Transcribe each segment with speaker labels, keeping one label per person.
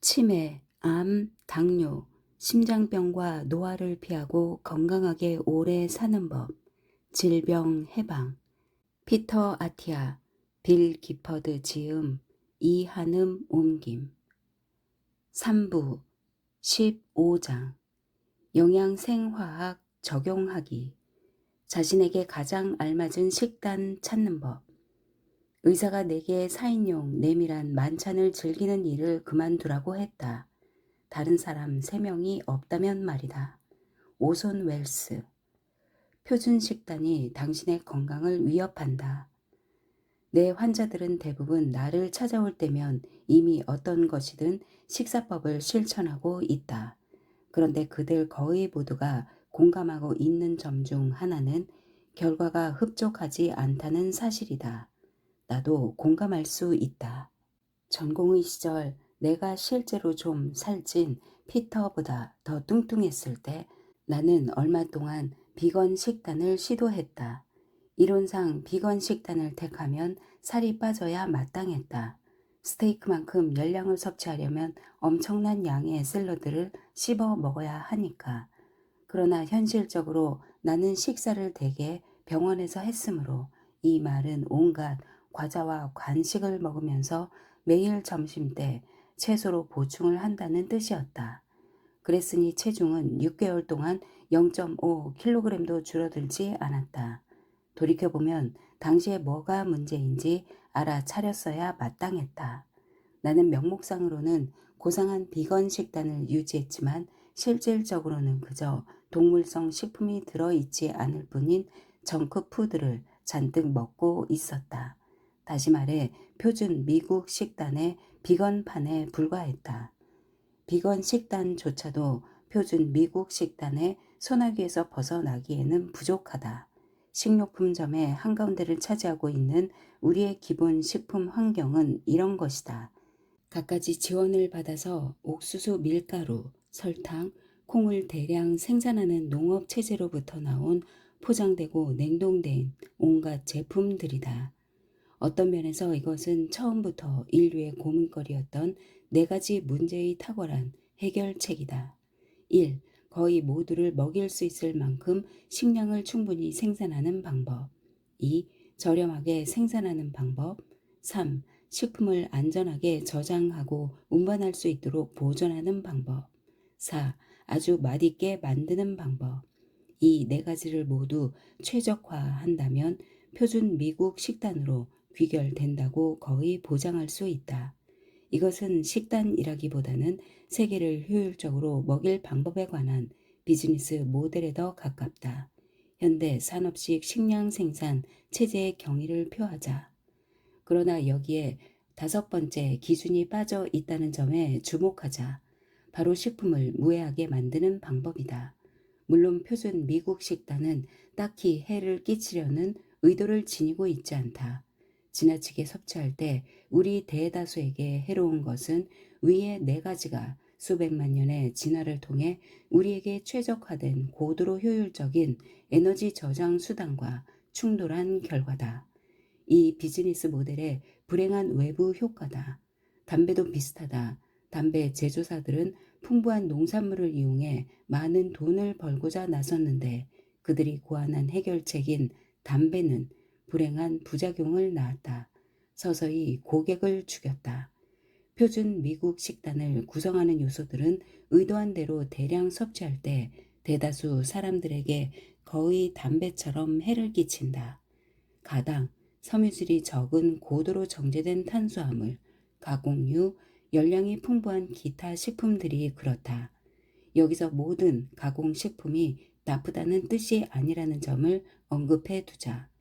Speaker 1: 치매, 암, 당뇨, 심장병과 노화를 피하고 건강하게 오래 사는 법, 질병 해방, 피터 아티아, 빌 기퍼드 지음, 이한음 옮김. 3부 15장 영양생화학 적용하기, 자신에게 가장 알맞은 식단 찾는 법. 의사가 내게 4인용 내밀한 만찬을 즐기는 일을 그만두라고 했다. 다른 사람 3명이 없다면 말이다. 오손 웰스. 표준 식단이 당신의 건강을 위협한다. 내 환자들은 대부분 나를 찾아올 때면 이미 어떤 것이든 식사법을 실천하고 있다. 그런데 그들 거의 모두가 공감하고 있는 점 중 하나는 결과가 흡족하지 않다는 사실이다. 나도 공감할 수 있다. 전공의 시절 내가 실제로 좀 살찐 피터보다 더 뚱뚱했을 때 나는 얼마 동안 비건 식단을 시도했다. 이론상 비건 식단을 택하면 살이 빠져야 마땅했다. 스테이크만큼 열량을 섭취하려면 엄청난 양의 샐러드를 씹어 먹어야 하니까. 그러나 현실적으로 나는 식사를 대개 병원에서 했으므로 이 말은 온갖 과자와 간식을 먹으면서 매일 점심때 채소로 보충을 한다는 뜻이었다. 그랬으니 체중은 6개월 동안 0.5kg도 줄어들지 않았다. 돌이켜보면 당시에 뭐가 문제인지 알아차렸어야 마땅했다. 나는 명목상으로는 고상한 비건 식단을 유지했지만 실질적으로는 그저 동물성 식품이 들어있지 않을 뿐인 정크푸드를 잔뜩 먹고 있었다. 다시 말해 표준 미국 식단의 비건판에 불과했다. 비건 식단조차도 표준 미국 식단의 소나기에서 벗어나기에는 부족하다. 식료품점의 한가운데를 차지하고 있는 우리의 기본 식품 환경은 이런 것이다. 갖가지 지원을 받아서 옥수수 밀가루, 설탕, 콩을 대량 생산하는 농업체제로부터 나온 포장되고 냉동된 온갖 제품들이다. 어떤 면에서 이것은 처음부터 인류의 고민거리였던 4가지 문제의 탁월한 해결책이다. 1. 거의 모두를 먹일 수 있을 만큼 식량을 충분히 생산하는 방법. 2. 저렴하게 생산하는 방법. 3. 식품을 안전하게 저장하고 운반할 수 있도록 보존하는 방법. 4. 아주 맛있게 만드는 방법. 이 4가지를 모두 최적화한다면 표준 미국 식단으로 귀결된다고 거의 보장할 수 있다. 이것은 식단이라기보다는 세계를 효율적으로 먹일 방법에 관한 비즈니스 모델에 더 가깝다. 현대 산업식 식량 생산 체제의 경의를 표하자. 그러나 여기에 5번째 기준이 빠져 있다는 점에 주목하자. 바로 식품을 무해하게 만드는 방법이다. 물론 표준 미국 식단은 딱히 해를 끼치려는 의도를 지니고 있지 않다. 지나치게 섭취할 때 우리 대다수에게 해로운 것은 위의 4가지가 수백만 년의 진화를 통해 우리에게 최적화된 고도로 효율적인 에너지 저장 수단과 충돌한 결과다. 이 비즈니스 모델의 불행한 외부 효과다. 담배도 비슷하다. 담배 제조사들은 풍부한 농산물을 이용해 많은 돈을 벌고자 나섰는데 그들이 고안한 해결책인 담배는 불행한 부작용을 낳았다. 서서히 고객을 죽였다. 표준 미국 식단을 구성하는 요소들은 의도한 대로 대량 섭취할 때 대다수 사람들에게 거의 담배처럼 해를 끼친다. 가당, 섬유질이 적은 고도로 정제된 탄수화물, 가공류, 열량이 풍부한 기타 식품들이 그렇다. 여기서 모든 가공식품이 나쁘다는 뜻이 아니라는 점을 언급해 두자.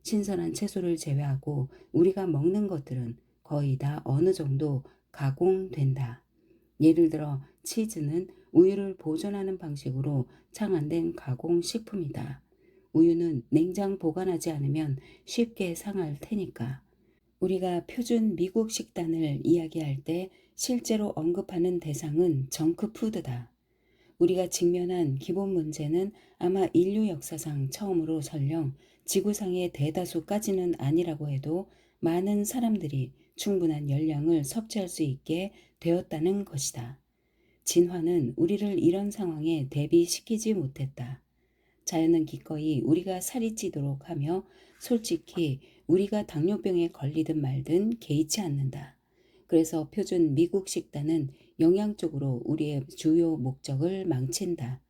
Speaker 1: 신선한 채소를 제외하고 우리가 먹는 것들은 거의 다 어느 정도 가공된다. 예를 들어 치즈는 우유를 보존하는 방식으로 창안된 가공식품이다. 우유는 냉장 보관하지 않으면 쉽게 상할 테니까. 우리가 표준 미국 식단을 이야기할 때 실제로 언급하는 대상은 정크푸드다. 우리가 직면한 기본 문제는 아마 인류 역사상 처음으로 설령 지구상의 대다수까지는 아니라고 해도 많은 사람들이 충분한 열량을 섭취할 수 있게 되었다는 것이다. 진화는 우리를 이런 상황에 대비시키지 못했다. 자연은 기꺼이 우리가 살이 찌도록 하며 솔직히 우리가 당뇨병에 걸리든 말든 개의치 않는다. 그래서 표준 미국 식단은 영양적으로 우리의 주요 목적을 망친다.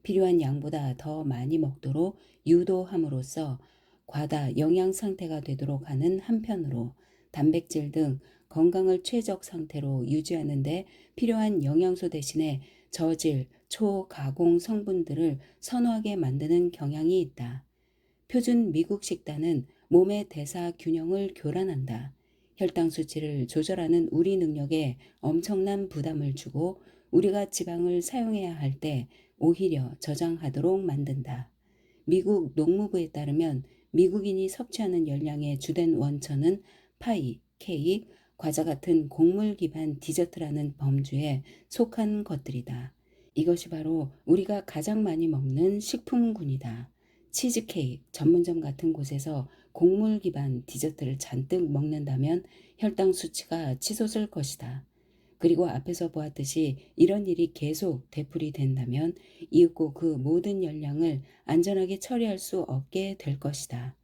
Speaker 1: 필요한 양보다 더 많이 먹도록 유도함으로써 과다 영양 상태가 되도록 하는 한편으로 단백질 등 건강을 최적 상태로 유지하는 데 필요한 영양소 대신에 저질, 초가공 성분들을 선호하게 만드는 경향이 있다. 표준 미국 식단은 몸의 대사 균형을 교란한다. 혈당 수치를 조절하는 우리 능력에 엄청난 부담을 주고 우리가 지방을 사용해야 할 때 오히려 저장하도록 만든다. 미국 농무부에 따르면 미국인이 섭취하는 열량의 주된 원천은 파이, 케이크, 과자 같은 곡물 기반 디저트라는 범주에 속한 것들이다. 이것이 바로 우리가 가장 많이 먹는 식품군이다. 치즈케이크 전문점 같은 곳에서 곡물 기반 디저트를 잔뜩 먹는다면 혈당 수치가 치솟을 것이다. 그리고 앞에서 보았듯이 이런 일이 계속 되풀이 된다면 이윽고 그 모든 열량을 안전하게 처리할 수 없게 될 것이다.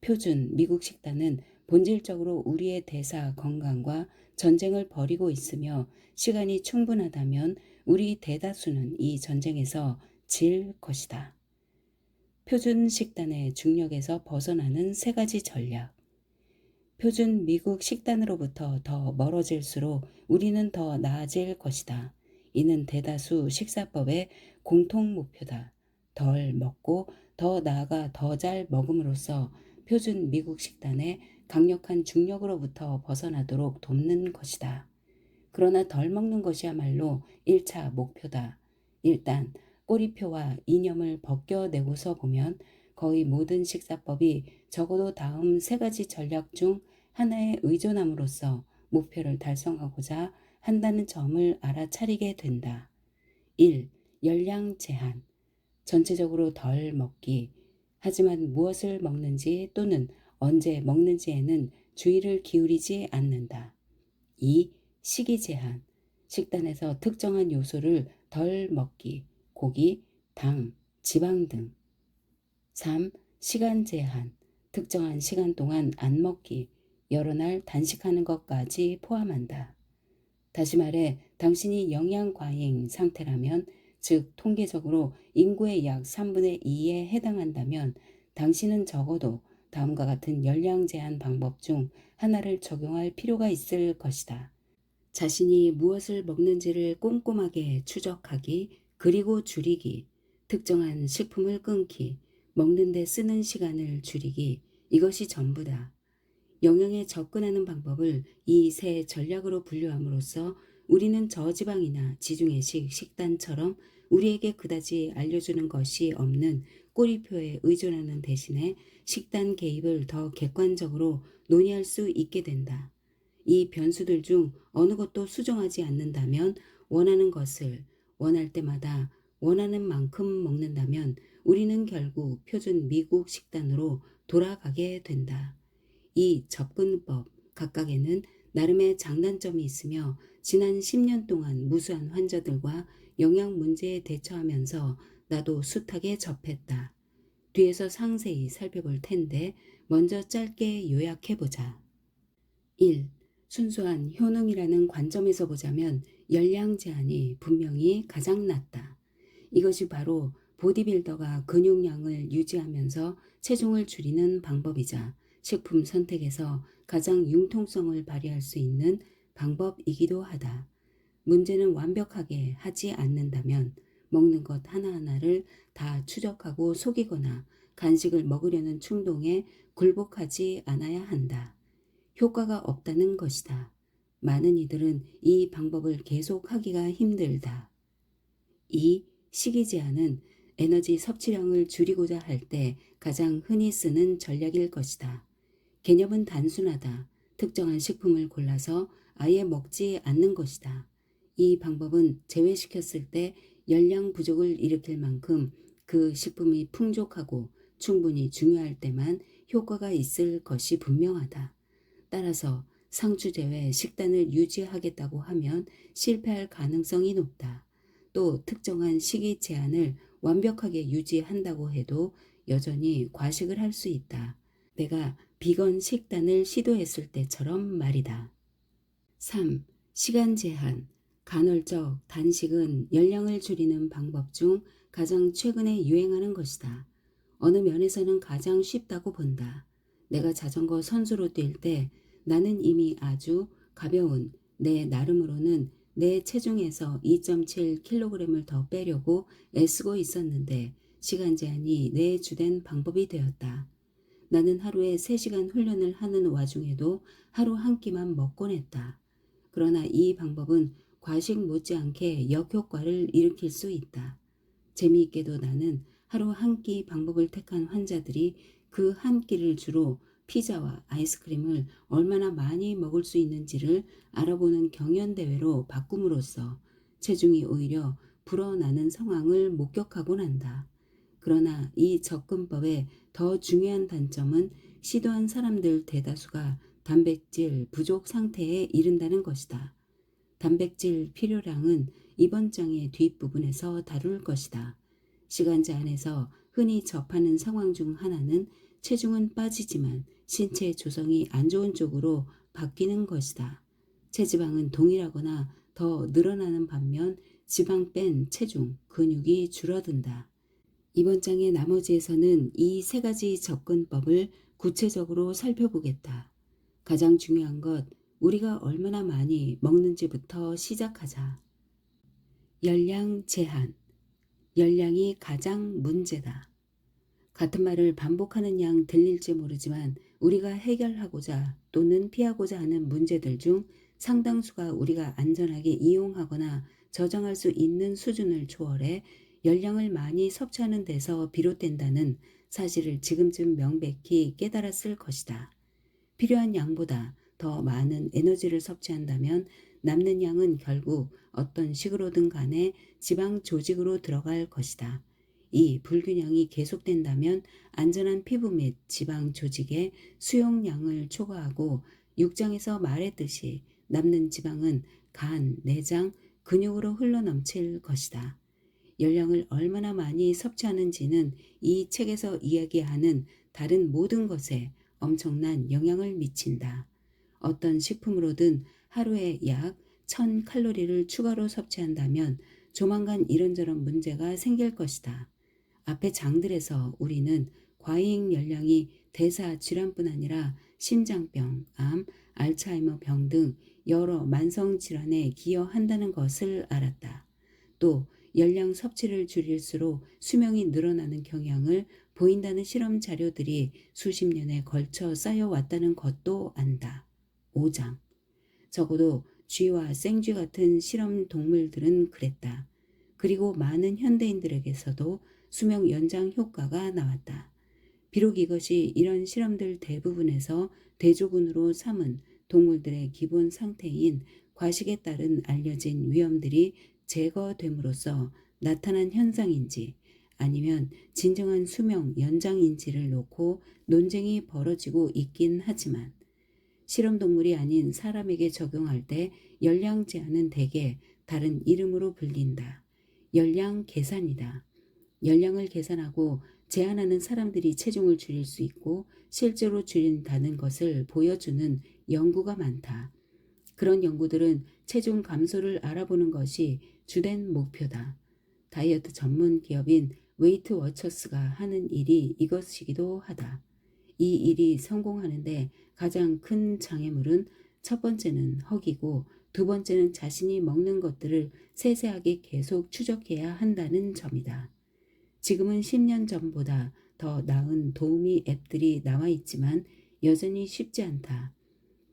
Speaker 1: 표준 미국 식단은 본질적으로 우리의 대사 건강과 전쟁을 벌이고 있으며 시간이 충분하다면 우리 대다수는 이 전쟁에서 질 것이다. 표준 식단의 중력에서 벗어나는 세 가지 전략. 표준 미국 식단으로부터 더 멀어질수록 우리는 더 나아질 것이다. 이는 대다수 식사법의 공통 목표다. 덜 먹고 더 나아가 더 잘 먹음으로써 표준 미국 식단의 강력한 중력으로부터 벗어나도록 돕는 것이다. 그러나 덜 먹는 것이야말로 1차 목표다. 일단 꼬리표와 이념을 벗겨내고서 보면 거의 모든 식사법이 적어도 다음 세 가지 전략 중 하나에 의존함으로써 목표를 달성하고자 한다는 점을 알아차리게 된다. 1. 열량 제한. 전체적으로 덜 먹기. 하지만 무엇을 먹는지 또는 언제 먹는지에는 주의를 기울이지 않는다. 2. 시기 제한. 식단에서 특정한 요소를 덜 먹기. 고기, 당, 지방 등. 3. 시간 제한. 특정한 시간 동안 안 먹기. 여러 날 단식하는 것까지 포함한다. 다시 말해 당신이 영양 과잉 상태라면, 즉 통계적으로 인구의 약 3분의 2에 해당한다면 당신은 적어도 다음과 같은 열량 제한 방법 중 하나를 적용할 필요가 있을 것이다. 자신이 무엇을 먹는지를 꼼꼼하게 추적하기, 그리고 줄이기, 특정한 식품을 끊기, 먹는 데 쓰는 시간을 줄이기, 이것이 전부다. 영양에 접근하는 방법을 이 세 전략으로 분류함으로써 우리는 저지방이나 지중해식 식단처럼 우리에게 그다지 알려주는 것이 없는 꼬리표에 의존하는 대신에 식단 개입을 더 객관적으로 논의할 수 있게 된다. 이 변수들 중 어느 것도 수정하지 않는다면, 원하는 것을 원할 때마다 원하는 만큼 먹는다면 우리는 결국 표준 미국 식단으로 돌아가게 된다. 이 접근법 각각에는 나름의 장단점이 있으며 지난 10년 동안 무수한 환자들과 영양 문제에 대처하면서 나도 숱하게 접했다. 뒤에서 상세히 살펴볼 텐데 먼저 짧게 요약해보자. 1. 순수한 효능이라는 관점에서 보자면 열량 제한이 분명히 가장 낫다. 이것이 바로 보디빌더가 근육량을 유지하면서 체중을 줄이는 방법이자 식품 선택에서 가장 융통성을 발휘할 수 있는 방법이기도 하다. 문제는 완벽하게 하지 않는다면 먹는 것 하나하나를 다 추적하고 속이거나 간식을 먹으려는 충동에 굴복하지 않아야 한다. 효과가 없다는 것이다. 많은 이들은 이 방법을 계속하기가 힘들다. 2. 식이 제한은 에너지 섭취량을 줄이고자 할 때 가장 흔히 쓰는 전략일 것이다. 개념은 단순하다. 특정한 식품을 골라서 아예 먹지 않는 것이다. 이 방법은 제외시켰을 때 열량 부족을 일으킬 만큼 그 식품이 풍족하고 충분히 중요할 때만 효과가 있을 것이 분명하다. 따라서 상주 제외 식단을 유지하겠다고 하면 실패할 가능성이 높다. 또 특정한 식이 제한을 완벽하게 유지한다고 해도 여전히 과식을 할 수 있다. 내가 비건 식단을 시도했을 때처럼 말이다. 3. 시간 제한. 간헐적 단식은 열량을 줄이는 방법 중 가장 최근에 유행하는 것이다. 어느 면에서는 가장 쉽다고 본다. 내가 자전거 선수로 뛸 때 나는 이미 아주 가벼운 내 나름으로는 내 체중에서 2.7kg을 더 빼려고 애쓰고 있었는데 시간 제한이 내 주된 방법이 되었다. 나는 하루에 3시간 훈련을 하는 와중에도 하루 한 끼만 먹곤 했다. 그러나 이 방법은 과식 못지않게 역효과를 일으킬 수 있다. 재미있게도 나는 하루 한 끼 방법을 택한 환자들이 그 한 끼를 주로 피자와 아이스크림을 얼마나 많이 먹을 수 있는지를 알아보는 경연대회로 바꿈으로써 체중이 오히려 불어나는 상황을 목격하곤 한다. 그러나 이 접근법의 더 중요한 단점은 시도한 사람들 대다수가 단백질 부족 상태에 이른다는 것이다. 단백질 필요량은 이번 장의 뒷부분에서 다룰 것이다. 시간 제한에서 흔히 접하는 상황 중 하나는 체중은 빠지지만 신체 조성이 안 좋은 쪽으로 바뀌는 것이다. 체지방은 동일하거나 더 늘어나는 반면 지방 뺀 체중, 근육이 줄어든다. 이번 장의 나머지에서는 이 3가지 접근법을 구체적으로 살펴보겠다. 가장 중요한 것, 우리가 얼마나 많이 먹는지부터 시작하자. 열량 제한. 열량이 가장 문제다. 같은 말을 반복하는 양 들릴지 모르지만 우리가 해결하고자 또는 피하고자 하는 문제들 중 상당수가 우리가 안전하게 이용하거나 저장할 수 있는 수준을 초월해 열량을 많이 섭취하는 데서 비롯된다는 사실을 지금쯤 명백히 깨달았을 것이다. 필요한 양보다 더 많은 에너지를 섭취한다면 남는 양은 결국 어떤 식으로든 간에 지방 조직으로 들어갈 것이다. 이 불균형이 계속된다면 안전한 피부 및 지방 조직의 수용량을 초과하고 6장에서 말했듯이 남는 지방은 간, 내장, 근육으로 흘러넘칠 것이다. 열량을 얼마나 많이 섭취하는지는 이 책에서 이야기하는 다른 모든 것에 엄청난 영향을 미친다. 어떤 식품으로든 하루에 약 1000칼로리를 추가로 섭취한다면 조만간 이런저런 문제가 생길 것이다. 앞의 장들에서 우리는 과잉 열량이 대사 질환뿐 아니라 심장병, 암, 알츠하이머 병 등 여러 만성 질환에 기여한다는 것을 알았다. 또 열량 섭취를 줄일수록 수명이 늘어나는 경향을 보인다는 실험 자료들이 수십 년에 걸쳐 쌓여왔다는 것도 안다. 5장. 적어도 쥐와 생쥐 같은 실험 동물들은 그랬다. 그리고 많은 현대인들에게서도 수명 연장 효과가 나왔다. 비록 이것이 이런 실험들 대부분에서 대조군으로 삼은 동물들의 기본 상태인 과식에 따른 알려진 위험들이 제거됨으로써 나타난 현상인지 아니면 진정한 수명 연장인지를 놓고 논쟁이 벌어지고 있긴 하지만 실험동물이 아닌 사람에게 적용할 때 열량 제한은 대개 다른 이름으로 불린다. 열량 계산이다. 열량을 계산하고 제한하는 사람들이 체중을 줄일 수 있고 실제로 줄인다는 것을 보여주는 연구가 많다. 그런 연구들은 체중 감소를 알아보는 것이 주된 목표다. 다이어트 전문 기업인 웨이트 워처스가 하는 일이 이것이기도 하다. 이 일이 성공하는데 가장 큰 장애물은 첫 번째는 허기고 두 번째는 자신이 먹는 것들을 세세하게 계속 추적해야 한다는 점이다. 지금은 10년 전보다 더 나은 도우미 앱들이 나와 있지만 여전히 쉽지 않다.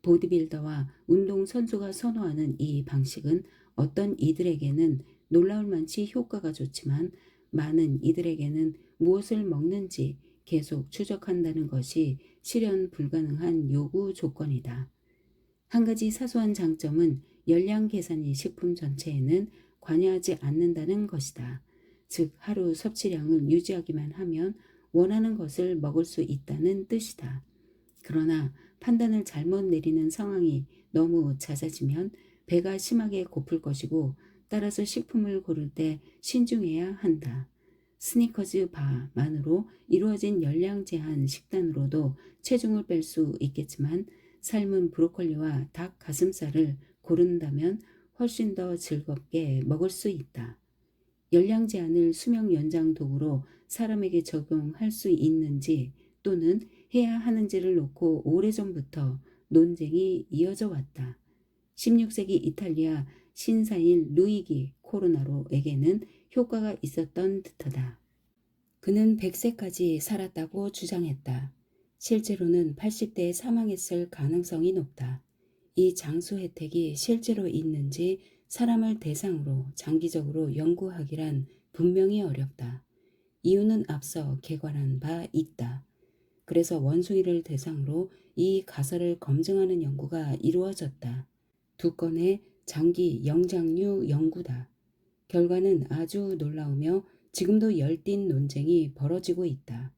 Speaker 1: 보디빌더와 운동선수가 선호하는 이 방식은 어떤 이들에게는 놀라울 만치 효과가 좋지만 많은 이들에게는 무엇을 먹는지 계속 추적한다는 것이 실현 불가능한 요구 조건이다. 한 가지 사소한 장점은 열량 계산이 식품 전체에는 관여하지 않는다는 것이다. 즉 하루 섭취량을 유지하기만 하면 원하는 것을 먹을 수 있다는 뜻이다. 그러나 판단을 잘못 내리는 상황이 너무 잦아지면 배가 심하게 고플 것이고 따라서 식품을 고를 때 신중해야 한다. 스니커즈 바만으로 이루어진 열량 제한 식단으로도 체중을 뺄 수 있겠지만 삶은 브로콜리와 닭 가슴살을 고른다면 훨씬 더 즐겁게 먹을 수 있다. 열량 제한을 수명 연장 도구로 사람에게 적용할 수 있는지 또는 해야 하는지를 놓고 오래전부터 논쟁이 이어져 왔다. 16세기 이탈리아 신사인 루이기 코로나로에게는 효과가 있었던 듯하다. 그는 100세까지 살았다고 주장했다. 실제로는 80대에 사망했을 가능성이 높다. 이 장수 혜택이 실제로 있는지 사람을 대상으로 장기적으로 연구하기란 분명히 어렵다. 이유는 앞서 개괄한 바 있다. 그래서 원숭이를 대상으로 이 가설을 검증하는 연구가 이루어졌다. 2건의 장기 영장류 연구다. 결과는 아주 놀라우며 지금도 열띤 논쟁이 벌어지고 있다.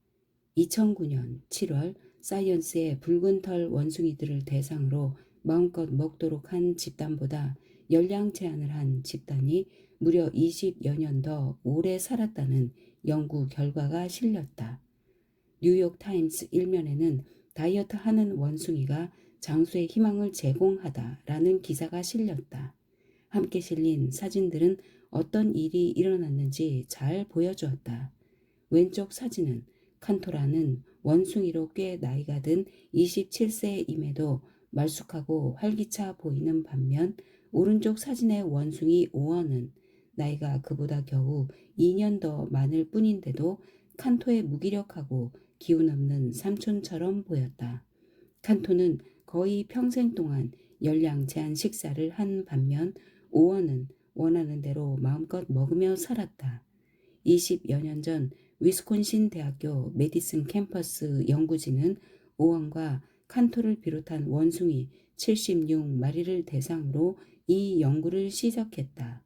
Speaker 1: 2009년 7월 사이언스의 붉은 털 원숭이들을 대상으로 마음껏 먹도록 한 집단보다 열량 제한을 한 집단이 무려 20여 년 더 오래 살았다는 연구 결과가 실렸다. 뉴욕 타임스 일면에는 다이어트 하는 원숭이가 장수의 희망을 제공하다라는 기사가 실렸다. 함께 실린 사진들은 어떤 일이 일어났는지 잘 보여주었다. 왼쪽 사진은 칸토라는 원숭이로 꽤 나이가 든 27세임에도 말쑥하고 활기차 보이는 반면 오른쪽 사진의 원숭이 오원은 나이가 그보다 겨우 2년 더 많을 뿐인데도 칸토의 무기력하고 기운 없는 삼촌처럼 보였다. 칸토는 거의 평생 동안 열량 제한 식사를 한 반면 오원은 원하는 대로 마음껏 먹으며 살았다. 20여 년 전 위스콘신 대학교 메디슨 캠퍼스 연구진은 오원과 칸토를 비롯한 원숭이 76마리를 대상으로 이 연구를 시작했다.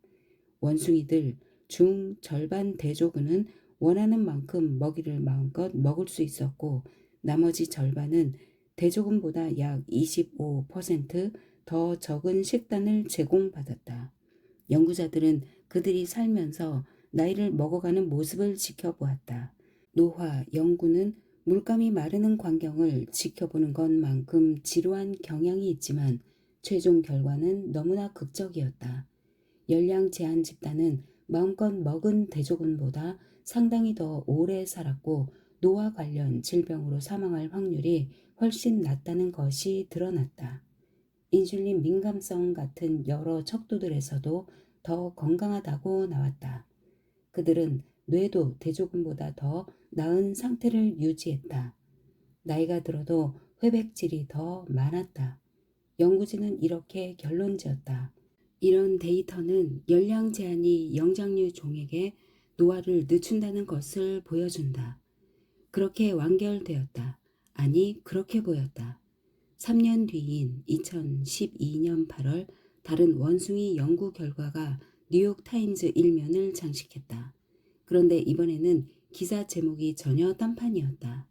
Speaker 1: 원숭이들 중 절반 대조군은 원하는 만큼 먹이를 마음껏 먹을 수 있었고 나머지 절반은 대조군보다 약 25%더 적은 식단을 제공받았다. 연구자들은 그들이 살면서 나이를 먹어가는 모습을 지켜보았다. 노화 연구는 물감이 마르는 광경을 지켜보는 것만큼 지루한 경향이 있지만 최종 결과는 너무나 극적이었다. 열량 제한 집단은 마음껏 먹은 대조군보다 상당히 더 오래 살았고 노화 관련 질병으로 사망할 확률이 훨씬 낮다는 것이 드러났다. 인슐린 민감성 같은 여러 척도들에서도 더 건강하다고 나왔다. 그들은 뇌도 대조군보다 더 나은 상태를 유지했다. 나이가 들어도 회백질이 더 많았다. 연구진은 이렇게 결론지었다. 이런 데이터는 열량 제한이 영장류 종에게 노화를 늦춘다는 것을 보여준다. 그렇게 완결되었다. 아니, 그렇게 보였다. 3년 뒤인 2012년 8월 다른 원숭이 연구 결과가 뉴욕 타임즈 일면을 장식했다. 그런데 이번에는 기사 제목이 전혀 딴판이었다.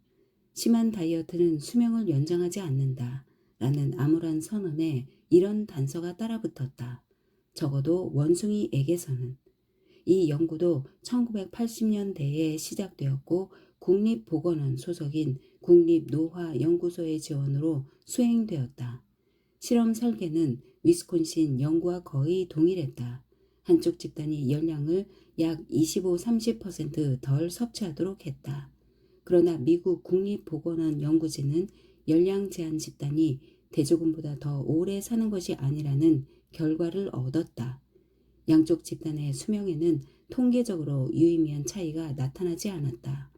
Speaker 1: 심한 다이어트는 수명을 연장하지 않는다. 라는 암울한 선언에 이런 단서가 따라붙었다. 적어도 원숭이에게서는. 이 연구도 1980년대에 시작되었고 국립보건원 소속인 국립노화연구소의 지원으로 수행되었다. 실험 설계는 위스콘신 연구와 거의 동일했다. 한쪽 집단이 열량을 약 25-30%덜 섭취하도록 했다. 그러나 미국 국립보건원 연구진은 열량 제한 집단이 대조군보다 더 오래 사는 것이 아니라는 결과를 얻었다. 양쪽 집단의 수명에는 통계적으로 유의미한 차이가 나타나지 않았다.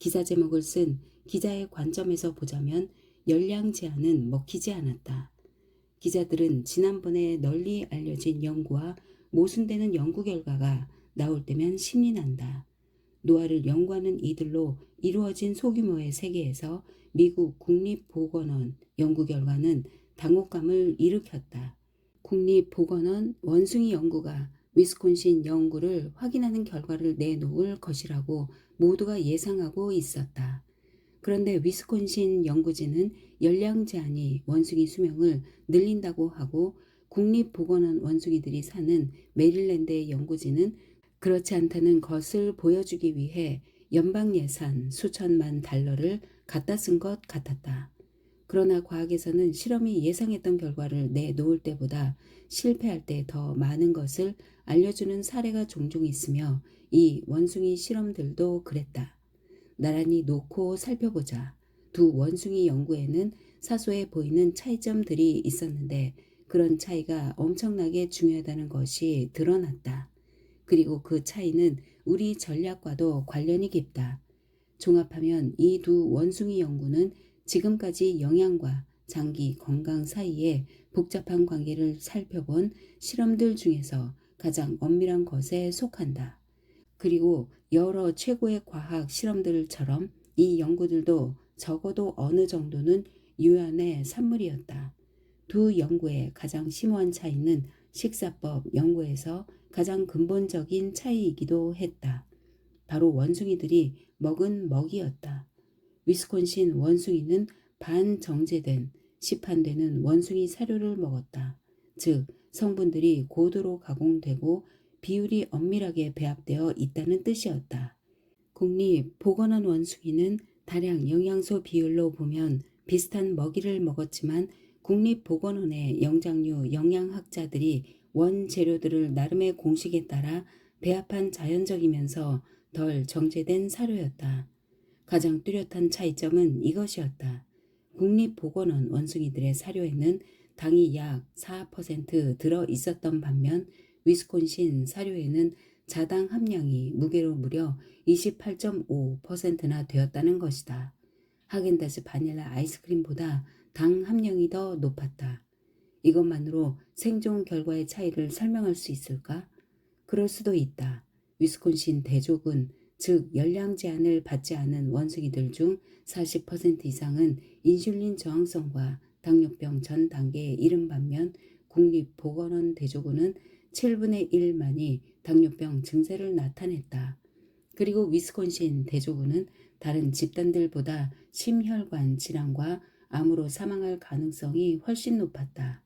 Speaker 1: 기사 제목을 쓴 기자의 관점에서 보자면 열량 제한은 먹히지 않았다. 기자들은 지난번에 널리 알려진 연구와 모순되는 연구 결과가 나올 때면 신이 난다. 노화를 연구하는 이들로 이루어진 소규모의 세계에서 미국 국립보건원 연구 결과는 당혹감을 일으켰다. 국립보건원 원숭이 연구가 위스콘신 연구를 확인하는 결과를 내놓을 것이라고 모두가 예상하고 있었다. 그런데 위스콘신 연구진은 열량 제한이 원숭이 수명을 늘린다고 하고 국립보건원 원숭이들이 사는 메릴랜드의 연구진은 그렇지 않다는 것을 보여주기 위해 연방 예산 수천만 달러를 갖다 쓴 것 같았다. 그러나 과학에서는 실험이 예상했던 결과를 내놓을 때보다 실패할 때 더 많은 것을 알려주는 사례가 종종 있으며 이 원숭이 실험들도 그랬다. 나란히 놓고 살펴보자. 두 원숭이 연구에는 사소해 보이는 차이점들이 있었는데 그런 차이가 엄청나게 중요하다는 것이 드러났다. 그리고 그 차이는 우리 전략과도 관련이 깊다. 종합하면 이 두 원숭이 연구는 지금까지 영양과 장기 건강 사이의 복잡한 관계를 살펴본 실험들 중에서 가장 엄밀한 것에 속한다. 그리고 여러 최고의 과학 실험들처럼 이 연구들도 적어도 어느 정도는 유연의 산물이었다. 두 연구의 가장 심오한 차이는 식사법 연구에서 가장 근본적인 차이이기도 했다. 바로 원숭이들이 먹은 먹이였다. 위스콘신 원숭이는 반정제된 시판되는 원숭이 사료를 먹었다. 즉 성분들이 고도로 가공되고 비율이 엄밀하게 배합되어 있다는 뜻이었다. 국립보건원 원숭이는 다량 영양소 비율로 보면 비슷한 먹이를 먹었지만 국립보건원의 영장류 영양학자들이 원재료들을 나름의 공식에 따라 배합한 자연적이면서 덜 정제된 사료였다. 가장 뚜렷한 차이점은 이것이었다. 국립보건원 원숭이들의 사료에는 당이 약 4% 들어 있었던 반면 위스콘신 사료에는 자당 함량이 무게로 무려 28.5%나 되었다는 것이다. 하겐다즈 바닐라 아이스크림보다 당 함량이 더 높았다. 이것만으로 생존 결과의 차이를 설명할 수 있을까? 그럴 수도 있다. 위스콘신 대족은 즉 열량 제한을 받지 않은 원숭이들 중 40% 이상은 인슐린 저항성과 당뇨병 전 단계에 이른 반면 국립보건원 대조군은 7분의 1만이 당뇨병 증세를 나타냈다. 그리고 위스콘신 대조군은 다른 집단들보다 심혈관 질환과 암으로 사망할 가능성이 훨씬 높았다.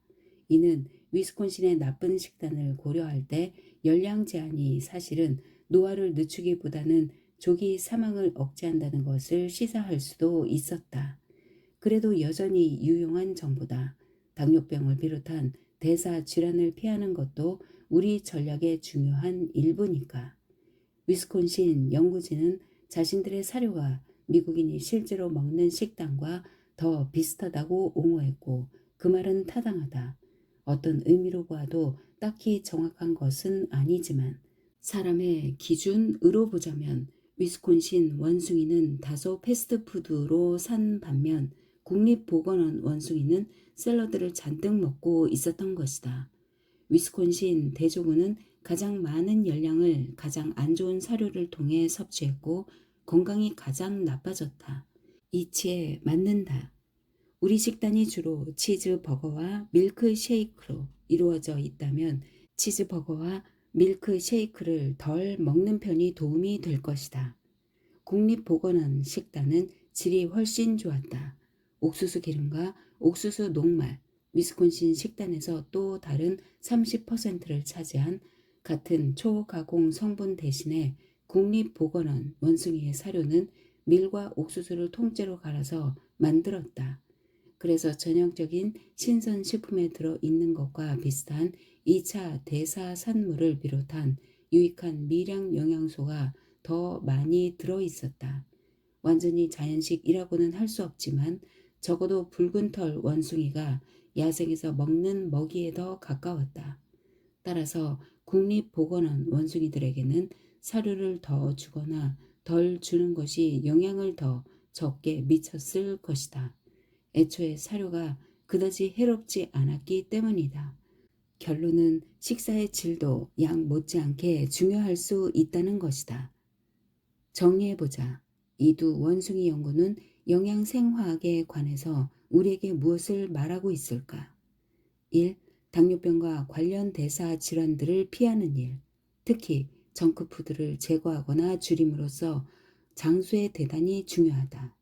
Speaker 1: 이는 위스콘신의 나쁜 식단을 고려할 때 열량 제한이 사실은 노화를 늦추기보다는 조기 사망을 억제한다는 것을 시사할 수도 있었다. 그래도 여전히 유용한 정보다. 당뇨병을 비롯한 대사 질환을 피하는 것도 우리 전략의 중요한 일부니까. 위스콘신 연구진은 자신들의 사료가 미국인이 실제로 먹는 식단과 더 비슷하다고 옹호했고 그 말은 타당하다. 어떤 의미로 보아도 딱히 정확한 것은 아니지만 사람의 기준으로 보자면 위스콘신 원숭이는 다소 패스트푸드로 산 반면 국립보건원 원숭이는 샐러드를 잔뜩 먹고 있었던 것이다. 위스콘신 대조군은 가장 많은 열량을 가장 안 좋은 사료를 통해 섭취했고 건강이 가장 나빠졌다. 이치에 맞는다. 우리 식단이 주로 치즈버거와 밀크쉐이크로 이루어져 있다면 치즈버거와 밀크쉐이크를 덜 먹는 편이 도움이 될 것이다. 국립보건원 식단은 질이 훨씬 좋았다. 옥수수 기름과 옥수수 녹말, 위스콘신 식단에서 또 다른 30%를 차지한 같은 초가공 성분 대신에 국립보건원 원숭이의 사료는 밀과 옥수수를 통째로 갈아서 만들었다. 그래서 전형적인 신선식품에 들어있는 것과 비슷한 2차 대사산물을 비롯한 유익한 미량 영양소가 더 많이 들어있었다. 완전히 자연식이라고는 할 수 없지만 적어도 붉은 털 원숭이가 야생에서 먹는 먹이에 더 가까웠다. 따라서 국립보건원 원숭이들에게는 사료를 더 주거나 덜 주는 것이 영향을 더 적게 미쳤을 것이다. 애초에 사료가 그다지 해롭지 않았기 때문이다. 결론은 식사의 질도 양 못지않게 중요할 수 있다는 것이다. 정리해보자. 이 두 원숭이 연구는 영양생화학에 관해서 우리에게 무엇을 말하고 있을까? 1. 당뇨병과 관련 대사 질환들을 피하는 일, 특히 정크푸드를 제거하거나 줄임으로써 장수에 대단히 중요하다.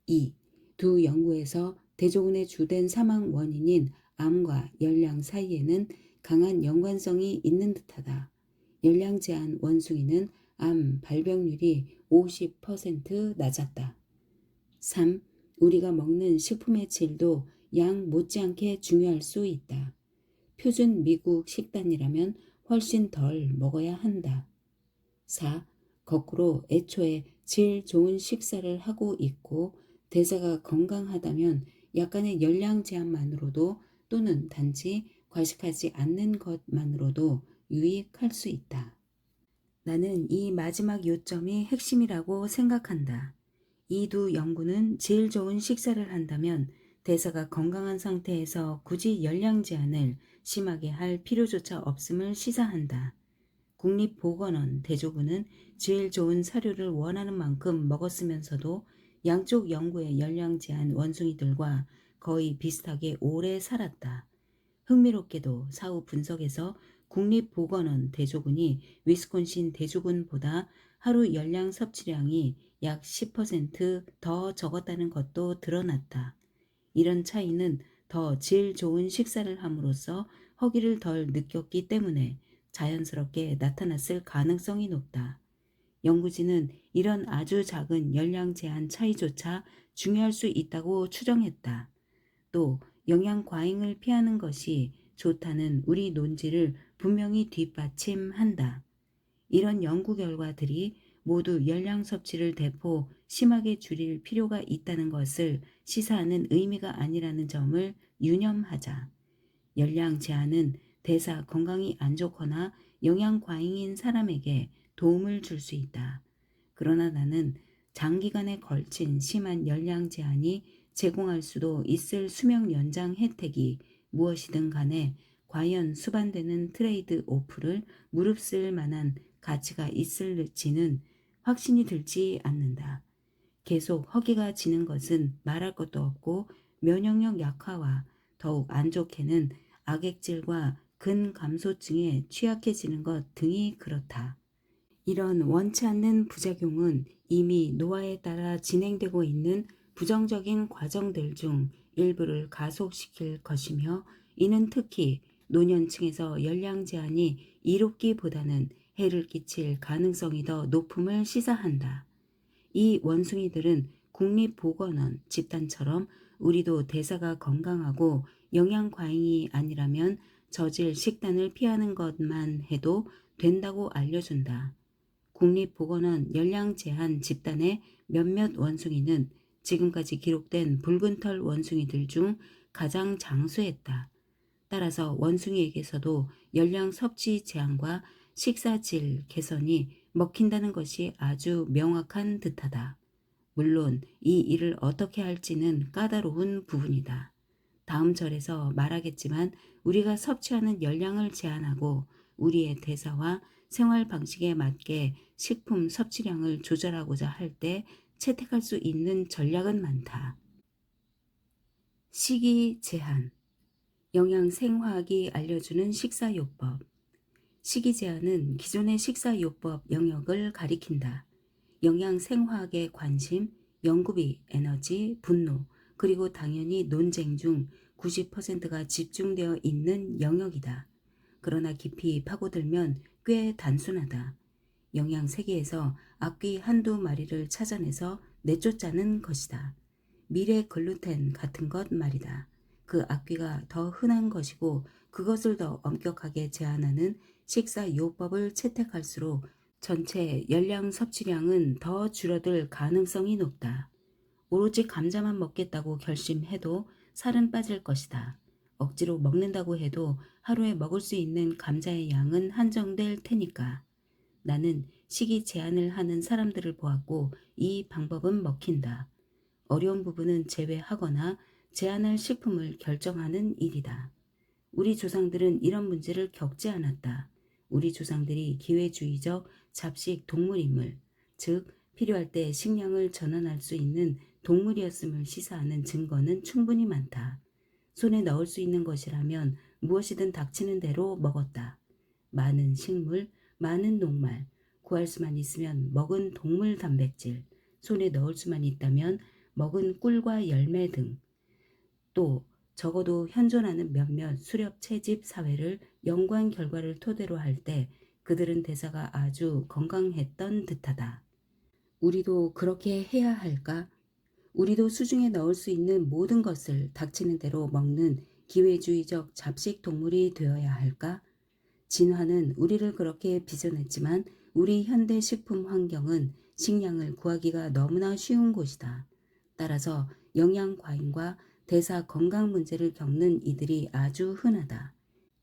Speaker 1: 2. 두 연구에서 대조군의 주된 사망 원인인 암과 열량 사이에는 강한 연관성이 있는 듯하다. 열량 제한 원숭이는 암 발병률이 50% 낮았다. 3. 우리가 먹는 식품의 질도 양 못지않게 중요할 수 있다. 표준 미국 식단이라면 훨씬 덜 먹어야 한다. 4. 거꾸로 애초에 질 좋은 식사를 하고 있고 대사가 건강하다면 약간의 열량 제한만으로도 또는 단지 과식하지 않는 것만으로도 유익할 수 있다. 나는 이 마지막 요점이 핵심이라고 생각한다. 이 두 연구는 질 좋은 식사를 한다면 대사가 건강한 상태에서 굳이 열량 제한을 심하게 할 필요조차 없음을 시사한다. 국립보건원 대조군은 질 좋은 사료를 원하는 만큼 먹었으면서도 양쪽 연구의 열량 제한 원숭이들과 거의 비슷하게 오래 살았다. 흥미롭게도 사후 분석에서 국립보건원 대조군이 위스콘신 대조군보다 하루 열량 섭취량이 약 10%더 적었다는 것도 드러났다. 이런 차이는 더 질 좋은 식사를 함으로써 허기를 덜 느꼈기 때문에 자연스럽게 나타났을 가능성이 높다. 연구진은 이런 아주 작은 열량 제한 차이조차 중요할 수 있다고 추정했다. 또 영양 과잉을 피하는 것이 좋다는 우리 논지를 분명히 뒷받침한다. 이런 연구 결과들이 모두 열량 섭취를 대폭 심하게 줄일 필요가 있다는 것을 시사하는 의미가 아니라는 점을 유념하자. 열량 제한은 대사 건강이 안 좋거나 영양 과잉인 사람에게 도움을 줄 수 있다. 그러나 나는 장기간에 걸친 심한 열량 제한이 제공할 수도 있을 수명 연장 혜택이 무엇이든 간에 과연 수반되는 트레이드 오프를 무릅쓸 만한 가치가 있을지는 확신이 들지 않는다. 계속 허기가 지는 것은 말할 것도 없고 면역력 약화와 더욱 안 좋게는 악액질과 근감소증에 취약해지는 것 등이 그렇다. 이런 원치 않는 부작용은 이미 노화에 따라 진행되고 있는 부정적인 과정들 중 일부를 가속시킬 것이며 이는 특히 노년층에서 열량 제한이 이롭기보다는 해를 끼칠 가능성이 더 높음을 시사한다. 이 원숭이들은 국립보건원 집단처럼 우리도 대사가 건강하고 영양 과잉이 아니라면 저질 식단을 피하는 것만 해도 된다고 알려준다. 국립보건원 열량 제한 집단의 몇몇 원숭이는 지금까지 기록된 붉은 털 원숭이들 중 가장 장수했다. 따라서 원숭이에게서도 열량 섭취 제한과 식사 질 개선이 먹힌다는 것이 아주 명확한 듯하다. 물론 이 일을 어떻게 할지는 까다로운 부분이다. 다음 절에서 말하겠지만 우리가 섭취하는 열량을 제한하고 우리의 대사와 생활 방식에 맞게 식품 섭취량을 조절하고자 할 때 채택할 수 있는 전략은 많다. 식이 제한, 영양생화학이 알려주는 식사요법. 식이 제한은 기존의 식사요법 영역을 가리킨다. 영양생화학의 관심, 연구비, 에너지, 분노, 그리고 당연히 논쟁 중 90%가 집중되어 있는 영역이다. 그러나 깊이 파고들면 꽤 단순하다. 영양 세계에서 악귀 한두 마리를 찾아내서 내쫓자는 것이다. 미래 글루텐 같은 것 말이다. 그 악귀가 더 흔한 것이고 그것을 더 엄격하게 제한하는 식사 요법을 채택할수록 전체 열량 섭취량은 더 줄어들 가능성이 높다. 오로지 감자만 먹겠다고 결심해도 살은 빠질 것이다. 억지로 먹는다고 해도 하루에 먹을 수 있는 감자의 양은 한정될 테니까. 나는 식이 제한을 하는 사람들을 보았고 이 방법은 먹힌다. 어려운 부분은 제외하거나 제한할 식품을 결정하는 일이다. 우리 조상들은 이런 문제를 겪지 않았다. 우리 조상들이 기회주의적 잡식 동물임을, 즉 필요할 때 식량을 전환할 수 있는 동물이었음을 시사하는 증거는 충분히 많다. 손에 넣을 수 있는 것이라면 무엇이든 닥치는 대로 먹었다. 많은 식물, 많은 녹말, 구할 수만 있으면 먹은 동물 단백질, 손에 넣을 수만 있다면 먹은 꿀과 열매 등 또 적어도 현존하는 몇몇 수렵 채집 사회를 연구한 결과를 토대로 할 때 그들은 대사가 아주 건강했던 듯하다. 우리도 그렇게 해야 할까? 우리도 수중에 넣을 수 있는 모든 것을 닥치는 대로 먹는 기회주의적 잡식 동물이 되어야 할까? 진화는 우리를 그렇게 빚어냈지만 우리 현대 식품 환경은 식량을 구하기가 너무나 쉬운 곳이다. 따라서 영양 과잉과 대사 건강 문제를 겪는 이들이 아주 흔하다.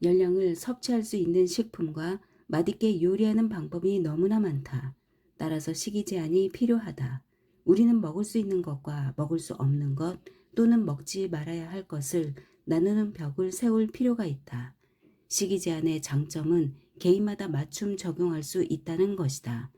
Speaker 1: 열량을 섭취할 수 있는 식품과 맛있게 요리하는 방법이 너무나 많다. 따라서 식이 제한이 필요하다. 우리는 먹을 수 있는 것과 먹을 수 없는 것 또는 먹지 말아야 할 것을 나누는 벽을 세울 필요가 있다. 식이 제한의 장점은 개인마다 맞춤 적용할 수 있다는 것이다.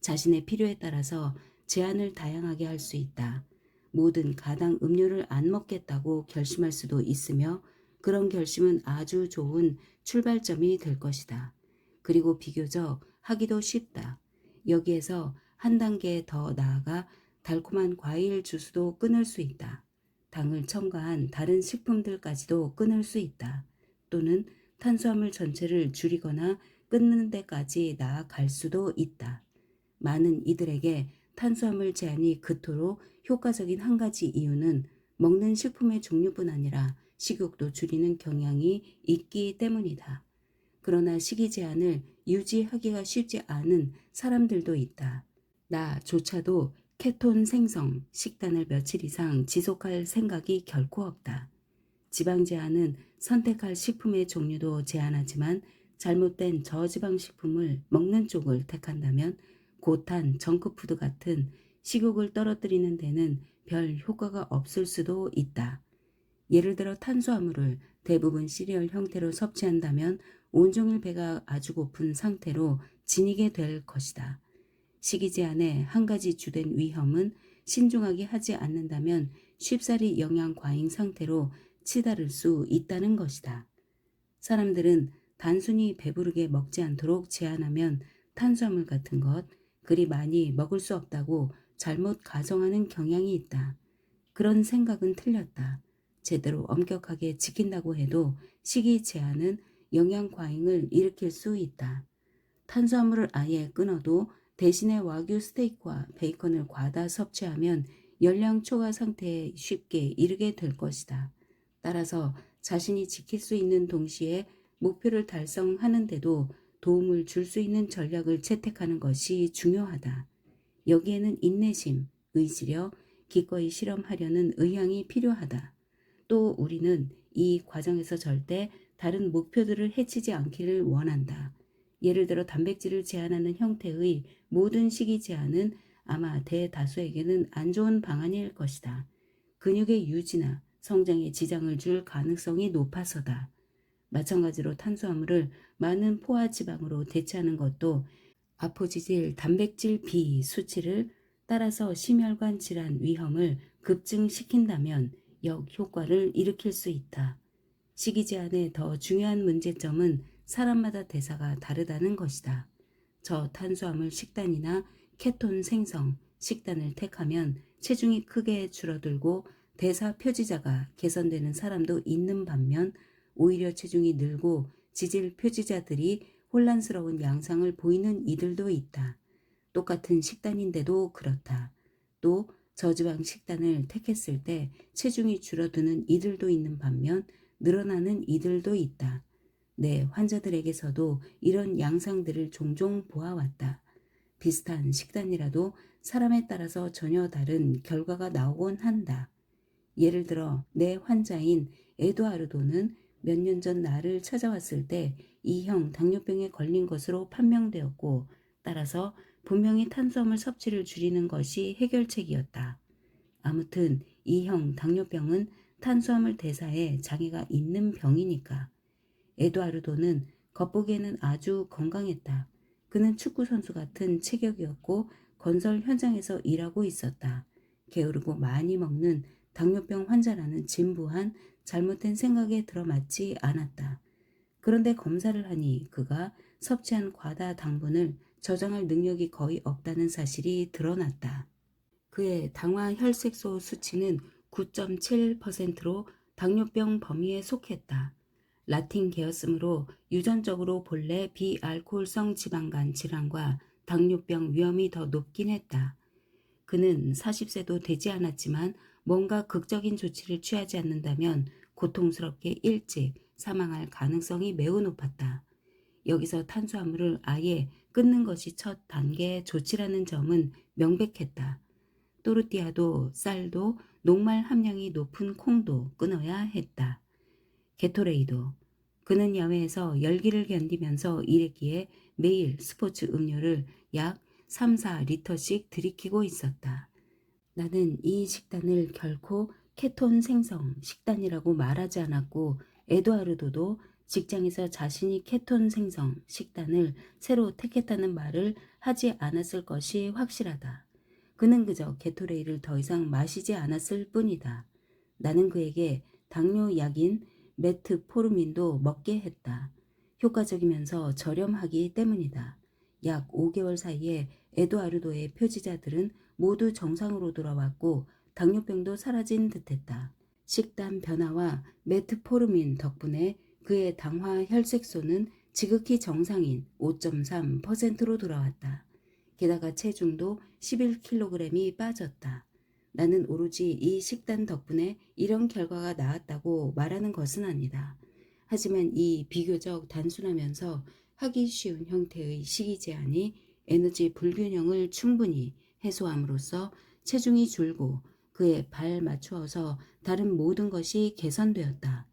Speaker 1: 자신의 필요에 따라서 제한을 다양하게 할 수 있다. 모든 가당 음료를 안 먹겠다고 결심할 수도 있으며 그런 결심은 아주 좋은 출발점이 될 것이다. 그리고 비교적 하기도 쉽다. 여기에서 한 단계 더 나아가 달콤한 과일 주스도 끊을 수 있다. 당을 첨가한 다른 식품들까지도 끊을 수 있다. 또는 탄수화물 전체를 줄이거나 끊는 데까지 나아갈 수도 있다. 많은 이들에게 탄수화물 제한이 그토록 효과적인 한 가지 이유는 먹는 식품의 종류뿐 아니라 식욕도 줄이는 경향이 있기 때문이다. 그러나 식이 제한을 유지하기가 쉽지 않은 사람들도 있다. 나조차도 케톤 생성, 식단을 며칠 이상 지속할 생각이 결코 없다. 지방 제한은 선택할 식품의 종류도 제한하지만 잘못된 저지방 식품을 먹는 쪽을 택한다면 고탄, 정크푸드 같은 식욕을 떨어뜨리는 데는 별 효과가 없을 수도 있다. 예를 들어 탄수화물을 대부분 시리얼 형태로 섭취한다면 온종일 배가 아주 고픈 상태로 지니게 될 것이다. 식이 제한의 한 가지 주된 위험은 신중하게 하지 않는다면 쉽사리 영양 과잉 상태로 치달을 수 있다는 것이다. 사람들은 단순히 배부르게 먹지 않도록 제한하면 탄수화물 같은 것, 그리 많이 먹을 수 없다고 잘못 가정하는 경향이 있다. 그런 생각은 틀렸다. 제대로 엄격하게 지킨다고 해도 식이 제한은 영양 과잉을 일으킬 수 있다. 탄수화물을 아예 끊어도 대신에 와규 스테이크와 베이컨을 과다 섭취하면 열량 초과 상태에 쉽게 이르게 될 것이다. 따라서 자신이 지킬 수 있는 동시에 목표를 달성하는데도 도움을 줄 수 있는 전략을 채택하는 것이 중요하다. 여기에는 인내심, 의지력, 기꺼이 실험하려는 의향이 필요하다. 또 우리는 이 과정에서 절대 다른 목표들을 해치지 않기를 원한다. 예를 들어 단백질을 제한하는 형태의 모든 식이 제한은 아마 대다수에게는 안 좋은 방안일 것이다. 근육의 유지나 성장에 지장을 줄 가능성이 높아서다. 마찬가지로 탄수화물을 많은 포화 지방으로 대체하는 것도 아포지질 단백질 B 수치를 따라서 심혈관 질환 위험을 급증시킨다면 역효과를 일으킬 수 있다. 식이 제한의 더 중요한 문제점은 사람마다 대사가 다르다는 것이다. 저탄수화물 식단이나 케톤 생성 식단을 택하면 체중이 크게 줄어들고 대사 표지자가 개선되는 사람도 있는 반면 오히려 체중이 늘고 지질 표지자들이 혼란스러운 양상을 보이는 이들도 있다. 똑같은 식단인데도 그렇다. 또 저지방 식단을 택했을 때 체중이 줄어드는 이들도 있는 반면 늘어나는 이들도 있다. 내 환자들에게서도 이런 양상들을 종종 보아왔다. 비슷한 식단이라도 사람에 따라서 전혀 다른 결과가 나오곤 한다. 예를 들어 내 환자인 에두아르도는 몇 년 전 나를 찾아왔을 때 2형 당뇨병에 걸린 것으로 판명되었고 따라서 분명히 탄수화물 섭취를 줄이는 것이 해결책이었다. 아무튼 2형 당뇨병은 탄수화물 대사에 장애가 있는 병이니까. 에두아르도는 겉보기에는 아주 건강했다. 그는 축구선수 같은 체격이었고 건설 현장에서 일하고 있었다. 게으르고 많이 먹는 당뇨병 환자라는 진부한 잘못된 생각에 들어맞지 않았다. 그런데 검사를 하니 그가 섭취한 과다 당분을 저장할 능력이 거의 없다는 사실이 드러났다. 그의 당화 혈색소 수치는 9.7%로 당뇨병 범위에 속했다. 라틴 계였으므로 유전적으로 본래 비알코올성 지방간 질환과 당뇨병 위험이 더 높긴 했다. 그는 40세도 되지 않았지만 뭔가 극적인 조치를 취하지 않는다면 고통스럽게 일찍 사망할 가능성이 매우 높았다. 여기서 탄수화물을 아예 끊는 것이 첫 단계의 조치라는 점은 명백했다. 또르띠아도 쌀도 녹말 함량이 높은 콩도 끊어야 했다. 게토레이도. 그는 야외에서 열기를 견디면서 일했기에 매일 스포츠 음료를 약 3, 4리터씩 들이키고 있었다. 나는 이 식단을 결코 케톤 생성 식단이라고 말하지 않았고 에두아르도도 직장에서 자신이 케톤 생성 식단을 새로 택했다는 말을 하지 않았을 것이 확실하다. 그는 그저 게토레이를 더 이상 마시지 않았을 뿐이다. 나는 그에게 당뇨 약인 메트포르민도 먹게 했다. 효과적이면서 저렴하기 때문이다. 약 5개월 사이에 에두아르도의 표지자들은 모두 정상으로 돌아왔고 당뇨병도 사라진 듯했다. 식단 변화와 메트포르민 덕분에 그의 당화 혈색소는 지극히 정상인 5.3%로 돌아왔다. 게다가 체중도 11kg이 빠졌다. 나는 오로지 이 식단 덕분에 이런 결과가 나왔다고 말하는 것은 아니다. 하지만 이 비교적 단순하면서 하기 쉬운 형태의 식이 제한이 에너지 불균형을 충분히 해소함으로써 체중이 줄고 그에 발 맞추어서 다른 모든 것이 개선되었다.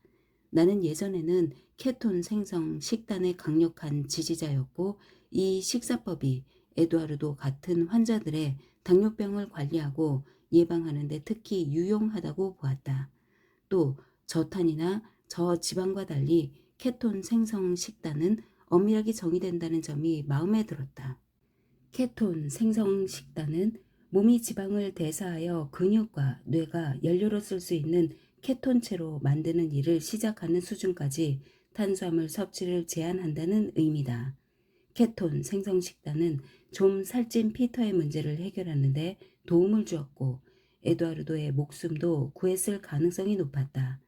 Speaker 1: 나는 예전에는 케톤 생성 식단의 강력한 지지자였고 이 식사법이 에두아르도 같은 환자들의 당뇨병을 관리하고 예방하는 데 특히 유용하다고 보았다. 또 저탄이나 저지방과 달리 케톤 생성 식단은 엄밀하게 정의된다는 점이 마음에 들었다. 케톤 생성 식단은 몸이 지방을 대사하여 근육과 뇌가 연료로 쓸 수 있는 케톤체로 만드는 일을 시작하는 수준까지 탄수화물 섭취를 제한한다는 의미다. 케톤 생성 식단은 좀 살찐 피터의 문제를 해결하는 데 도움을 주었고 에두아르도의 목숨도 구했을 가능성이 높았다.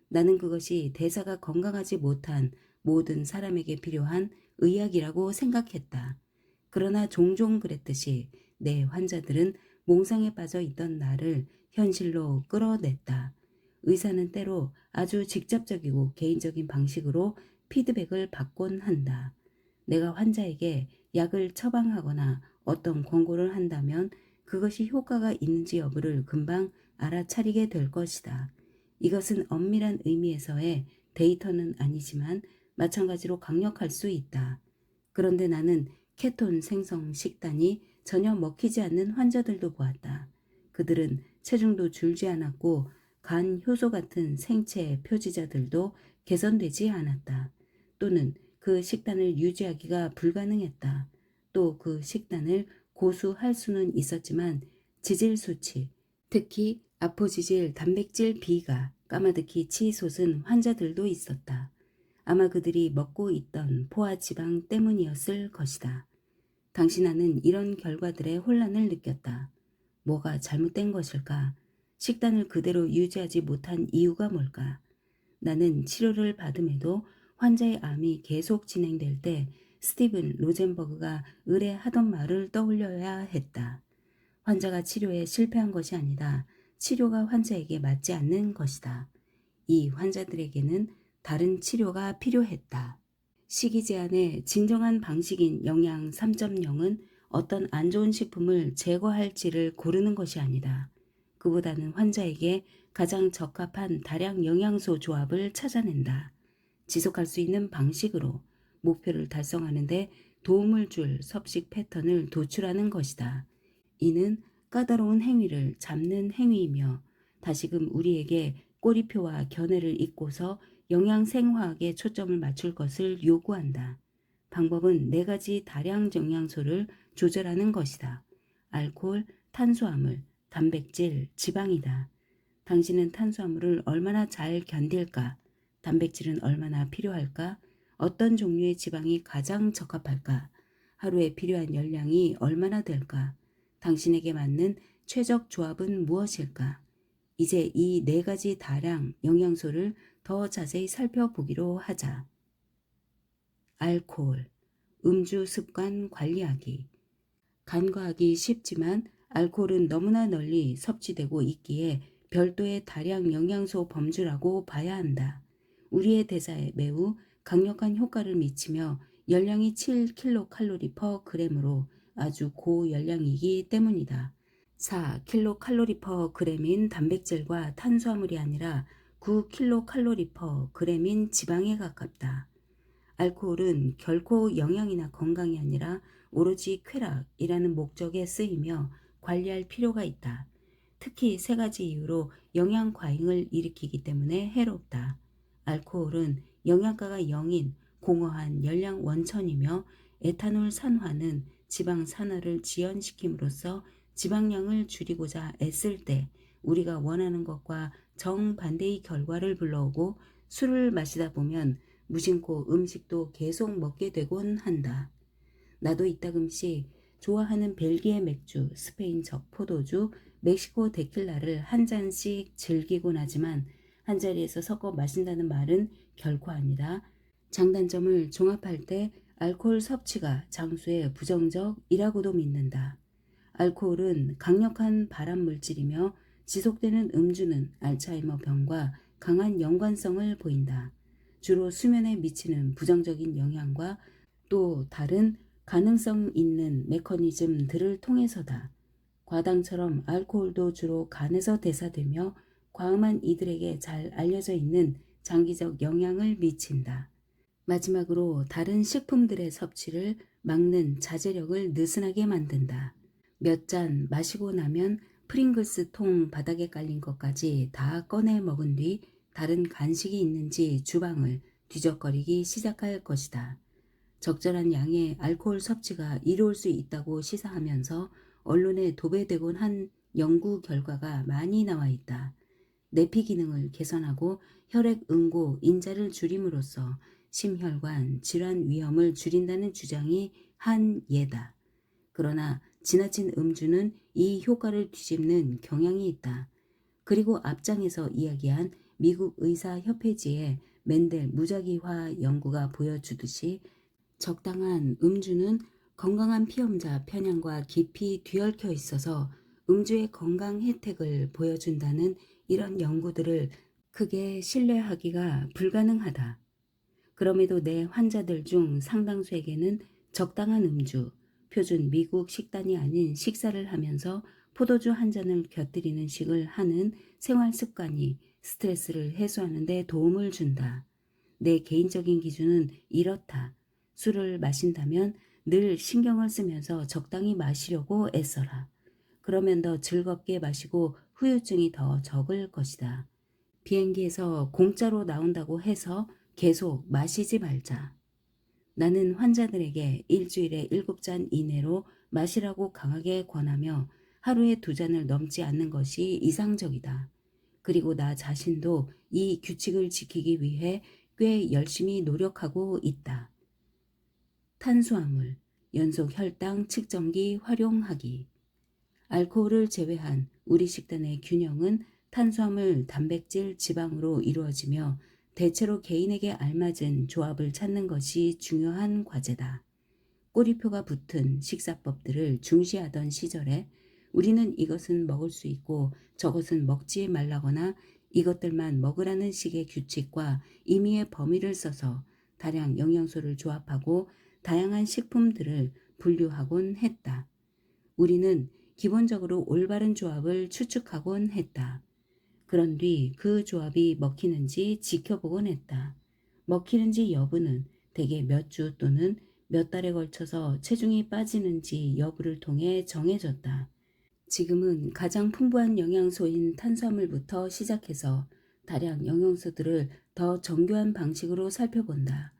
Speaker 1: 나는 그것이 대사가 건강하지 못한 모든 사람에게 필요한 의학이라고 생각했다. 그러나 종종 그랬듯이 내 환자들은 몽상에 빠져 있던 나를 현실로 끌어냈다. 의사는 때로 아주 직접적이고 개인적인 방식으로 피드백을 받곤 한다. 내가 환자에게 약을 처방하거나 어떤 권고를 한다면 그것이 효과가 있는지 여부를 금방 알아차리게 될 것이다. 이것은 엄밀한 의미에서의 데이터는 아니지만 마찬가지로 강력할 수 있다. 그런데 나는 케톤 생성 식단이 전혀 먹히지 않는 환자들도 보았다. 그들은 체중도 줄지 않았고 간 효소 같은 생체 표지자들도 개선되지 않았다. 또는 그 식단을 유지하기가 불가능했다. 또 그 식단을 고수할 수는 있었지만 지질 수치, 특히 아포지질 단백질 B가 까마득히 치솟은 환자들도 있었다. 아마 그들이 먹고 있던 포화 지방 때문이었을 것이다. 당신아는 이런 결과들에 혼란을 느꼈다. 뭐가 잘못된 것일까? 식단을 그대로 유지하지 못한 이유가 뭘까? 나는 치료를 받음에도 환자의 암이 계속 진행될 때 스티븐 로젠버그가 의뢰하던 말을 떠올려야 했다. 환자가 치료에 실패한 것이 아니다. 치료가 환자에게 맞지 않는 것이다. 이 환자들에게는 다른 치료가 필요했다. 식이 제한의 진정한 방식인 영양 3.0은 어떤 안 좋은 식품을 제거할지를 고르는 것이 아니다. 그보다는 환자에게 가장 적합한 다량 영양소 조합을 찾아낸다. 지속할 수 있는 방식으로 목표를 달성하는 데 도움을 줄 섭식 패턴을 도출하는 것이다. 이는 까다로운 행위를 잡는 행위이며 다시금 우리에게 꼬리표와 견해를 잇고서 영양생화학에 초점을 맞출 것을 요구한다. 방법은 4가지 다량 영양소를 조절하는 것이다. 알코올, 탄수화물, 단백질, 지방이다. 당신은 탄수화물을 얼마나 잘 견딜까? 단백질은 얼마나 필요할까? 어떤 종류의 지방이 가장 적합할까? 하루에 필요한 열량이 얼마나 될까? 당신에게 맞는 최적 조합은 무엇일까? 이제 이 네 가지 다량 영양소를 더 자세히 살펴보기로 하자. 알코올, 음주 습관 관리하기. 간과하기 쉽지만 알코올은 너무나 널리 섭취되고 있기에 별도의 다량 영양소 범주라고 봐야 한다. 우리의 대사에 매우 강력한 효과를 미치며 열량이 7kcal/g으로 아주 고열량이기 때문이다. 4kcal/g인 단백질과 탄수화물이 아니라 9kcal/g인 지방에 가깝다. 알코올은 결코 영양이나 건강이 아니라 오로지 쾌락이라는 목적에 쓰이며 관리할 필요가 있다. 특히 세 가지 이유로 영양 과잉을 일으키기 때문에 해롭다. 알코올은 영양가가 0인 공허한 열량 원천이며 에탄올 산화는 지방 산화를 지연시킴으로써 지방량을 줄이고자 애쓸 때 우리가 원하는 것과 정반대의 결과를 불러오고 술을 마시다 보면 무심코 음식도 계속 먹게 되곤 한다. 나도 이따금씩 좋아하는 벨기에 맥주, 스페인적 포도주, 멕시코 데킬라를 한 잔씩 즐기곤 하지만 한자리에서 섞어 마신다는 말은 결코 아니라 장단점을 종합할 때 알코올 섭취가 장수의 부정적이라고도 믿는다. 알코올은 강력한 발암 물질이며 지속되는 음주는 알츠하이머 병과 강한 연관성을 보인다. 주로 수면에 미치는 부정적인 영향과 또 다른 가능성 있는 메커니즘들을 통해서다. 과당처럼 알코올도 주로 간에서 대사되며 과음한 이들에게 잘 알려져 있는 장기적 영향을 미친다. 마지막으로 다른 식품들의 섭취를 막는 자제력을 느슨하게 만든다. 몇 잔 마시고 나면 프링글스 통 바닥에 깔린 것까지 다 꺼내 먹은 뒤 다른 간식이 있는지 주방을 뒤적거리기 시작할 것이다. 적절한 양의 알코올 섭취가 이로울 수 있다고 시사하면서 언론에 도배되곤 한 연구 결과가 많이 나와 있다. 내피 기능을 개선하고 혈액 응고 인자를 줄임으로써 심혈관 질환 위험을 줄인다는 주장이 한 예다. 그러나 지나친 음주는 이 효과를 뒤집는 경향이 있다. 그리고 앞장에서 이야기한 미국 의사협회지의 멘델 무작위화 연구가 보여주듯이 적당한 음주는 건강한 피험자 편향과 깊이 뒤얽혀 있어서 음주의 건강 혜택을 보여준다는 이런 연구들을 크게 신뢰하기가 불가능하다. 그럼에도 내 환자들 중 상당수에게는 적당한 음주, 표준 미국 식단이 아닌 식사를 하면서 포도주 한 잔을 곁들이는 식을 하는 생활 습관이 스트레스를 해소하는 데 도움을 준다. 내 개인적인 기준은 이렇다. 술을 마신다면 늘 신경을 쓰면서 적당히 마시려고 애써라. 그러면 더 즐겁게 마시고 후유증이 더 적을 것이다. 비행기에서 공짜로 나온다고 해서 계속 마시지 말자. 나는 환자들에게 일주일에 7잔 이내로 마시라고 강하게 권하며 하루에 2잔을 넘지 않는 것이 이상적이다. 그리고 나 자신도 이 규칙을 지키기 위해 꽤 열심히 노력하고 있다. 탄수화물, 연속 혈당 측정기 활용하기. 알코올을 제외한 우리 식단의 균형은 탄수화물, 단백질, 지방으로 이루어지며 대체로 개인에게 알맞은 조합을 찾는 것이 중요한 과제다. 꼬리표가 붙은 식사법들을 중시하던 시절에 우리는 이것은 먹을 수 있고 저것은 먹지 말라거나 이것들만 먹으라는 식의 규칙과 임의의 범위를 써서 다량 영양소를 조합하고 다양한 식품들을 분류하곤 했다. 우리는 기본적으로 올바른 조합을 추측하곤 했다. 그런 뒤 그 조합이 먹히는지 지켜보곤 했다. 먹히는지 여부는 대개 몇 주 또는 몇 달에 걸쳐서 체중이 빠지는지 여부를 통해 정해졌다. 지금은 가장 풍부한 영양소인 탄수화물부터 시작해서 다량 영양소들을 더 정교한 방식으로 살펴본다.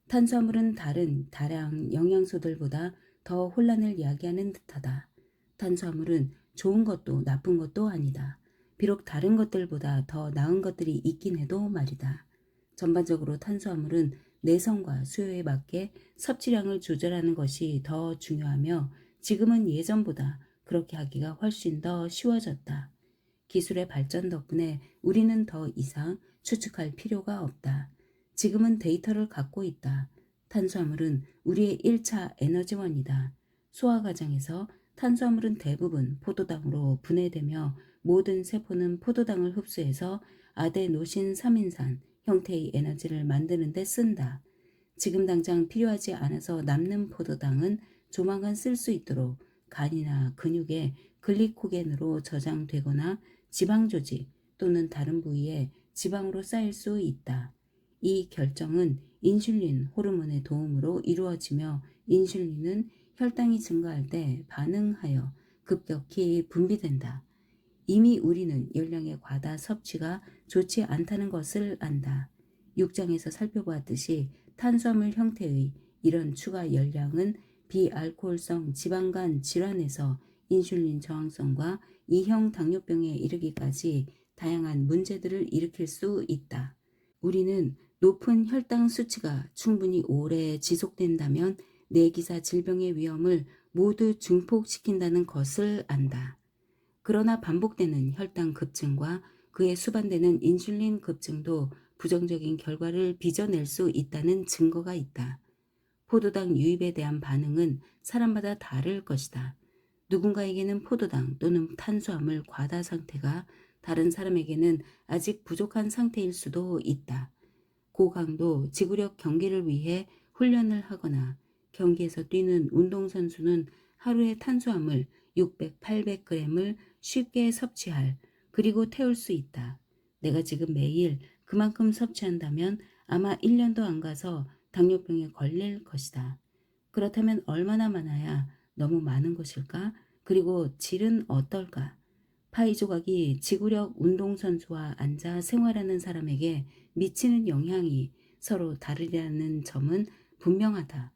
Speaker 1: 탄수화물은 다른 다량 영양소들보다 더 혼란을 야기하는 듯하다. 탄수화물은 좋은 것도 나쁜 것도 아니다. 비록 다른 것들보다 더 나은 것들이 있긴 해도 말이다. 전반적으로 탄수화물은 내성과 수요에 맞게 섭취량을 조절하는 것이 더 중요하며 지금은 예전보다 그렇게 하기가 훨씬 더 쉬워졌다. 기술의 발전 덕분에 우리는 더 이상 추측할 필요가 없다. 지금은 데이터를 갖고 있다. 탄수화물은 우리의 1차 에너지원이다. 소화 과정에서 탄수화물은 대부분 포도당으로 분해되며 모든 세포는 포도당을 흡수해서 아데노신 3인산 형태의 에너지를 만드는 데 쓴다. 지금 당장 필요하지 않아서 남는 포도당은 조만간 쓸 수 있도록 간이나 근육에 글리코겐으로 저장되거나 지방 조직 또는 다른 부위에 지방으로 쌓일 수 있다. 이 결정은 인슐린 호르몬의 도움으로 이루어지며 인슐린은 혈당이 증가할 때 반응하여 급격히 분비된다. 이미 우리는 열량의 과다 섭취가 좋지 않다는 것을 안다. 6장에서 살펴보았듯이 탄수화물 형태의 이런 추가 열량은 비알코올성 지방간 질환에서 인슐린 저항성과 2형 당뇨병에 이르기까지 다양한 문제들을 일으킬 수 있다. 우리는 높은 혈당 수치가 충분히 오래 지속된다면 뇌기사 질병의 위험을 모두 증폭시킨다는 것을 안다. 그러나 반복되는 혈당 급증과 그에 수반되는 인슐린 급증도 부정적인 결과를 빚어낼 수 있다는 증거가 있다. 포도당 유입에 대한 반응은 사람마다 다를 것이다. 누군가에게는 포도당 또는 탄수화물 과다 상태가 다른 사람에게는 아직 부족한 상태일 수도 있다. 고강도 지구력 경기를 위해 훈련을 하거나 경기에서 뛰는 운동선수는 하루에 탄수화물 600, 800g을 쉽게 섭취할 그리고 태울 수 있다. 내가 지금 매일 그만큼 섭취한다면 아마 1년도 안 가서 당뇨병에 걸릴 것이다. 그렇다면 얼마나 많아야 너무 많은 것일까? 그리고 질은 어떨까? 파이 조각이 지구력 운동선수와 앉아 생활하는 사람에게 미치는 영향이 서로 다르다는 점은 분명하다.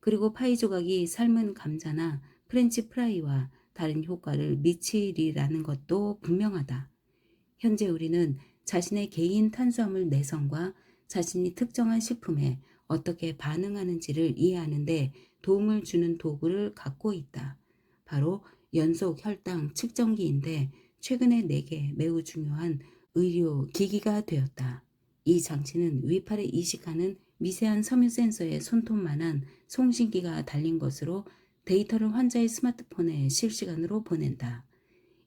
Speaker 1: 그리고 파이 조각이 삶은 감자나 프렌치 프라이와 다른 효과를 미치리라는 것도 분명하다. 현재 우리는 자신의 개인 탄수화물 내성과 자신이 특정한 식품에 어떻게 반응하는지를 이해하는 데 도움을 주는 도구를 갖고 있다. 바로 연속 혈당 측정기인데 최근에 내게 매우 중요한 의료 기기가 되었다. 이 장치는 위팔에 이식하는 미세한 섬유 센서의 손톱만한 송신기가 달린 것으로 데이터를 환자의 스마트폰에 실시간으로 보낸다.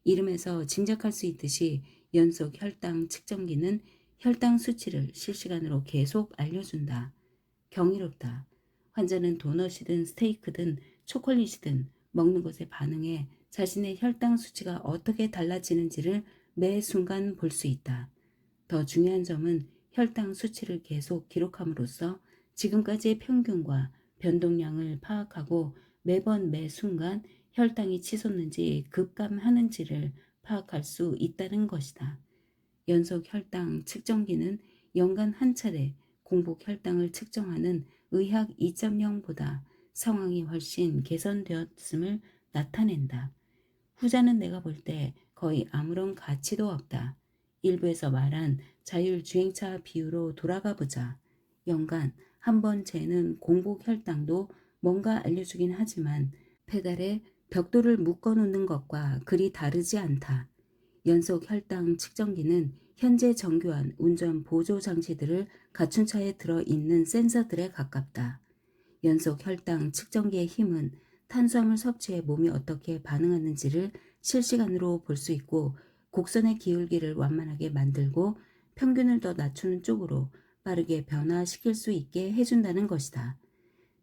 Speaker 1: 이름에서 짐작할 수 있듯이 연속 혈당 측정기는 혈당 수치를 실시간으로 계속 알려준다. 경이롭다. 환자는 도넛이든 스테이크든 초콜릿이든 먹는 것에 반응해 자신의 혈당 수치가 어떻게 달라지는지를 매 순간 볼 수 있다. 더 중요한 점은 혈당 수치를 계속 기록함으로써 지금까지의 평균과 변동량을 파악하고 매번 매 순간 혈당이 치솟는지 급감하는지를 파악할 수 있다는 것이다. 연속 혈당 측정기는 연간 한 차례 공복 혈당을 측정하는 의학 2.0보다 상황이 훨씬 개선되었음을 나타낸다. 후자는 내가 볼 때 거의 아무런 가치도 없다. 일부에서 말한 자율주행차 비유로 돌아가 보자. 연간 한 번 재는 공복 혈당도 뭔가 알려주긴 하지만 페달에 벽돌을 묶어놓는 것과 그리 다르지 않다. 연속 혈당 측정기는 현재 정교한 운전 보조 장치들을 갖춘 차에 들어있는 센서들에 가깝다. 연속 혈당 측정기의 힘은 탄수화물 섭취에 몸이 어떻게 반응하는지를 실시간으로 볼 수 있고 곡선의 기울기를 완만하게 만들고 평균을 더 낮추는 쪽으로 빠르게 변화시킬 수 있게 해준다는 것이다.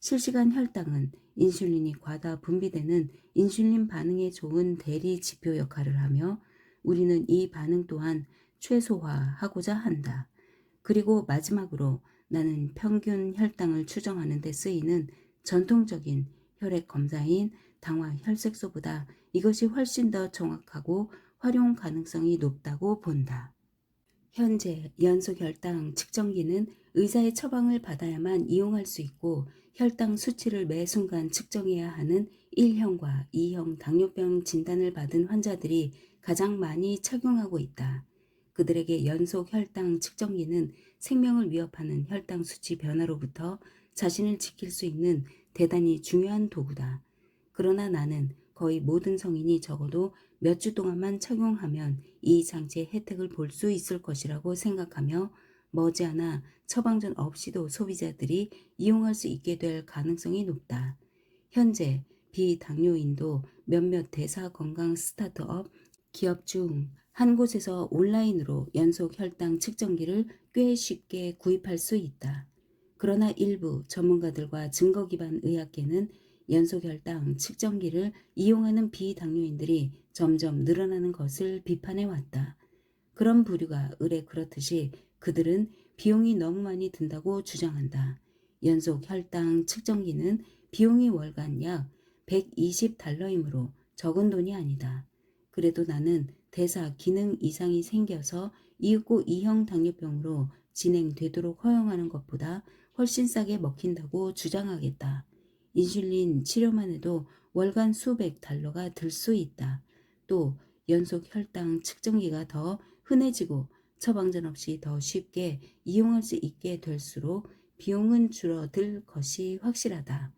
Speaker 1: 실시간 혈당은 인슐린이 과다 분비되는 인슐린 반응에 좋은 대리 지표 역할을 하며 우리는 이 반응 또한 최소화하고자 한다. 그리고 마지막으로 나는 평균 혈당을 추정하는 데 쓰이는 전통적인 혈액 검사인 당화 혈색소보다 이것이 훨씬 더 정확하고 활용 가능성이 높다고 본다. 현재 연속 혈당 측정기는 의사의 처방을 받아야만 이용할 수 있고 혈당 수치를 매 순간 측정해야 하는 1형과 2형 당뇨병 진단을 받은 환자들이 가장 많이 착용하고 있다. 그들에게 연속 혈당 측정기는 생명을 위협하는 혈당 수치 변화로부터 자신을 지킬 수 있는 대단히 중요한 도구다. 그러나 나는 거의 모든 성인이 적어도 몇 주 동안만 착용하면 이 장치의 혜택을 볼 수 있을 것이라고 생각하며 머지않아 처방전 없이도 소비자들이 이용할 수 있게 될 가능성이 높다. 현재 비당뇨인도 몇몇 대사 건강 스타트업 기업 중 한 곳에서 온라인으로 연속 혈당 측정기를 꽤 쉽게 구입할 수 있다. 그러나 일부 전문가들과 증거 기반 의학계는 연속 혈당 측정기를 이용하는 비당뇨인들이 점점 늘어나는 것을 비판해 왔다. 그런 부류가 의례 그렇듯이 그들은 비용이 너무 많이 든다고 주장한다. 연속 혈당 측정기는 비용이 월간 약 120달러이므로 적은 돈이 아니다. 그래도 나는 대사 기능 이상이 생겨서 이윽고 2형 당뇨병으로 진행되도록 허용하는 것보다 훨씬 싸게 먹힌다고 주장하겠다. 인슐린 치료만 해도 월간 수백 달러가 들 수 있다. 또 연속 혈당 측정기가 더 흔해지고 처방전 없이 더 쉽게 이용할 수 있게 될수록 비용은 줄어들 것이 확실하다.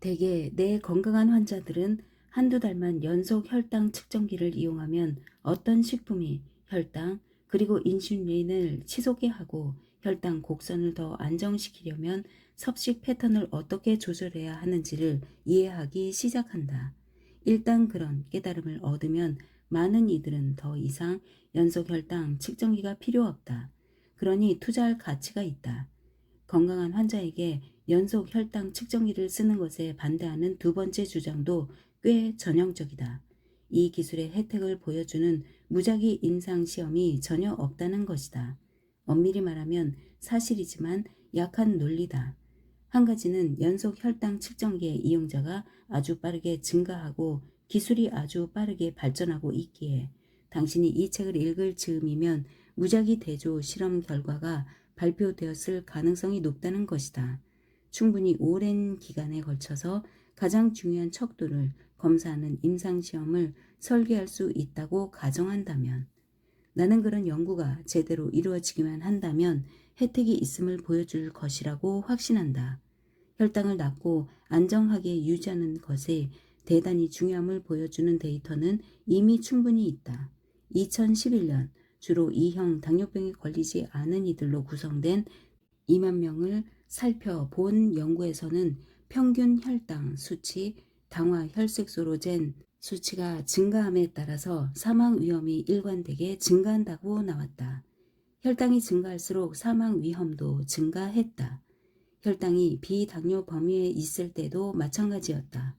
Speaker 1: 대개 내 건강한 환자들은 한두 달만 연속 혈당 측정기를 이용하면 어떤 식품이 혈당 그리고 인슐린을 치솟게 하고 혈당 곡선을 더 안정시키려면 섭식 패턴을 어떻게 조절해야 하는지를 이해하기 시작한다. 일단 그런 깨달음을 얻으면 많은 이들은 더 이상 연속 혈당 측정기가 필요 없다. 그러니 투자할 가치가 있다. 건강한 환자에게 연속 혈당 측정기를 쓰는 것에 반대하는 두 번째 주장도 꽤 전형적이다. 이 기술의 혜택을 보여주는 무작위 임상 시험이 전혀 없다는 것이다. 엄밀히 말하면 사실이지만 약한 논리다. 한 가지는 연속 혈당 측정기의 이용자가 아주 빠르게 증가하고 기술이 아주 빠르게 발전하고 있기에 당신이 이 책을 읽을 즈음이면 무작위 대조 실험 결과가 발표되었을 가능성이 높다는 것이다. 충분히 오랜 기간에 걸쳐서 가장 중요한 척도를 검사하는 임상시험을 설계할 수 있다고 가정한다면, 나는 그런 연구가 제대로 이루어지기만 한다면 혜택이 있음을 보여줄 것이라고 확신한다. 혈당을 낮고 안정하게 유지하는 것에 대단히 중요함을 보여주는 데이터는 이미 충분히 있다. 2011년 주로 2형 당뇨병에 걸리지 않은 이들로 구성된 2만 명을 살펴본 연구에서는 평균 혈당 수치, 당화 혈색소로 잰 수치가 증가함에 따라서 사망 위험이 일관되게 증가한다고 나왔다. 혈당이 증가할수록 사망 위험도 증가했다. 혈당이 비당뇨 범위에 있을 때도 마찬가지였다.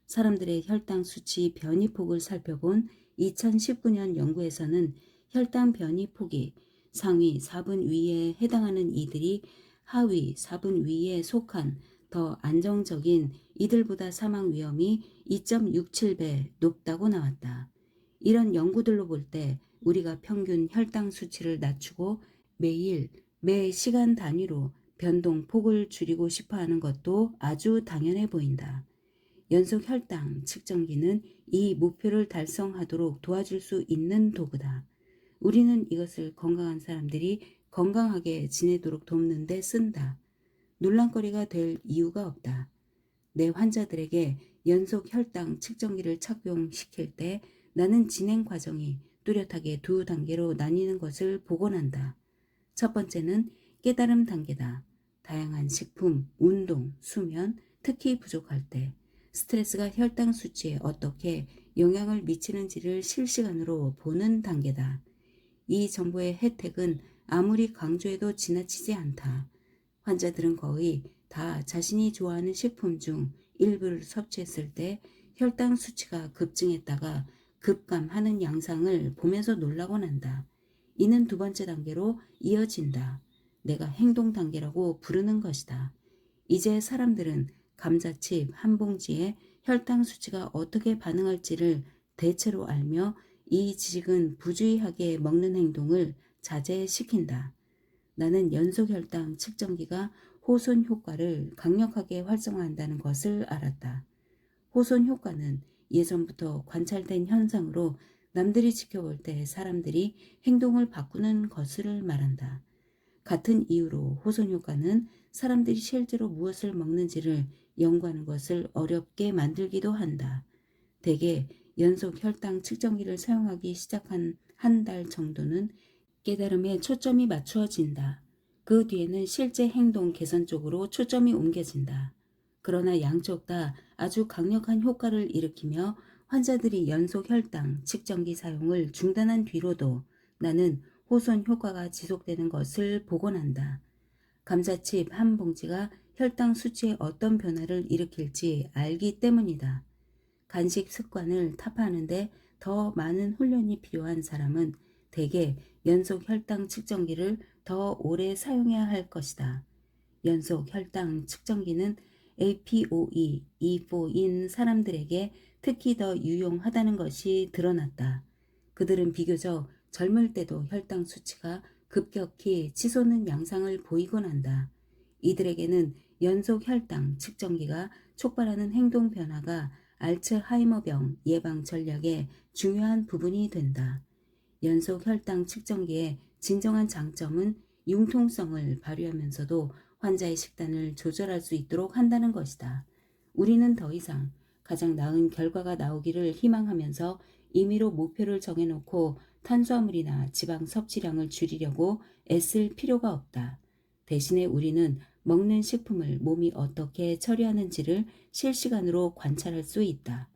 Speaker 1: 사람들의 혈당 수치 변이폭을 살펴본 2019년 연구에서는 혈당 변이폭이 상위 4분 위에 해당하는 이들이 하위 4분 위에 속한 더 안정적인 이들보다 사망 위험이 2.67배 높다고 나왔다. 이런 연구들로 볼 때 우리가 평균 혈당 수치를 낮추고 매일, 매 시간 단위로 변동폭을 줄이고 싶어 하는 것도 아주 당연해 보인다. 연속 혈당 측정기는 이 목표를 달성하도록 도와줄 수 있는 도구다. 우리는 이것을 건강한 사람들이 건강하게 지내도록 돕는 데 쓴다. 논란거리가 될 이유가 없다. 내 환자들에게 연속 혈당 측정기를 착용시킬 때 나는 진행 과정이 뚜렷하게 두 단계로 나뉘는 것을 복원한다. 첫 번째는 깨달음 단계다. 다양한 식품, 운동, 수면, 특히 부족할 때 스트레스가 혈당 수치에 어떻게 영향을 미치는지를 실시간으로 보는 단계다. 이 정보의 혜택은 아무리 강조해도 지나치지 않다. 환자들은 거의 다 자신이 좋아하는 식품 중 일부를 섭취했을 때 혈당 수치가 급증했다가 급감하는 양상을 보면서 놀라곤 한다. 이는 두 번째 단계로 이어진다. 내가 행동 단계라고 부르는 것이다. 이제 사람들은 감자칩 한 봉지에 혈당 수치가 어떻게 반응할지를 대체로 알며 이 지식은 부주의하게 먹는 행동을 자제시킨다. 나는 연속 혈당 측정기가 호손 효과를 강력하게 활성화한다는 것을 알았다. 호손 효과는 예전부터 관찰된 현상으로 남들이 지켜볼 때 사람들이 행동을 바꾸는 것을 말한다. 같은 이유로 호손 효과는 사람들이 실제로 무엇을 먹는지를 연구하는 것을 어렵게 만들기도 한다. 대개 연속 혈당 측정기를 사용하기 시작한 한 달 정도는 깨달음에 초점이 맞추어진다. 그 뒤에는 실제 행동 개선 쪽으로 초점이 옮겨진다. 그러나 양쪽 다 아주 강력한 효과를 일으키며 환자들이 연속 혈당 측정기 사용을 중단한 뒤로도 나는 호손 효과가 지속되는 것을 보곤 한다. 감자칩 한 봉지가 혈당 수치에 어떤 변화를 일으킬지 알기 때문이다. 간식 습관을 타파하는데 더 많은 훈련이 필요한 사람은 대개 연속 혈당 측정기를 더 오래 사용해야 할 것이다. 연속 혈당 측정기는 APOE, E4인 사람들에게 특히 더 유용하다는 것이 드러났다. 그들은 비교적 젊을 때도 혈당 수치가 급격히 치솟는 양상을 보이곤 한다. 이들에게는 연속 혈당 측정기가 촉발하는 행동 변화가 알츠하이머병 예방 전략의 중요한 부분이 된다. 연속 혈당 측정기의 진정한 장점은 융통성을 발휘하면서도 환자의 식단을 조절할 수 있도록 한다는 것이다. 우리는 더 이상 가장 나은 결과가 나오기를 희망하면서 임의로 목표를 정해놓고 탄수화물이나 지방 섭취량을 줄이려고 애쓸 필요가 없다. 대신에 우리는 먹는 식품을 몸이 어떻게 처리하는지를 실시간으로 관찰할 수 있다.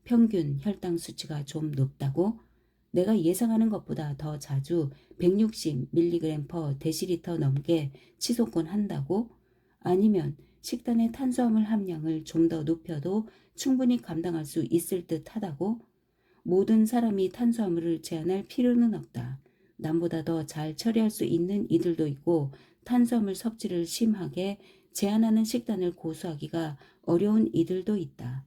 Speaker 1: 평균 혈당 수치가 좀 높다고? 내가 예상하는 것보다 더 자주 160mg/dL 넘게 치솟곤 한다고? 아니면 식단의 탄수화물 함량을 좀 더 높여도 충분히 감당할 수 있을 듯 하다고? 모든 사람이 탄수화물을 제한할 필요는 없다. 남보다 더 잘 처리할 수 있는 이들도 있고 탄수화물 섭취를 심하게 제한하는 식단을 고수하기가 어려운 이들도 있다.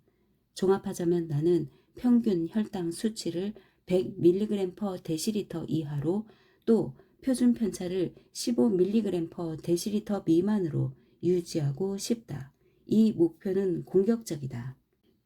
Speaker 1: 종합하자면 나는 평균 혈당 수치를 100mg/dL 이하로 또 표준 편차를 15mg/dL 미만으로 유지하고 싶다. 이 목표는 공격적이다.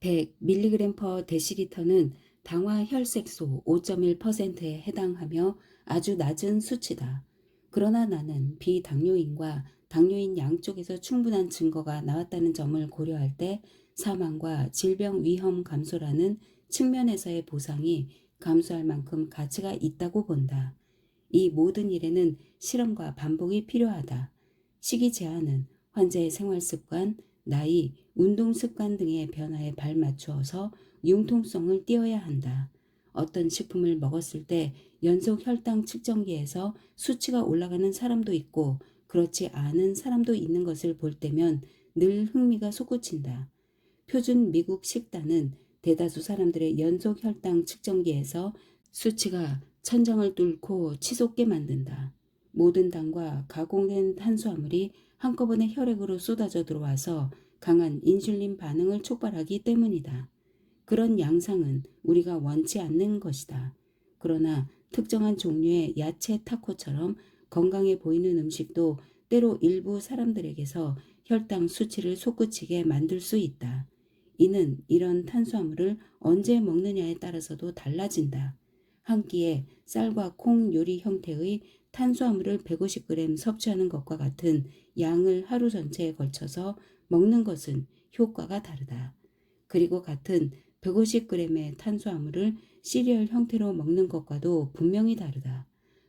Speaker 1: 100mg/dL는 당화 혈색소 5.1%에 해당하며 아주 낮은 수치다. 그러나 나는 비당뇨인과 당뇨인 양쪽에서 충분한 증거가 나왔다는 점을 고려할 때 사망과 질병 위험 감소라는 측면에서의 보상이 감소할 만큼 가치가 있다고 본다. 이 모든 일에는 실험과 반복이 필요하다. 식이 제한은 환자의 생활 습관, 나이, 운동 습관 등의 변화에 발맞추어서 융통성을 띄어야 한다. 어떤 식품을 먹었을 때 연속 혈당 측정기에서 수치가 올라가는 사람도 있고 그렇지 않은 사람도 있는 것을 볼 때면 늘 흥미가 솟구친다. 표준 미국 식단은 대다수 사람들의 연속 혈당 측정기에서 수치가 천장을 뚫고 치솟게 만든다. 모든 당과 가공된 탄수화물이 한꺼번에 혈액으로 쏟아져 들어와서 강한 인슐린 반응을 촉발하기 때문이다. 그런 양상은 우리가 원치 않는 것이다. 그러나 특정한 종류의 야채 타코처럼 건강해 보이는 음식도 때로 일부 사람들에게서 혈당 수치를 솟구치게 만들 수 있다. 이는 이런 탄수화물을 언제 먹느냐에 따라서도 달라진다. 한 끼에 쌀과 콩 요리 형태의 탄수화물을 150g 섭취하는 것과 같은 양을 하루 전체에 걸쳐서 먹는 것은 효과가 다르다. 그리고 같은 150g의 탄수화물을 시리얼 형태로 먹는 것과도 분명히 다르다.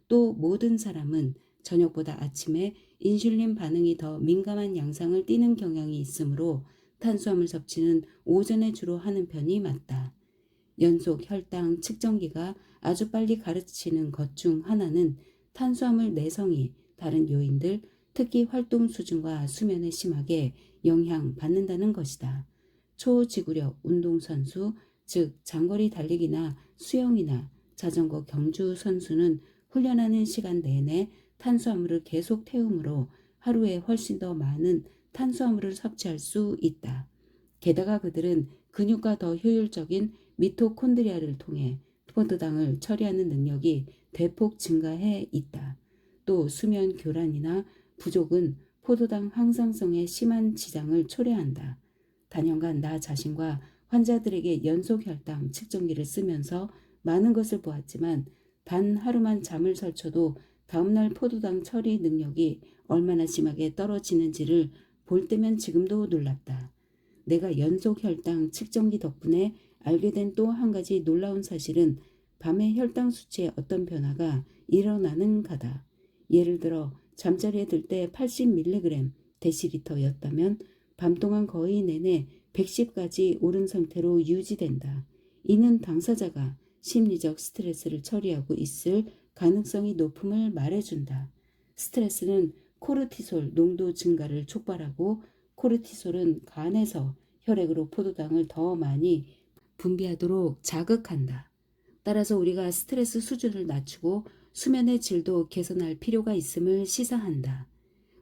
Speaker 1: 또 모든 사람은 저녁보다 아침에 인슐린 반응이 더 민감한 양상을 띠는 경향이 있으므로 탄수화물 섭취는 오전에 주로 하는 편이 맞다. 연속 혈당 측정기가 아주 빨리 가르치는 것 중 하나는 탄수화물 내성이 다른 요인들, 특히 활동 수준과 수면에 심하게 영향받는다는 것이다. 초지구력 운동선수, 즉 장거리 달리기나 수영이나 자전거 경주 선수는 훈련하는 시간 내내 탄수화물을 계속 태우므로 하루에 훨씬 더 많은 탄수화물을 섭취할 수 있다. 게다가 그들은 근육과 더 효율적인 미토콘드리아를 통해 포도당을 처리하는 능력이 대폭 증가해 있다. 또 수면 교란이나 부족은 포도당 항상성에 심한 지장을 초래한다. 단연간 나 자신과 환자들에게 연속 혈당 측정기를 쓰면서 많은 것을 보았지만 단 하루만 잠을 설쳐도 다음날 포도당 처리 능력이 얼마나 심하게 떨어지는지를 볼 때면 지금도 놀랍다. 내가 연속 혈당 측정기 덕분에 알게 된 또 한 가지 놀라운 사실은 밤의 혈당 수치에 어떤 변화가 일어나는 가다. 예를 들어 잠자리에 들 때 80mg 데시리터였다면 밤 동안 거의 내내 110까지 오른 상태로 유지된다. 이는 당사자가 심리적 스트레스를 처리하고 있을 가능성이 높음을 말해준다. 스트레스는 코르티솔 농도 증가를 촉발하고 코르티솔은 간에서 혈액으로 포도당을 더 많이 분비하도록 자극한다. 따라서 우리가 스트레스 수준을 낮추고 수면의 질도 개선할 필요가 있음을 시사한다.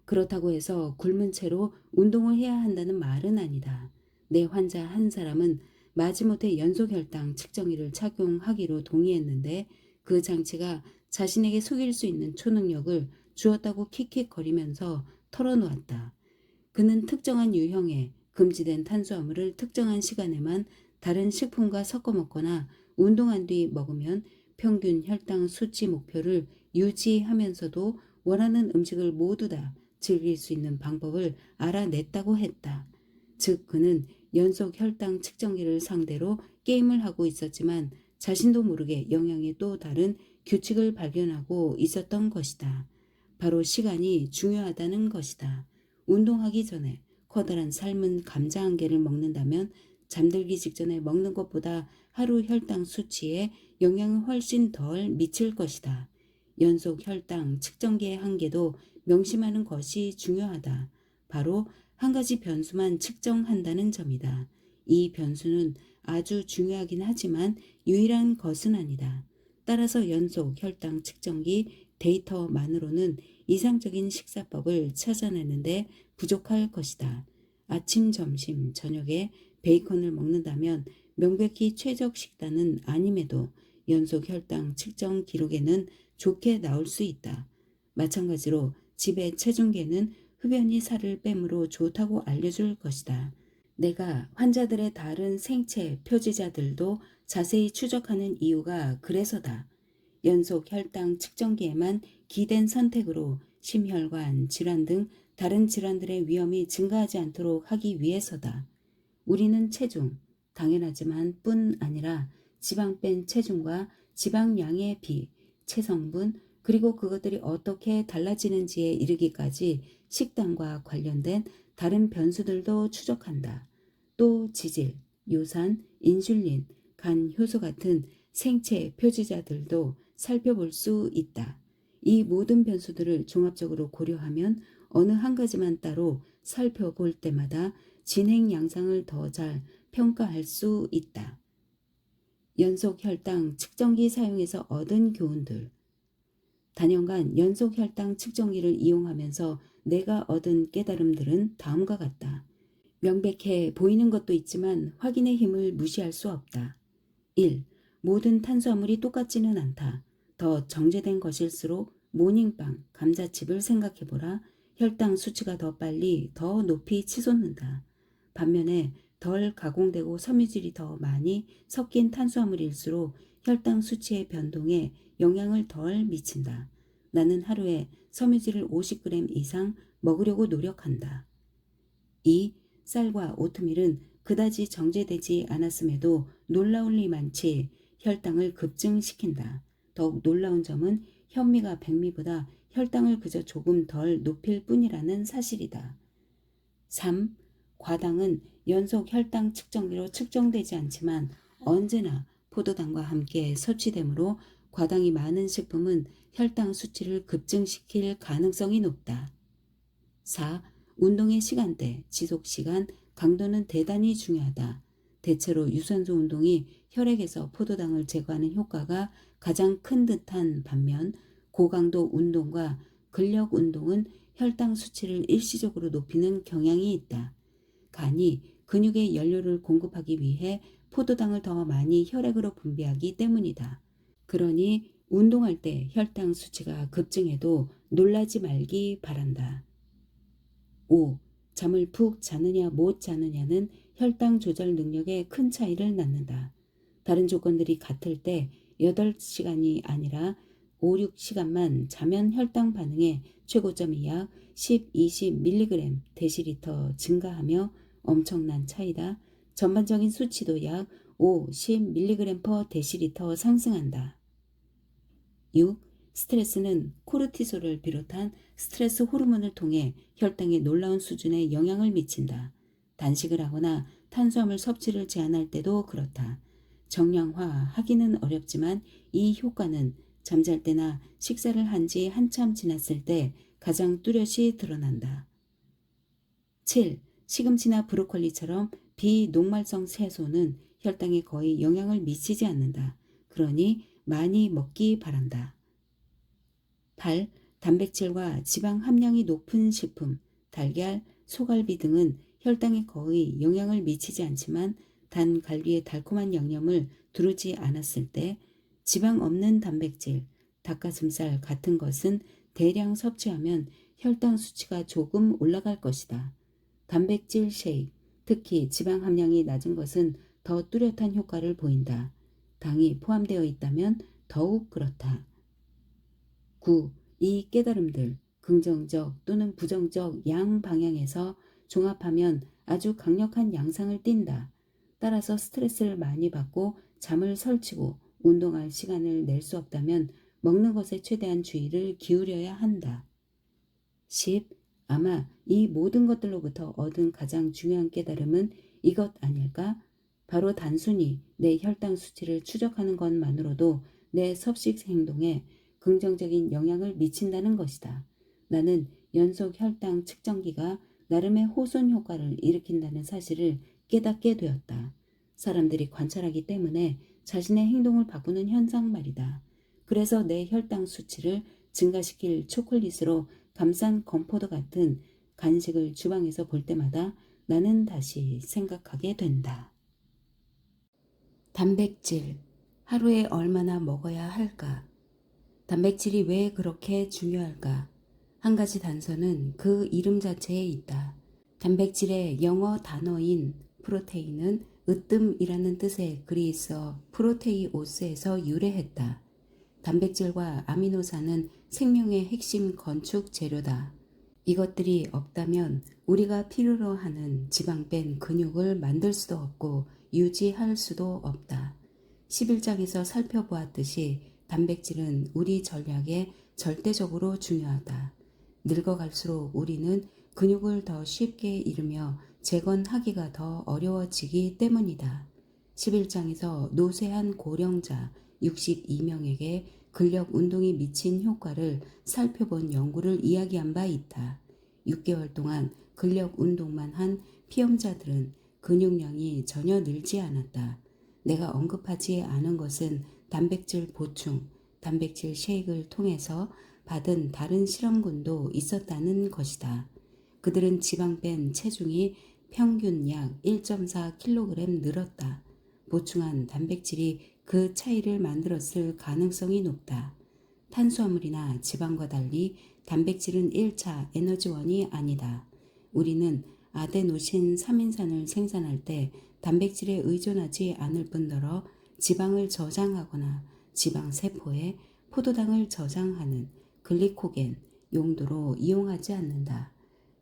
Speaker 1: 그렇다고 해서 굶은 채로 운동을 해야 한다는 말은 아니다. 내 환자 한 사람은 마지못해 연속혈당 측정기를 착용하기로 동의했는데 그 장치가 자신에게 속일 수 있는 초능력을 주었다고 킥킥거리면서 털어놓았다. 그는 특정한 유형의 금지된 탄수화물을 특정한 시간에만 다른 식품과 섞어 먹거나 운동한 뒤 먹으면 평균 혈당 수치 목표를 유지하면서도 원하는 음식을 모두 다 즐길 수 있는 방법을 알아냈다고 했다. 즉 그는 연속 혈당 측정기를 상대로 게임을 하고 있었지만 자신도 모르게 영양의 또 다른 규칙을 발견하고 있었던 것이다. 바로 시간이 중요하다는 것이다. 운동하기 전에 커다란 삶은 감자 한 개를 먹는다면 잠들기 직전에 먹는 것보다 하루 혈당 수치에 영향을 훨씬 덜 미칠 것이다. 연속 혈당 측정기의 한계도 명심하는 것이 중요하다. 바로 한 가지 변수만 측정한다는 점이다. 이 변수는 아주 중요하긴 하지만 유일한 것은 아니다. 따라서 연속 혈당 측정기 데이터만으로는 이상적인 식사법을 찾아내는데 부족할 것이다. 아침, 점심, 저녁에 베이컨을 먹는다면 명백히 최적 식단은 아님에도 연속 혈당 측정 기록에는 좋게 나올 수 있다. 마찬가지로 집의 체중계는 흡연이 살을 뺨으로 좋다고 알려줄 것이다. 내가 환자들의 다른 생체 표지자들도 자세히 추적하는 이유가 그래서다. 연속 혈당 측정기에만 기댄 선택으로 심혈관 질환 등 다른 질환들의 위험이 증가하지 않도록 하기 위해서다. 우리는 체중, 당연하지만 뿐 아니라 지방 뺀 체중과 지방량의 비, 체성분, 그리고 그것들이 어떻게 달라지는지에 이르기까지 식단과 관련된 다른 변수들도 추적한다. 또 지질, 요산, 인슐린, 간 효소 같은 생체 표지자들도 살펴볼 수 있다. 이 모든 변수들을 종합적으로 고려하면 어느 한 가지만 따로 살펴볼 때마다 진행 양상을 더 잘 평가할 수 있다. 연속 혈당 측정기 사용에서 얻은 교훈들. 단연간 연속 혈당 측정기를 이용하면서 내가 얻은 깨달음들은 다음과 같다. 명백해 보이는 것도 있지만 확인의 힘을 무시할 수 없다. 1. 모든 탄수화물이 똑같지는 않다. 더 정제된 것일수록 모닝빵, 감자칩을 생각해보라. 혈당 수치가 더 빨리, 더 높이 치솟는다. 반면에 덜 가공되고 섬유질이 더 많이 섞인 탄수화물일수록 혈당 수치의 변동에 영향을 덜 미친다. 나는 하루에 섬유질을 50g 이상 먹으려고 노력한다. 2. 쌀과 오트밀은 그다지 정제되지 않았음에도 놀라울 리 많지 혈당을 급증시킨다. 더욱 놀라운 점은 현미가 백미보다 혈당을 그저 조금 덜 높일 뿐이라는 사실이다. 3. 과당은 연속 혈당 측정기로 측정되지 않지만 언제나 포도당과 함께 섭취되므로 과당이 많은 식품은 혈당 수치를 급증시킬 가능성이 높다. 4. 운동의 시간대, 지속시간, 강도는 대단히 중요하다. 대체로 유산소 운동이 혈액에서 포도당을 제거하는 효과가 가장 큰 듯한 반면 고강도 운동과 근력 운동은 혈당 수치를 일시적으로 높이는 경향이 있다. 간이 근육에 연료를 공급하기 위해 포도당을 더 많이 혈액으로 분비하기 때문이다. 그러니 운동할 때 혈당 수치가 급증해도 놀라지 말기 바란다. 5. 잠을 푹 자느냐 못 자느냐는 혈당 조절 능력에 큰 차이를 낳는다. 다른 조건들이 같을 때 8시간이 아니라 5, 6시간만 자면 혈당 반응의 최고점이 약 10, 20mg 데시리터 증가하며 엄청난 차이다. 전반적인 수치도 약 5, 10mg/dL 상승한다. 6. 스트레스는 코르티솔을 비롯한 스트레스 호르몬을 통해 혈당에 놀라운 수준의 영향을 미친다. 단식을 하거나 탄수화물 섭취를 제한할 때도 그렇다. 정량화하기는 어렵지만 이 효과는 잠잘 때나 식사를 한 지 한참 지났을 때 가장 뚜렷이 드러난다. 7. 시금치나 브로콜리처럼 비녹말성 채소는 혈당에 거의 영향을 미치지 않는다. 그러니 많이 먹기 바란다. 8. 단백질과 지방 함량이 높은 식품, 달걀, 소갈비 등은 혈당에 거의 영향을 미치지 않지만 단 갈비의 달콤한 양념을 두르지 않았을 때 지방 없는 단백질, 닭가슴살 같은 것은 대량 섭취하면 혈당 수치가 조금 올라갈 것이다. 단백질 쉐이크, 특히 지방 함량이 낮은 것은 더 뚜렷한 효과를 보인다. 당이 포함되어 있다면 더욱 그렇다. 9. 이 깨달음들, 긍정적 또는 부정적 양 방향에서 종합하면 아주 강력한 양상을 띈다. 따라서 스트레스를 많이 받고 잠을 설치고 운동할 시간을 낼 수 없다면 먹는 것에 최대한 주의를 기울여야 한다. 10. 아마 이 모든 것들로부터 얻은 가장 중요한 깨달음은 이것 아닐까? 바로 단순히 내 혈당 수치를 추적하는 것만으로도 내 섭식 행동에 긍정적인 영향을 미친다는 것이다. 나는 연속 혈당 측정기가 나름의 호손 효과를 일으킨다는 사실을 깨닫게 되었다. 사람들이 관찰하기 때문에 자신의 행동을 바꾸는 현상 말이다. 그래서 내 혈당 수치를 증가시킬 초콜릿으로 감싼 건포도 같은 간식을 주방에서 볼 때마다 나는 다시 생각하게 된다. 단백질, 하루에 얼마나 먹어야 할까? 단백질이 왜 그렇게 중요할까? 한 가지 단서는 그 이름 자체에 있다. 단백질의 영어 단어인 프로테인은 으뜸이라는 뜻의 그리스어 프로테이오스에서 유래했다. 단백질과 아미노산은 생명의 핵심 건축 재료다. 이것들이 없다면 우리가 필요로 하는 지방 뺀 근육을 만들 수도 없고 유지할 수도 없다. 11장에서 살펴보았듯이 단백질은 우리 전략에 절대적으로 중요하다. 늙어갈수록 우리는 근육을 더 쉽게 잃으며 재건하기가 더 어려워지기 때문이다. 11장에서 노쇠한 고령자 62명에게 근력 운동이 미친 효과를 살펴본 연구를 이야기한 바 있다. 6개월 동안 근력 운동만 한 피험자들은 근육량이 전혀 늘지 않았다. 내가 언급하지 않은 것은 단백질 보충, 단백질 쉐이크를 통해서 받은 다른 실험군도 있었다는 것이다. 그들은 지방 뺀 체중이 평균 약 1.4kg 늘었다. 보충한 단백질이 그 차이를 만들었을 가능성이 높다. 탄수화물이나 지방과 달리 단백질은 1차 에너지원이 아니다. 우리는 아데노신 3인산을 생산할 때 단백질에 의존하지 않을 뿐더러 지방을 저장하거나 지방 세포에 포도당을 저장하는 글리코겐 용도로 이용하지 않는다.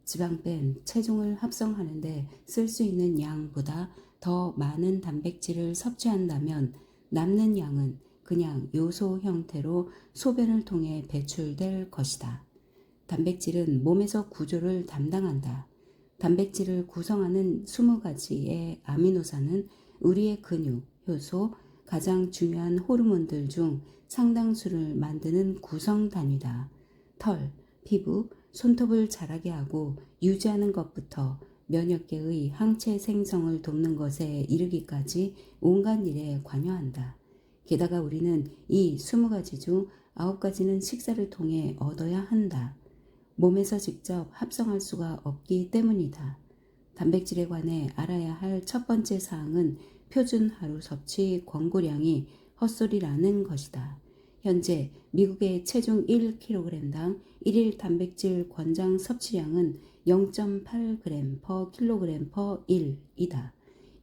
Speaker 1: 지방 뺀 체중을 합성하는데 쓸 수 있는 양보다 더 많은 단백질을 섭취한다면 남는 양은 그냥 요소 형태로 소변을 통해 배출될 것이다. 단백질은 몸에서 구조를 담당한다. 단백질을 구성하는 20가지의 아미노산은 우리의 근육, 효소, 가장 중요한 호르몬들 중 상당수를 만드는 구성 단위다. 털, 피부, 손톱을 자라게 하고 유지하는 것부터 면역계의 항체 생성을 돕는 것에 이르기까지 온갖 일에 관여한다. 게다가 우리는 이 20가지 중 9가지는 식사를 통해 얻어야 한다. 몸에서 직접 합성할 수가 없기 때문이다. 단백질에 관해 알아야 할 첫 번째 사항은 표준 하루 섭취 권고량이 헛소리라는 것이다. 현재 미국의 체중 1kg당 1일 단백질 권장 섭취량은 0.8g/kg/일이다.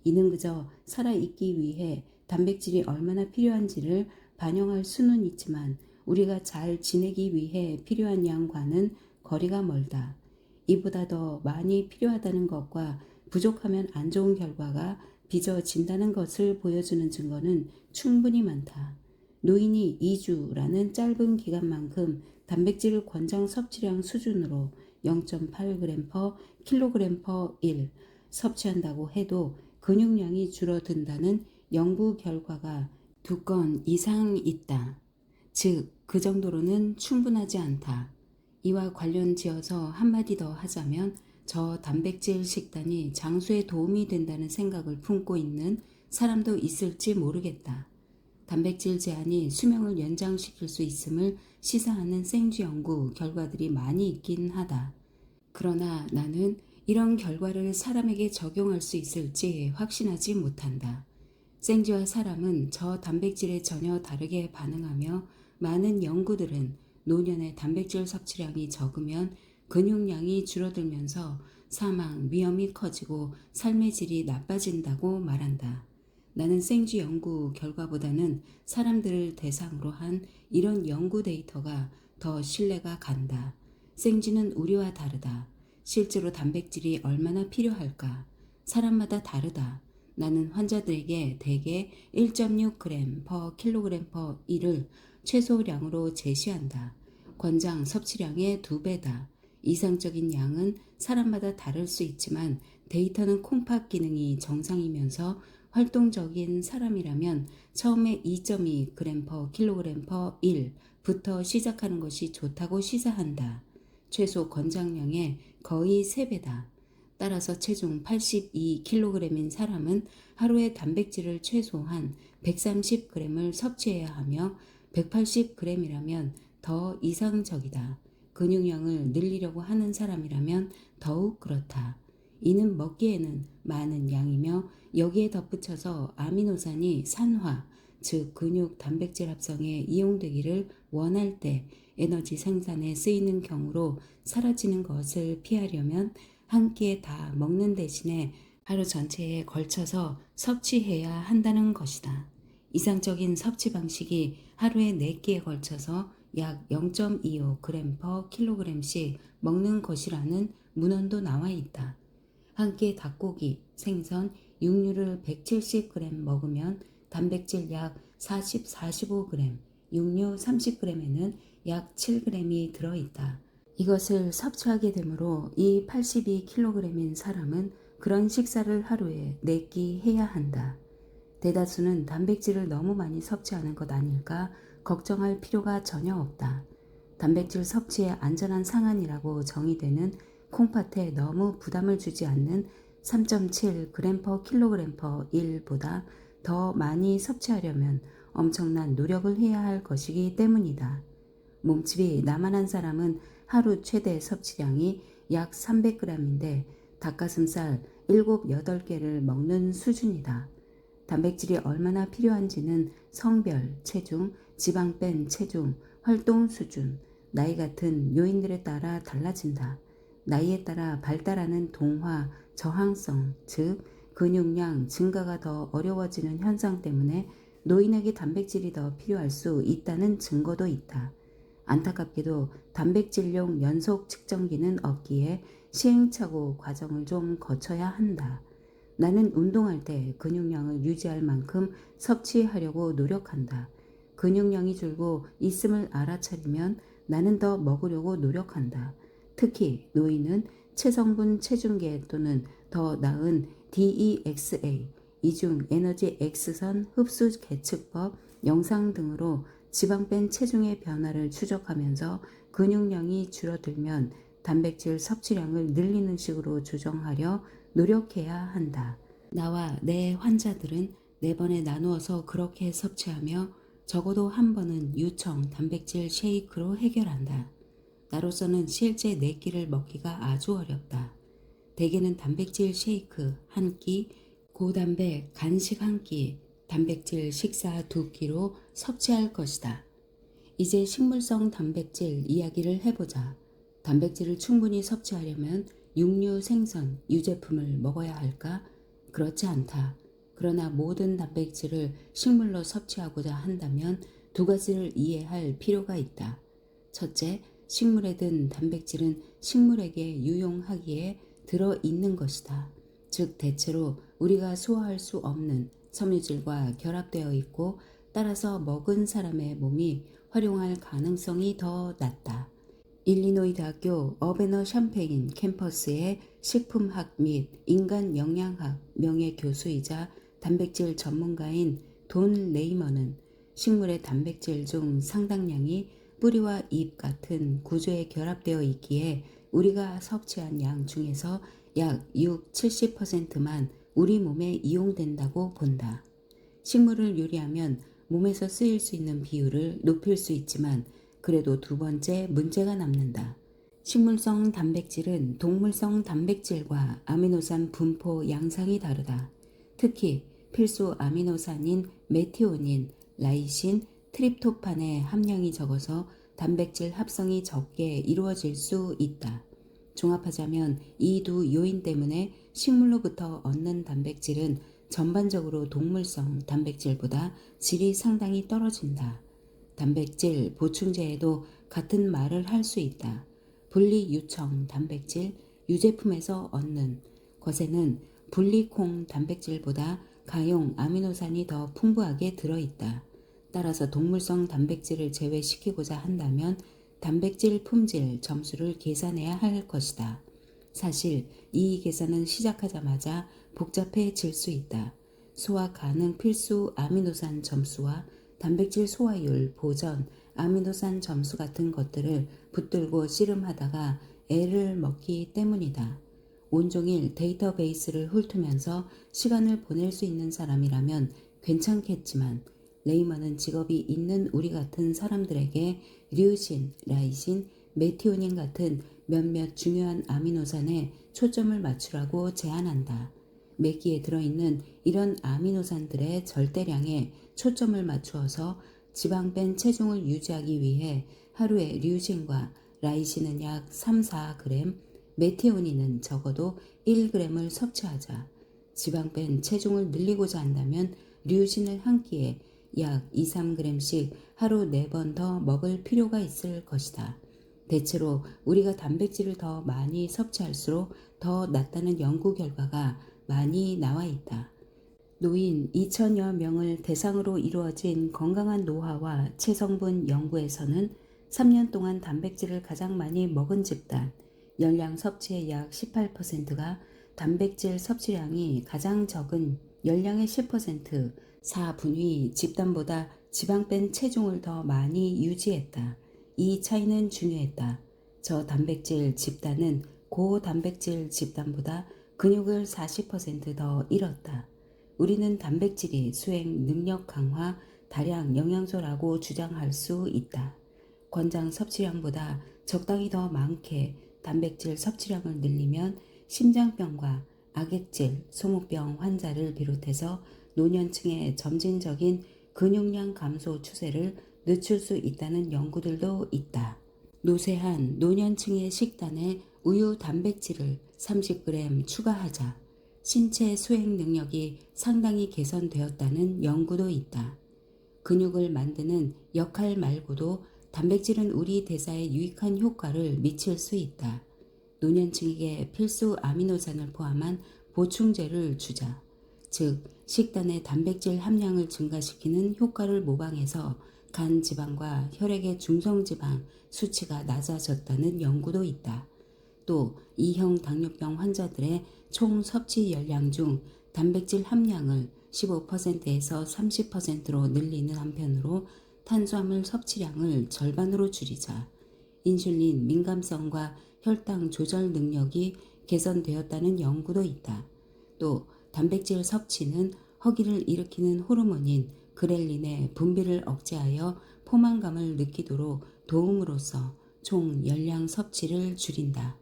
Speaker 1: 이는 그저 살아있기 위해 단백질이 얼마나 필요한지를 반영할 수는 있지만 우리가 잘 지내기 위해 필요한 양과는 거리가 멀다. 이보다 더 많이 필요하다는 것과 부족하면 안 좋은 결과가 빚어진다는 것을 보여주는 증거는 충분히 많다. 노인이 2주라는 짧은 기간만큼 단백질 권장 섭취량 수준으로 0.8g/kg/일 섭취한다고 해도 근육량이 줄어든다는 연구 결과가 2건 이상 있다. 즉, 그 정도로는 충분하지 않다. 이와 관련지어서 한마디 더 하자면 저단백질 식단이 장수에 도움이 된다는 생각을 품고 있는 사람도 있을지 모르겠다. 단백질 제한이 수명을 연장시킬 수 있음을 시사하는 생쥐 연구 결과들이 많이 있긴 하다. 그러나 나는 이런 결과를 사람에게 적용할 수 있을지 확신하지 못한다. 생쥐와 사람은 저단백질에 전혀 다르게 반응하며 많은 연구들은 노년의 단백질 섭취량이 적으면 근육량이 줄어들면서 사망 위험이 커지고 삶의 질이 나빠진다고 말한다. 나는 생쥐 연구 결과보다는 사람들을 대상으로 한 이런 연구 데이터가 더 신뢰가 간다. 생쥐는 우리와 다르다. 실제로 단백질이 얼마나 필요할까? 사람마다 다르다. 나는 환자들에게 대개 1.6g/kg/일을 최소량으로 제시한다. 권장 섭취량의 2배다. 이상적인 양은 사람마다 다를 수 있지만 데이터는 콩팥 기능이 정상이면서 활동적인 사람이라면 처음에 2.2g/kg/일부터 시작하는 것이 좋다고 시사한다. 최소 권장량의 거의 3배다. 따라서 체중 82kg인 사람은 하루에 단백질을 최소한 130g을 섭취해야 하며 180g이라면 더 이상적이다. 근육량을 늘리려고 하는 사람이라면 더욱 그렇다. 이는 먹기에는 많은 양이며 여기에 덧붙여서 아미노산이 산화, 즉 근육 단백질 합성에 이용되기를 원할 때 에너지 생산에 쓰이는 경우로 사라지는 것을 피하려면 한 끼에 다 먹는 대신에 하루 전체에 걸쳐서 섭취해야 한다는 것이다. 이상적인 섭취 방식이 하루에 4끼에 걸쳐서 약 0.25g/kg씩 먹는 것이라는 문헌도 나와 있다. 한 끼에 닭고기, 생선, 육류를 170g 먹으면 단백질 약 40-45g, 육류 30g에는 약 7g이 들어있다. 이것을 섭취하게 되므로 이 82kg인 사람은 그런 식사를 하루에 4끼 해야 한다. 대다수는 단백질을 너무 많이 섭취하는 것 아닐까 걱정할 필요가 전혀 없다. 단백질 섭취의 안전한 상한이라고 정의되는 콩팥에 너무 부담을 주지 않는 3.7g/kg/일보다 더 많이 섭취하려면 엄청난 노력을 해야 할 것이기 때문이다. 몸집이 나만한 사람은 하루 최대 섭취량이 약 300g인데 닭가슴살 7, 8개를 먹는 수준이다. 단백질이 얼마나 필요한지는 성별, 체중, 지방 뺀 체중, 활동 수준, 나이 같은 요인들에 따라 달라진다. 나이에 따라 발달하는 동화, 저항성, 즉 근육량 증가가 더 어려워지는 현상 때문에 노인에게 단백질이 더 필요할 수 있다는 증거도 있다. 안타깝게도 단백질용 연속 측정기는 없기에 시행착오 과정을 좀 거쳐야 한다. 나는 운동할 때 근육량을 유지할 만큼 섭취하려고 노력한다. 근육량이 줄고 있음을 알아차리면 나는 더 먹으려고 노력한다. 특히 노인은 체성분 체중계 또는 더 나은 DEXA, 이중 에너지 X선 흡수 계측법 영상 등으로 지방 뺀 체중의 변화를 추적하면서 근육량이 줄어들면 단백질 섭취량을 늘리는 식으로 조정하려 노력해야 한다. 나와 내 환자들은 4번에 나누어서 그렇게 섭취하며 적어도 한 번은 유청 단백질 쉐이크로 해결한다. 나로서는 실제 4끼를 먹기가 아주 어렵다. 대개는 단백질 쉐이크 1끼, 고단백 간식 1끼, 단백질 식사 2끼로 섭취할 것이다. 이제 식물성 단백질 이야기를 해보자. 단백질을 충분히 섭취하려면 육류, 생선, 유제품을 먹어야 할까? 그렇지 않다. 그러나 모든 단백질을 식물로 섭취하고자 한다면 2가지를 이해할 필요가 있다. 첫째, 식물에 든 단백질은 식물에게 유용하기에 들어있는 것이다. 즉 대체로 우리가 소화할 수 없는 섬유질과 결합되어 있고 따라서 먹은 사람의 몸이 활용할 가능성이 더 낮다. 일리노이 대학교 어베너 샴페인 캠퍼스의 식품학 및 인간영양학 명예교수이자 단백질 전문가인 돈 레이먼은 식물의 단백질 중 상당량이 뿌리와 잎 같은 구조에 결합되어 있기에 우리가 섭취한 양 중에서 약 6, 70%만 우리 몸에 이용된다고 본다. 식물을 요리하면 몸에서 쓰일 수 있는 비율을 높일 수 있지만 그래도 두 번째 문제가 남는다. 식물성 단백질은 동물성 단백질과 아미노산 분포 양상이 다르다. 특히 필수 아미노산인 메티오닌, 라이신, 트립토판의 함량이 적어서 단백질 합성이 적게 이루어질 수 있다. 종합하자면 이 두 요인 때문에 식물로부터 얻는 단백질은 전반적으로 동물성 단백질보다 질이 상당히 떨어진다. 단백질 보충제에도 같은 말을 할 수 있다. 분리유청 단백질, 유제품에서 얻는 것에는 분리콩 단백질보다 가용 아미노산이 더 풍부하게 들어있다. 따라서 동물성 단백질을 제외시키고자 한다면 단백질 품질 점수를 계산해야 할 것이다. 사실 이 계산은 시작하자마자 복잡해질 수 있다. 소화 가능 필수 아미노산 점수와 단백질 소화율, 보전, 아미노산 점수 같은 것들을 붙들고 씨름하다가 애를 먹기 때문이다. 온종일 데이터베이스를 훑으면서 시간을 보낼 수 있는 사람이라면 괜찮겠지만 레이먼은 직업이 있는 우리 같은 사람들에게 류신, 라이신, 메티오닌 같은 몇몇 중요한 아미노산에 초점을 맞추라고 제안한다. 맥기에 들어있는 이런 아미노산들의 절대량에 초점을 맞추어서 지방 뺀 체중을 유지하기 위해 하루에 류신과 라이신은 약 3, 4g, 메티오닌은 적어도 1g을 섭취하자. 지방 뺀 체중을 늘리고자 한다면 류신을 한 끼에 약 2, 3g씩 하루 4번 더 먹을 필요가 있을 것이다. 대체로 우리가 단백질을 더 많이 섭취할수록 더 낫다는 연구 결과가 많이 나와 있다. 노인 2천여 명을 대상으로 이루어진 건강한 노화와 체성분 연구에서는 3년 동안 단백질을 가장 많이 먹은 집단, 열량 섭취의 약 18%가 단백질 섭취량이 가장 적은 열량의 10%, 4분위 집단보다 지방 뺀 체중을 더 많이 유지했다. 이 차이는 중요했다. 저단백질 집단은 고단백질 집단보다 근육을 40%더 잃었다. 우리는 단백질이 수행 능력 강화, 다량 영양소라고 주장할 수 있다. 권장 섭취량보다 적당히 더 많게 단백질 섭취량을 늘리면 심장병과 악액질, 소모병 환자를 비롯해서 노년층의 점진적인 근육량 감소 추세를 늦출 수 있다는 연구들도 있다. 노쇠한 노년층의 식단에 우유 단백질을 30g 추가하자 신체 수행 능력이 상당히 개선되었다는 연구도 있다. 근육을 만드는 역할 말고도 단백질은 우리 대사에 유익한 효과를 미칠 수 있다. 노년층에게 필수 아미노산을 포함한 보충제를 주자. 즉, 식단의 단백질 함량을 증가시키는 효과를 모방해서 간 지방과 혈액의 중성지방 수치가 낮아졌다는 연구도 있다. 또 E형 당뇨병 환자들의 총 섭취 열량 중 단백질 함량을 15%에서 30%로 늘리는 한편으로 탄수화물 섭취량을 절반으로 줄이자 인슐린 민감성과 혈당 조절 능력이 개선되었다는 연구도 있다. 또 단백질 섭취는 허기를 일으키는 호르몬인 그렐린의 분비를 억제하여 포만감을 느끼도록 도움으로써 총 열량 섭취를 줄인다.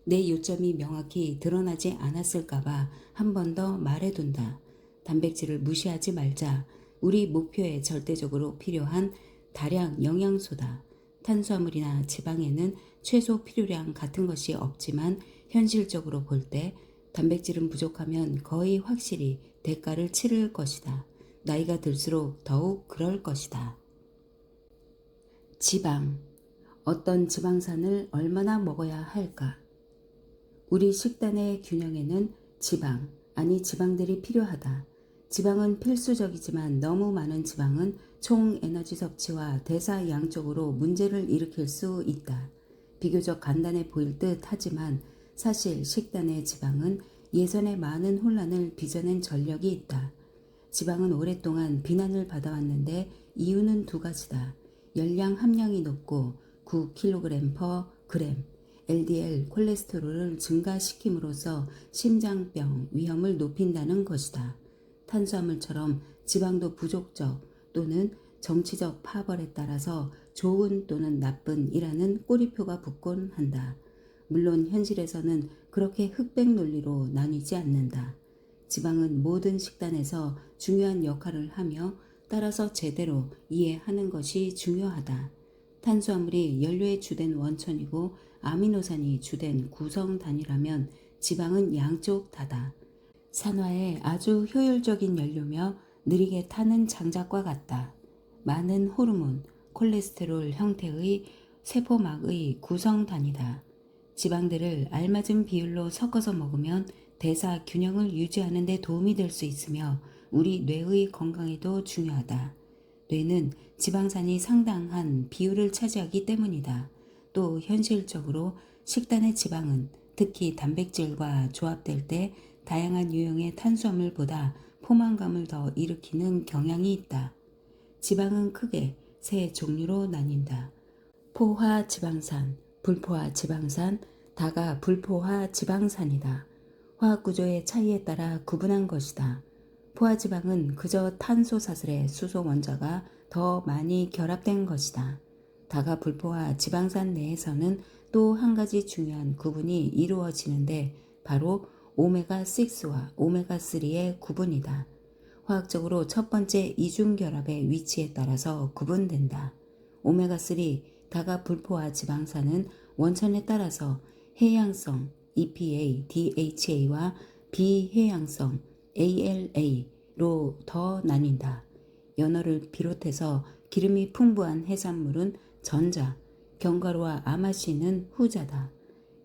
Speaker 1: 내 요점이 명확히 드러나지 않았을까봐 한 번 더 말해둔다. 단백질을 무시하지 말자. 우리 목표에 절대적으로 필요한 다량 영양소다. 탄수화물이나 지방에는 최소 필요량 같은 것이 없지만 현실적으로 볼 때 단백질은 부족하면 거의 확실히 대가를 치를 것이다. 나이가 들수록 더욱 그럴 것이다. 지방. 어떤 지방산을 얼마나 먹어야 할까? 우리 식단의 균형에는 지방, 아니 지방들이 필요하다. 지방은 필수적이지만 너무 많은 지방은 총 에너지 섭취와 대사 양쪽으로 문제를 일으킬 수 있다. 비교적 간단해 보일 듯 하지만 사실 식단의 지방은 예전에 많은 혼란을 빚어낸 전력이 있다. 지방은 오랫동안 비난을 받아왔는데 이유는 두 가지다. 열량 함량이 높고 9kg/g, LDL 콜레스테롤을 증가시킴으로써 심장병 위험을 높인다는 것이다. 탄수화물처럼 지방도 부족적 또는 정치적 파벌에 따라서 좋은 또는 나쁜이라는 꼬리표가 붙곤 한다. 물론 현실에서는 그렇게 흑백 논리로 나뉘지 않는다. 지방은 모든 식단에서 중요한 역할을 하며 따라서 제대로 이해하는 것이 중요하다. 탄수화물이 연료의 주된 원천이고 아미노산이 주된 구성 단위라면 지방은 양쪽 다다. 산화에 아주 효율적인 연료며 느리게 타는 장작과 같다. 많은 호르몬, 콜레스테롤 형태의 세포막의 구성 단위다. 지방들을 알맞은 비율로 섞어서 먹으면 대사 균형을 유지하는 데 도움이 될 수 있으며 우리 뇌의 건강에도 중요하다. 뇌는 지방산이 상당한 비율을 차지하기 때문이다. 또 현실적으로 식단의 지방은 특히 단백질과 조합될 때 다양한 유형의 탄수화물보다 포만감을 더 일으키는 경향이 있다. 지방은 크게 세 종류로 나뉜다. 포화 지방산, 불포화 지방산, 다가 불포화 지방산이다. 화학 구조의 차이에 따라 구분한 것이다. 포화지방은 그저 탄소 사슬의 수소 원자가 더 많이 결합된 것이다. 다가 불포화 지방산 내에서는 또 한 가지 중요한 구분이 이루어지는데 바로 오메가6와 오메가3의 구분이다. 화학적으로 첫 번째 이중결합의 위치에 따라서 구분된다. 오메가3 다가 불포화 지방산은 원천에 따라서 해양성 EPA, DHA와 비해양성 ALA로 더 나뉜다. 연어를 비롯해서 기름이 풍부한 해산물은 전자, 견과류와 아마씨는 후자다.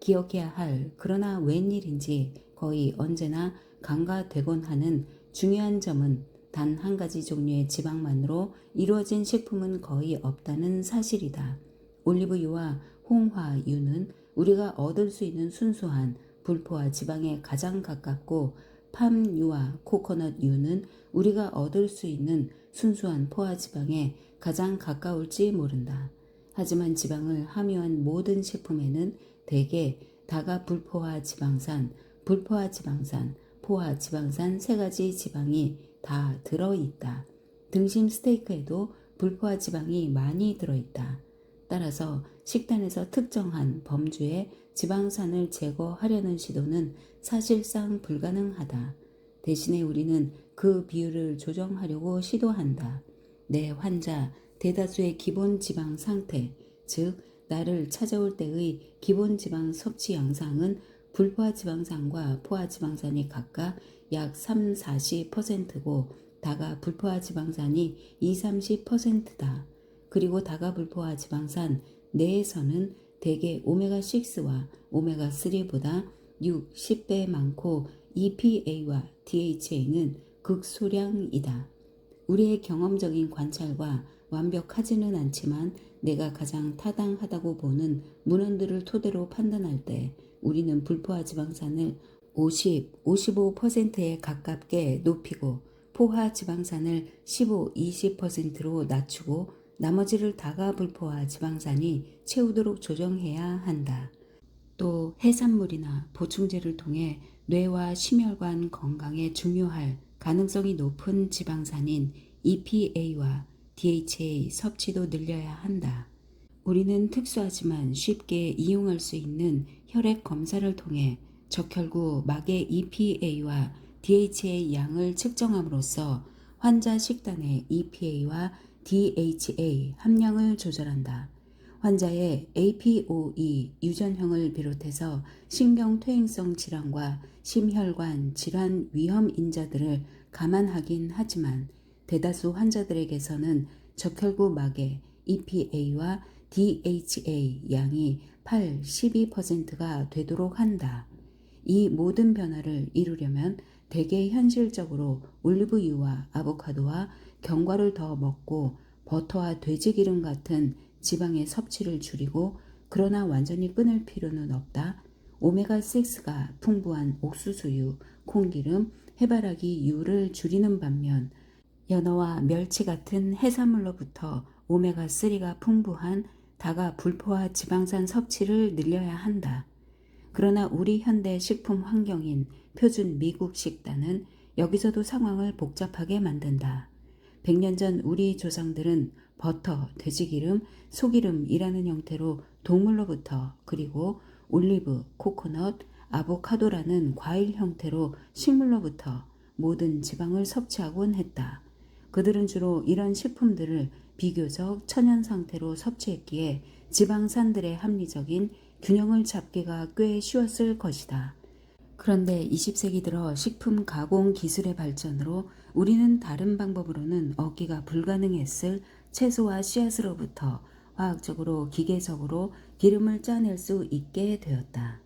Speaker 1: 기억해야 할 그러나 웬일인지 거의 언제나 간과되곤 하는 중요한 점은 단 한 가지 종류의 지방만으로 이루어진 식품은 거의 없다는 사실이다. 올리브유와 홍화유는 우리가 얻을 수 있는 순수한 불포화 지방에 가장 가깝고 팜유와 코코넛유는 우리가 얻을 수 있는 순수한 포화 지방에 가장 가까울지 모른다. 하지만 지방을 함유한 모든 식품에는 대개 다가 불포화 지방산, 불포화 지방산, 포화 지방산 세 가지 지방이 다 들어있다. 등심 스테이크에도 불포화 지방이 많이 들어있다. 따라서 식단에서 특정한 범주의 지방산을 제거하려는 시도는 사실상 불가능하다. 대신에 우리는 그 비율을 조정하려고 시도한다. 내 환자 대다수의 기본 지방 상태, 즉 나를 찾아올 때의 기본 지방 섭취 양상은 불포화 지방산과 포화 지방산이 각각 약 3-40%고 다가 불포화 지방산이 2-30%다. 그리고 다가 불포화 지방산 내에서는 대개 오메가6와 오메가3보다 6-10배 많고 EPA와 DHA는 극소량이다. 우리의 경험적인 관찰과 완벽하지는 않지만 내가 가장 타당하다고 보는 문헌들을 토대로 판단할 때 우리는 불포화 지방산을 50-55%에 가깝게 높이고 포화 지방산을 15-20%로 낮추고 나머지를 다가 불포화 지방산이 채우도록 조정해야 한다. 또 해산물이나 보충제를 통해 뇌와 심혈관 건강에 중요할 가능성이 높은 지방산인 EPA와 DHA 섭취도 늘려야 한다. 우리는 특수하지만 쉽게 이용할 수 있는 혈액 검사를 통해 적혈구 막의 EPA와 DHA 양을 측정함으로써 환자 식단의 EPA와 DHA 함량을 조절한다. 환자의 APOE 유전형을 비롯해서 신경퇴행성 질환과 심혈관 질환 위험 인자들을 감안하긴 하지만 대다수 환자들에게서는 적혈구 막의 EPA와 DHA 양이 8-12%가 되도록 한다. 이 모든 변화를 이루려면 대개 현실적으로 올리브유와 아보카도와 견과를 더 먹고 버터와 돼지기름 같은 지방의 섭취를 줄이고, 그러나 완전히 끊을 필요는 없다. 오메가6가 풍부한 옥수수유, 콩기름, 해바라기유를 줄이는 반면 연어와 멸치 같은 해산물로부터 오메가3가 풍부한 다가 불포화 지방산 섭취를 늘려야 한다. 그러나 우리 현대 식품 환경인 표준 미국 식단은 여기서도 상황을 복잡하게 만든다. 100년 전 우리 조상들은 버터, 돼지기름, 소기름이라는 형태로 동물로부터, 그리고 올리브, 코코넛, 아보카도라는 과일 형태로 식물로부터 모든 지방을 섭취하곤 했다. 그들은 주로 이런 식품들을 비교적 천연 상태로 섭취했기에 지방산들의 합리적인 균형을 잡기가 꽤 쉬웠을 것이다. 그런데 20세기 들어 식품 가공 기술의 발전으로 우리는 다른 방법으로는 얻기가 불가능했을 채소와 씨앗으로부터 화학적으로, 기계적으로 기름을 짜낼 수 있게 되었다.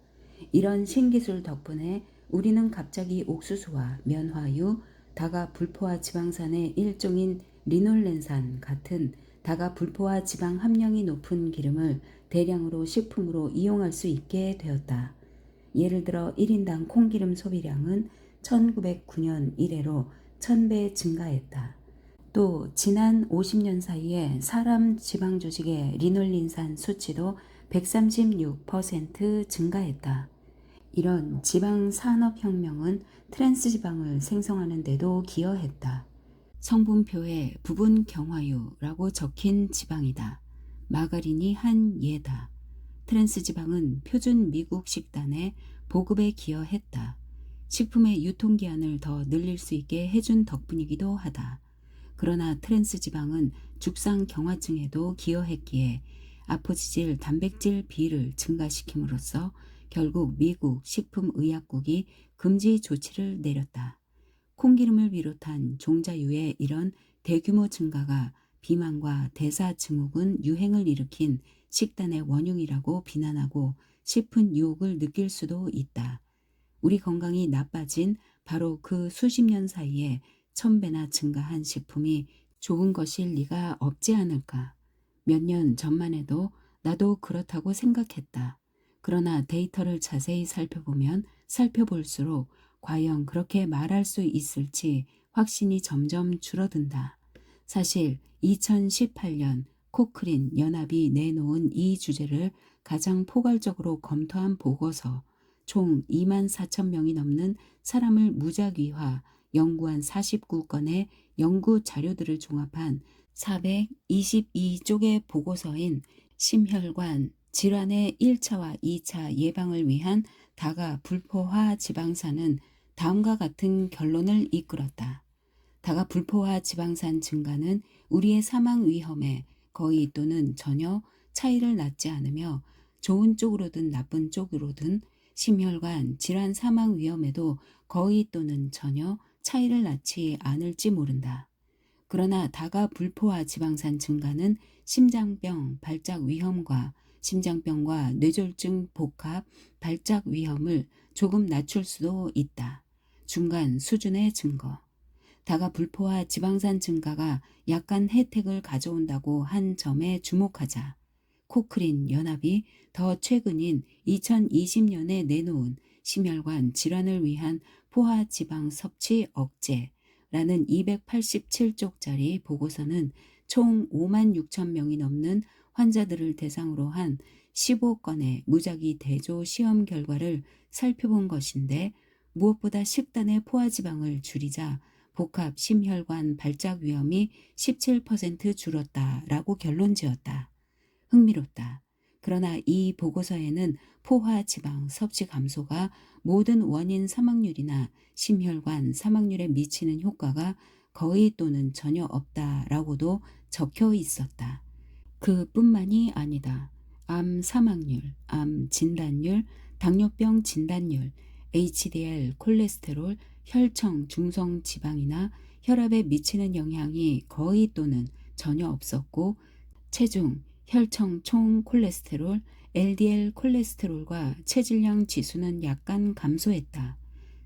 Speaker 1: 이런 신기술 덕분에 우리는 갑자기 옥수수와 면화유, 다가 불포화 지방산의 일종인 리놀렌산 같은 다가 불포화 지방 함량이 높은 기름을 대량으로 식품으로 이용할 수 있게 되었다. 예를 들어 1인당 콩기름 소비량은 1909년 이래로 1000배 증가했다. 또 지난 50년 사이에 사람 지방 조직의 리놀린산 수치도 136% 증가했다. 이런 지방 산업혁명은 트랜스지방을 생성하는 데도 기여했다. 성분표에 부분 경화유라고 적힌 지방이다. 마가린이 한 예다. 트랜스지방은 표준 미국 식단의 보급에 기여했다. 식품의 유통기한을 더 늘릴 수 있게 해준 덕분이기도 하다. 그러나 트랜스지방은 죽상 경화증에도 기여했기에 아포지질 단백질 비를 증가시킴으로써 결국 미국 식품의약국이 금지 조치를 내렸다. 콩기름을 비롯한 종자유의 이런 대규모 증가가 비만과 대사증후군 유행을 일으킨 식단의 원흉이라고 비난하고 싶은 유혹을 느낄 수도 있다. 우리 건강이 나빠진 바로 그 수십 년 사이에 1000배나 증가한 식품이 좋은 것일 리가 없지 않을까. 몇 년 전만 해도 나도 그렇다고 생각했다. 그러나 데이터를 자세히 살펴보면 살펴볼수록 과연 그렇게 말할 수 있을지 확신이 점점 줄어든다. 사실 2018년 코크린 연합이 내놓은 이 주제를 가장 포괄적으로 검토한 보고서, 총 24,000명이 넘는 사람을 무작위화 연구한 49건의 연구 자료들을 종합한 422쪽의 보고서인 심혈관 질환의 1차와 2차 예방을 위한 다가 불포화 지방산은 다음과 같은 결론을 이끌었다. 다가 불포화 지방산 증가는 우리의 사망 위험에 거의 또는 전혀 차이를 낳지 않으며 좋은 쪽으로든 나쁜 쪽으로든 심혈관 질환 사망 위험에도 거의 또는 전혀 차이를 낳지 않을지 모른다. 그러나 다가 불포화 지방산 증가는 심장병 발작 위험과 심장병과 뇌졸중 복합 발작 위험을 조금 낮출 수도 있다. 중간 수준의 증거. 다가 불포화 지방산 증가가 약간 혜택을 가져온다고 한 점에 주목하자. 코크린 연합이 더 최근인 2020년에 내놓은 심혈관 질환을 위한 포화 지방 섭취 억제라는 287쪽짜리 보고서는 총 56,000명이 넘는 환자들을 대상으로 한 15건의 무작위 대조 시험 결과를 살펴본 것인데, 무엇보다 식단의 포화지방을 줄이자 복합 심혈관 발작 위험이 17% 줄었다라고 결론지었다. 흥미롭다. 그러나 이 보고서에는 포화지방 섭취 감소가 모든 원인 사망률이나 심혈관 사망률에 미치는 효과가 거의 또는 전혀 없다라고도 적혀 있었다. 그뿐만이 아니다. 암 사망률, 암 진단율, 당뇨병 진단율, HDL 콜레스테롤, 혈청 중성 지방이나 혈압에 미치는 영향이 거의 또는 전혀 없었고, 체중, 혈청 총 콜레스테롤, LDL 콜레스테롤과 체질량 지수는 약간 감소했다.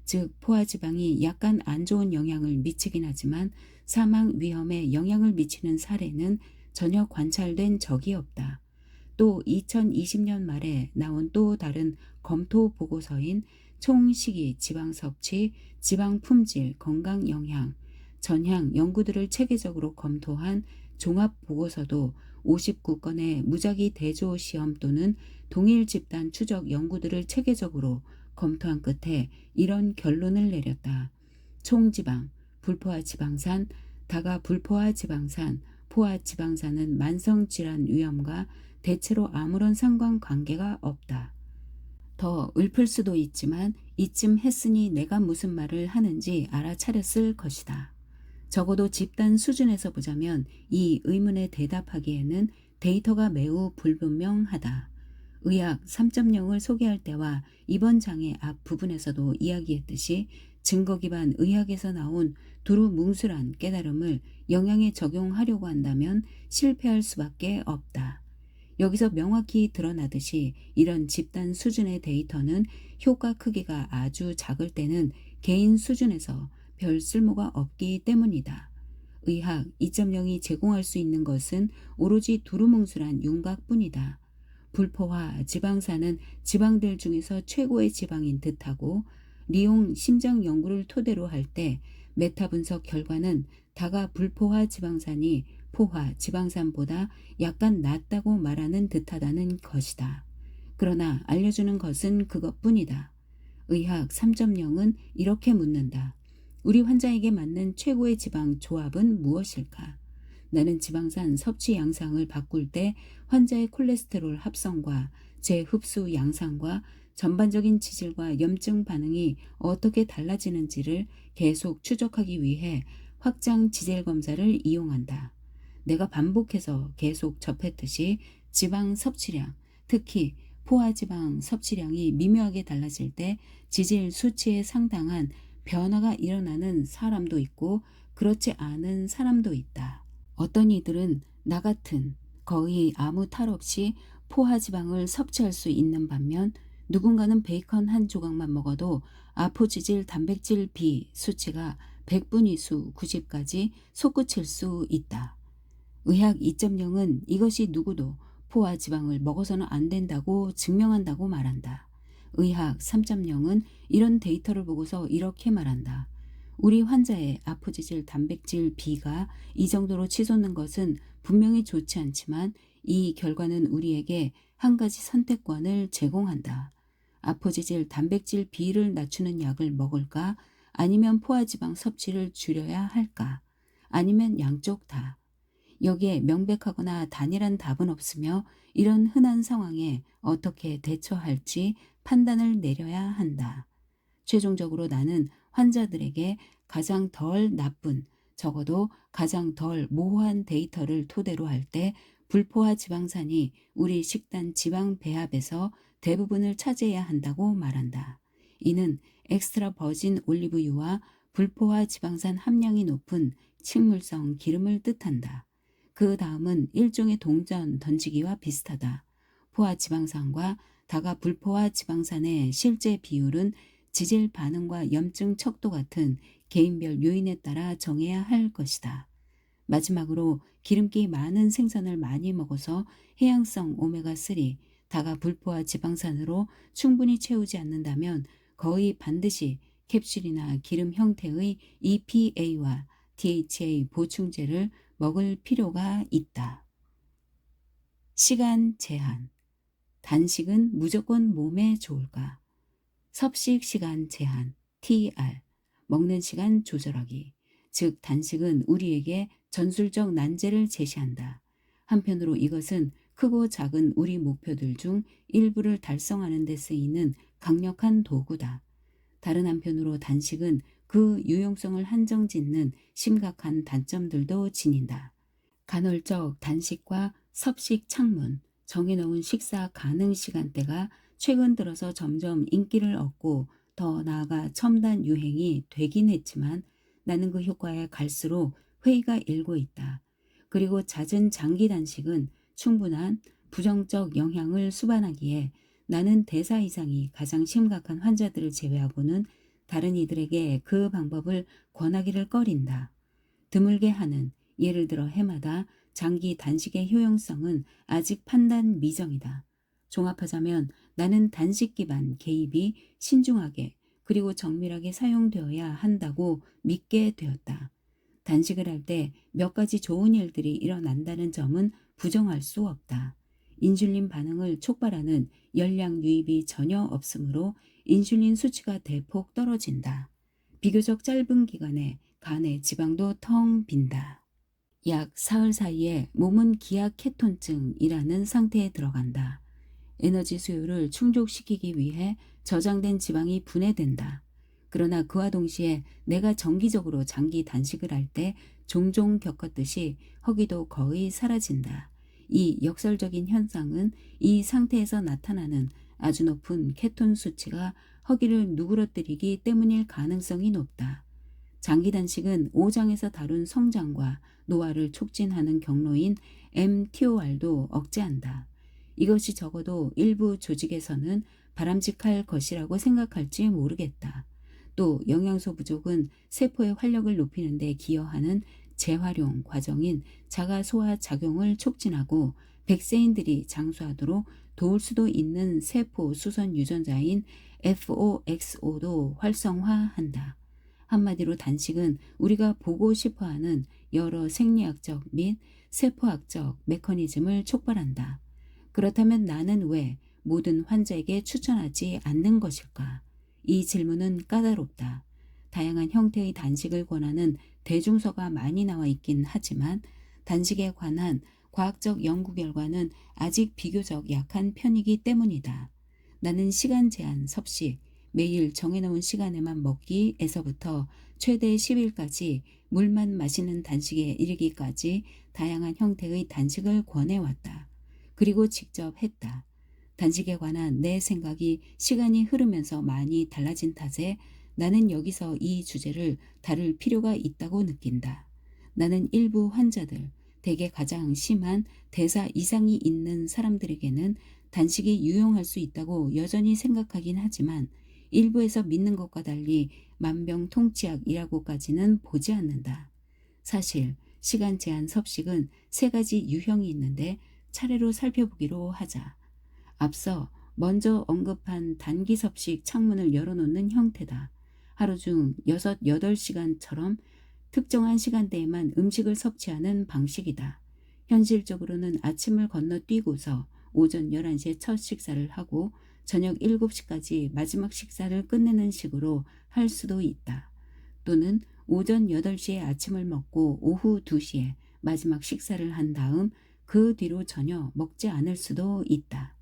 Speaker 1: 즉 포화지방이 약간 안 좋은 영향을 미치긴 하지만 사망 위험에 영향을 미치는 사례는 전혀 관찰된 적이 없다. 또 2020년 말에 나온 또 다른 검토 보고서인 총식이 지방 섭취, 지방 품질, 건강 영향, 전향 연구들을 체계적으로 검토한 종합 보고서도 59건의 무작위 대조 시험 또는 동일 집단 추적 연구들을 체계적으로 검토한 끝에 이런 결론을 내렸다. 총지방, 불포화 지방산, 다가 불포화 지방산, 포화 지방산은 만성질환 위험과 대체로 아무런 상관관계가 없다. 더 읊을 수도 있지만 이쯤 했으니 내가 무슨 말을 하는지 알아차렸을 것이다. 적어도 집단 수준에서 보자면 이 의문에 대답하기에는 데이터가 매우 불분명하다. 의학 3.0을 소개할 때와 이번 장의 앞 부분에서도 이야기했듯이 증거 기반 의학에서 나온 두루뭉술한 깨달음을 영양에 적용하려고 한다면 실패할 수밖에 없다. 여기서 명확히 드러나듯이 이런 집단 수준의 데이터는 효과 크기가 아주 작을 때는 개인 수준에서 별 쓸모가 없기 때문이다. 의학 2.0이 제공할 수 있는 것은 오로지 두루뭉술한 윤곽뿐이다. 불포화 지방산은 지방들 중에서 최고의 지방인 듯하고 리옹 심장 연구를 토대로 할 때 메타 분석 결과는 다가 불포화 지방산이 포화 지방산보다 약간 낫다고 말하는 듯하다는 것이다. 그러나 알려주는 것은 그것뿐이다. 의학 3.0은 이렇게 묻는다. 우리 환자에게 맞는 최고의 지방 조합은 무엇일까? 나는 지방산 섭취 양상을 바꿀 때 환자의 콜레스테롤 합성과 재흡수 양상과 전반적인 지질과 염증 반응이 어떻게 달라지는지를 계속 추적하기 위해 확장 지질 검사를 이용한다. 내가 반복해서 계속 접했듯이 지방 섭취량, 특히 포화지방 섭취량이 미묘하게 달라질 때 지질 수치에 상당한 변화가 일어나는 사람도 있고 그렇지 않은 사람도 있다. 어떤 이들은 나 같은 거의 아무 탈 없이 포화지방을 섭취할 수 있는 반면 누군가는 베이컨 한 조각만 먹어도 아포지질 단백질 B 수치가 100분위수 90까지 솟구칠 수 있다. 의학 2.0은 이것이 누구도 포화지방을 먹어서는 안 된다고 증명한다고 말한다. 의학 3.0은 이런 데이터를 보고서 이렇게 말한다. 우리 환자의 아포지질 단백질 B가 이 정도로 치솟는 것은 분명히 좋지 않지만 이 결과는 우리에게 한 가지 선택권을 제공한다. 아포지질 단백질 B를 낮추는 약을 먹을까? 아니면 포화지방 섭취를 줄여야 할까? 아니면 양쪽 다. 여기에 명백하거나 단일한 답은 없으며 이런 흔한 상황에 어떻게 대처할지 판단을 내려야 한다. 최종적으로 나는 환자들에게 가장 덜 나쁜, 적어도 가장 덜 모호한 데이터를 토대로 할 때 불포화 지방산이 우리 식단 지방 배합에서 대부분을 차지해야 한다고 말한다. 이는 엑스트라 버진 올리브유와 불포화 지방산 함량이 높은 식물성 기름을 뜻한다. 그 다음은 일종의 동전 던지기와 비슷하다. 포화 지방산과 다가 불포화 지방산의 실제 비율은 지질 반응과 염증 척도 같은 개인별 요인에 따라 정해야 할 것이다. 마지막으로 기름기 많은 생선을 많이 먹어서 해양성 오메가3, 다가 불포화 지방산으로 충분히 채우지 않는다면 거의 반드시 캡슐이나 기름 형태의 EPA와 DHA 보충제를 먹을 필요가 있다. 시간 제한. 단식은 무조건 몸에 좋을까? 섭식 시간 제한, TR, 먹는 시간 조절하기. 즉 단식은 우리에게 전술적 난제를 제시한다. 한편으로 이것은 크고 작은 우리 목표들 중 일부를 달성하는 데 쓰이는 강력한 도구다. 다른 한편으로 단식은 그 유용성을 한정짓는 심각한 단점들도 지닌다. 간헐적 단식과 섭식 창문, 정해놓은 식사 가능 시간대가 최근 들어서 점점 인기를 얻고 더 나아가 첨단 유행이 되긴 했지만 나는 그 효과에 갈수록 회의가 일고 있다. 그리고 잦은 장기 단식은 충분한 부정적 영향을 수반하기에 나는 대사 이상이 가장 심각한 환자들을 제외하고는 다른 이들에게 그 방법을 권하기를 꺼린다. 드물게 하는, 예를 들어 해마다 장기 단식의 효용성은 아직 판단 미정이다. 종합하자면 나는 단식 기반 개입이 신중하게 그리고 정밀하게 사용되어야 한다고 믿게 되었다. 단식을 할 때 몇 가지 좋은 일들이 일어난다는 점은 부정할 수 없다. 인슐린 반응을 촉발하는 열량 유입이 전혀 없으므로 인슐린 수치가 대폭 떨어진다. 비교적 짧은 기간에 간의 지방도 텅 빈다. 약 사흘 사이에 몸은 기악 케톤증이라는 상태에 들어간다. 에너지 수요를 충족시키기 위해 저장된 지방이 분해된다. 그러나 그와 동시에 내가 정기적으로 장기 단식을 할 때 종종 겪었듯이 허기도 거의 사라진다. 이 역설적인 현상은 이 상태에서 나타나는 아주 높은 케톤 수치가 허기를 누그러뜨리기 때문일 가능성이 높다. 장기 단식은 5장에서 다룬 성장과 노화를 촉진하는 경로인 mTOR도 억제한다. 이것이 적어도 일부 조직에서는 바람직할 것이라고 생각할지 모르겠다. 또 영양소 부족은 세포의 활력을 높이는 데 기여하는 재활용 과정인 자가 소화 작용을 촉진하고 백세인들이 장수하도록 도울 수도 있는 세포 수선 유전자인 FOXO도 활성화한다. 한마디로 단식은 우리가 보고 싶어하는 여러 생리학적 및 세포학적 메커니즘을 촉발한다. 그렇다면 나는 왜 모든 환자에게 추천하지 않는 것일까? 이 질문은 까다롭다. 다양한 형태의 단식을 권하는 대중서가 많이 나와 있긴 하지만 단식에 관한 과학적 연구 결과는 아직 비교적 약한 편이기 때문이다. 나는 시간 제한 섭식, 매일 정해놓은 시간에만 먹기에서부터 최대 10일까지 물만 마시는 단식에 이르기까지 다양한 형태의 단식을 권해왔다. 그리고 직접 했다. 단식에 관한 내 생각이 시간이 흐르면서 많이 달라진 탓에 나는 여기서 이 주제를 다룰 필요가 있다고 느낀다. 나는 일부 환자들, 대개 가장 심한 대사 이상이 있는 사람들에게는 단식이 유용할 수 있다고 여전히 생각하긴 하지만 일부에서 믿는 것과 달리 만병통치약이라고까지는 보지 않는다. 사실 시간 제한 섭식은 세 가지 유형이 있는데 차례로 살펴보기로 하자. 앞서 먼저 언급한 단기 섭식 창문을 열어놓는 형태다. 하루 중 6, 8시간처럼 특정한 시간대에만 음식을 섭취하는 방식이다. 현실적으로는 아침을 건너뛰고서 오전 11시에 첫 식사를 하고 저녁 7시까지 마지막 식사를 끝내는 식으로 할 수도 있다. 또는 오전 8시에 아침을 먹고 오후 2시에 마지막 식사를 한 다음 그 뒤로 전혀 먹지 않을 수도 있다.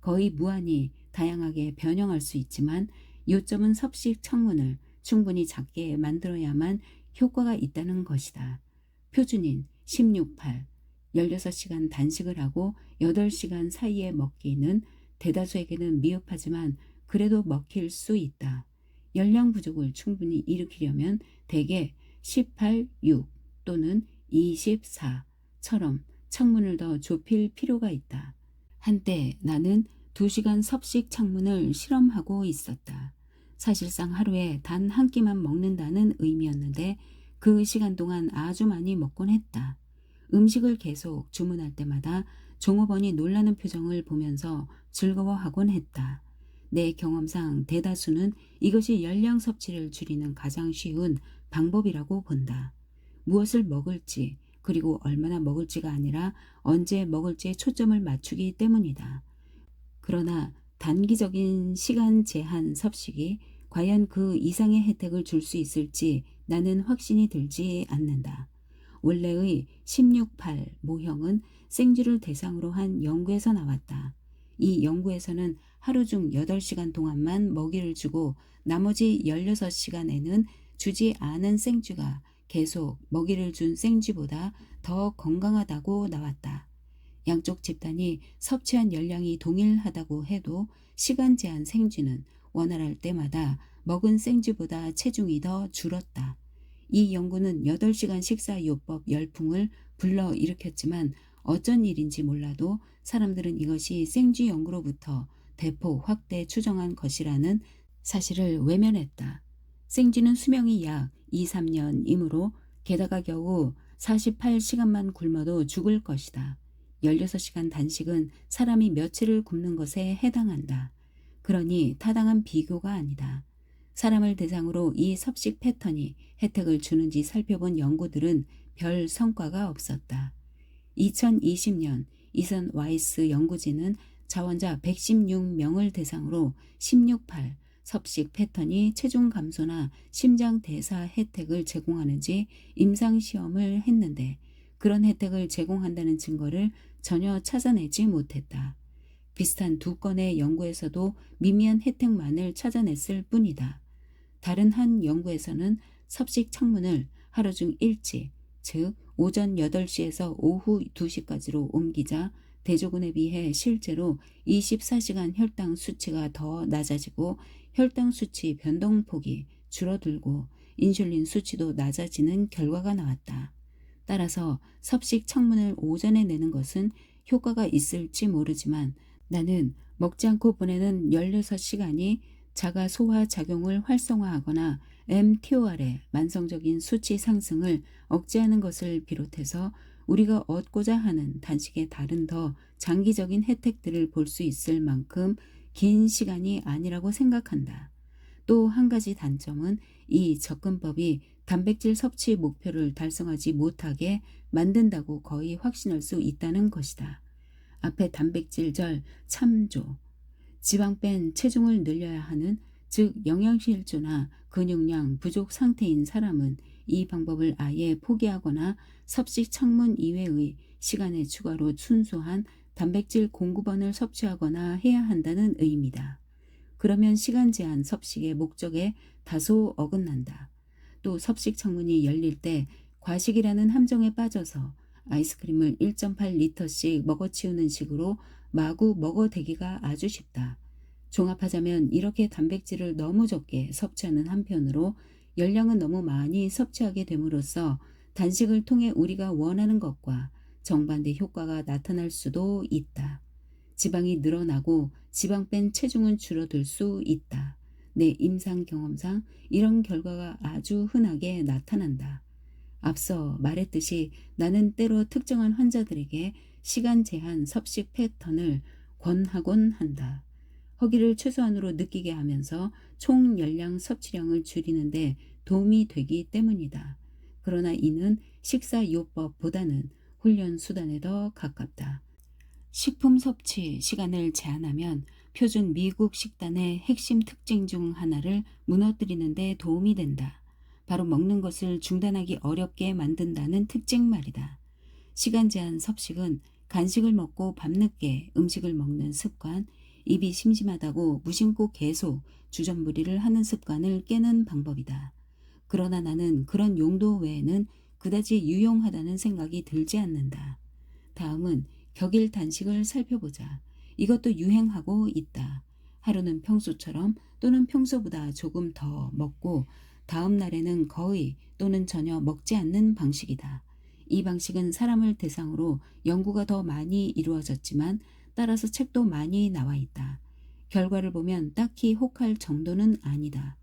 Speaker 1: 거의 무한히 다양하게 변형할 수 있지만 요점은 섭식 창문을 충분히 작게 만들어야만 효과가 있다는 것이다. 표준인 16-8, 16시간 단식을 하고 8시간 사이에 먹기는 대다수에게는 미흡하지만 그래도 먹힐 수 있다. 열량 부족을 충분히 일으키려면 대개 18-6 또는 24처럼 창문을 더 좁힐 필요가 있다. 한때 나는 2시간 섭식 창문을 실험하고 있었다. 사실상 하루에 단 한 끼만 먹는다는 의미였는데 그 시간 동안 아주 많이 먹곤 했다. 음식을 계속 주문할 때마다 종업원이 놀라는 표정을 보면서 즐거워하곤 했다. 내 경험상 대다수는 이것이 열량 섭취를 줄이는 가장 쉬운 방법이라고 본다. 무엇을 먹을지 그리고 얼마나 먹을지가 아니라 언제 먹을지에 초점을 맞추기 때문이다. 그러나 단기적인 시간 제한 섭식이 과연 그 이상의 혜택을 줄 수 있을지 나는 확신이 들지 않는다. 원래의 16-8 모형은 생쥐를 대상으로 한 연구에서 나왔다. 이 연구에서는 하루 중 8시간 동안만 먹이를 주고 나머지 16시간에는 주지 않은 생쥐가 계속 먹이를 준 생쥐보다 더 건강하다고 나왔다. 양쪽 집단이 섭취한 열량이 동일하다고 해도 시간 제한 생쥐는 원활할 때마다 먹은 생쥐보다 체중이 더 줄었다. 이 연구는 8시간 식사요법 열풍을 불러일으켰지만 어쩐 일인지 몰라도 사람들은 이것이 생쥐 연구로부터 대폭 확대 추정한 것이라는 사실을 외면했다. 생쥐는 수명이 약 2, 3년이므로 게다가 겨우 48시간만 굶어도 죽을 것이다. 16시간 단식은 사람이 며칠을 굶는 것에 해당한다. 그러니 타당한 비교가 아니다. 사람을 대상으로 이 섭식 패턴이 혜택을 주는지 살펴본 연구들은 별 성과가 없었다. 2020년 이선 와이스 연구진은 자원자 116명을 대상으로 16.8 섭식 패턴이 체중 감소나 심장 대사 혜택을 제공하는지 임상시험을 했는데 그런 혜택을 제공한다는 증거를 전혀 찾아내지 못했다. 비슷한 두 건의 연구에서도 미미한 혜택만을 찾아냈을 뿐이다. 다른 한 연구에서는 섭식 창문을 하루 중 일찍, 즉 오전 8시에서 오후 2시까지로 옮기자 대조군에 비해 실제로 24시간 혈당 수치가 더 낮아지고 혈당 수치 변동폭이 줄어들고 인슐린 수치도 낮아지는 결과가 나왔다. 따라서 섭식 창문을 오전에 내는 것은 효과가 있을지 모르지만 나는 먹지 않고 보내는 16시간이 자가 소화 작용을 활성화하거나 mTOR의 만성적인 수치 상승을 억제하는 것을 비롯해서 우리가 얻고자 하는 단식의 다른 더 장기적인 혜택들을 볼 수 있을 만큼 긴 시간이 아니라고 생각한다. 또 한 가지 단점은 이 접근법이 단백질 섭취 목표를 달성하지 못하게 만든다고 거의 확신할 수 있다는 것이다. 앞에 단백질절 참조, 지방 뺀 체중을 늘려야 하는 즉 영양실조나 근육량 부족 상태인 사람은 이 방법을 아예 포기하거나 섭식 창문 이외의 시간에 추가로 순수한 단백질 공급원을 섭취하거나 해야 한다는 의미다. 그러면 시간 제한 섭식의 목적에 다소 어긋난다. 또 섭식 창문이 열릴 때 과식이라는 함정에 빠져서 아이스크림을 1.8리터씩 먹어치우는 식으로 마구 먹어대기가 아주 쉽다. 종합하자면 이렇게 단백질을 너무 적게 섭취하는 한편으로 열량은 너무 많이 섭취하게 됨으로써 단식을 통해 우리가 원하는 것과 정반대 효과가 나타날 수도 있다. 지방이 늘어나고 지방 뺀 체중은 줄어들 수 있다. 내 임상 경험상 이런 결과가 아주 흔하게 나타난다. 앞서 말했듯이 나는 때로 특정한 환자들에게 시간 제한 섭식 패턴을 권하곤 한다. 허기를 최소한으로 느끼게 하면서 총 열량 섭취량을 줄이는데 도움이 되기 때문이다. 그러나 이는 식사요법보다는 훈련 수단에 더 가깝다. 식품 섭취 시간을 제한하면 표준 미국 식단의 핵심 특징 중 하나를 무너뜨리는 데 도움이 된다. 바로 먹는 것을 중단하기 어렵게 만든다는 특징 말이다. 시간 제한 섭식은 간식을 먹고 밤늦게 음식을 먹는 습관, 입이 심심하다고 무심코 계속 주전부리를 하는 습관을 깨는 방법이다. 그러나 나는 그런 용도 외에는 그다지 유용하다는 생각이 들지 않는다. 다음은 격일 단식을 살펴보자. 이것도 유행하고 있다. 하루는 평소처럼 또는 평소보다 조금 더 먹고 다음 날에는 거의 또는 전혀 먹지 않는 방식이다. 이 방식은 사람을 대상으로 연구가 더 많이 이루어졌지만 따라서 책도 많이 나와 있다. 결과를 보면 딱히 혹할 정도는 아니다.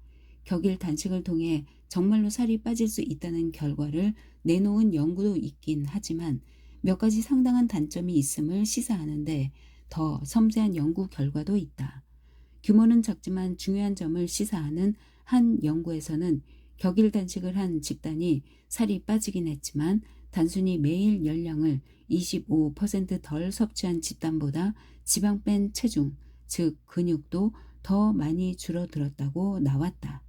Speaker 1: 격일 단식을 통해 정말로 살이 빠질 수 있다는 결과를 내놓은 연구도 있긴 하지만 몇 가지 상당한 단점이 있음을 시사하는데 더 섬세한 연구 결과도 있다. 규모는 작지만 중요한 점을 시사하는 한 연구에서는 격일 단식을 한 집단이 살이 빠지긴 했지만 단순히 매일 열량을 25%덜 섭취한 집단보다 지방 뺀 체중, 즉 근육도 더 많이 줄어들었다고 나왔다.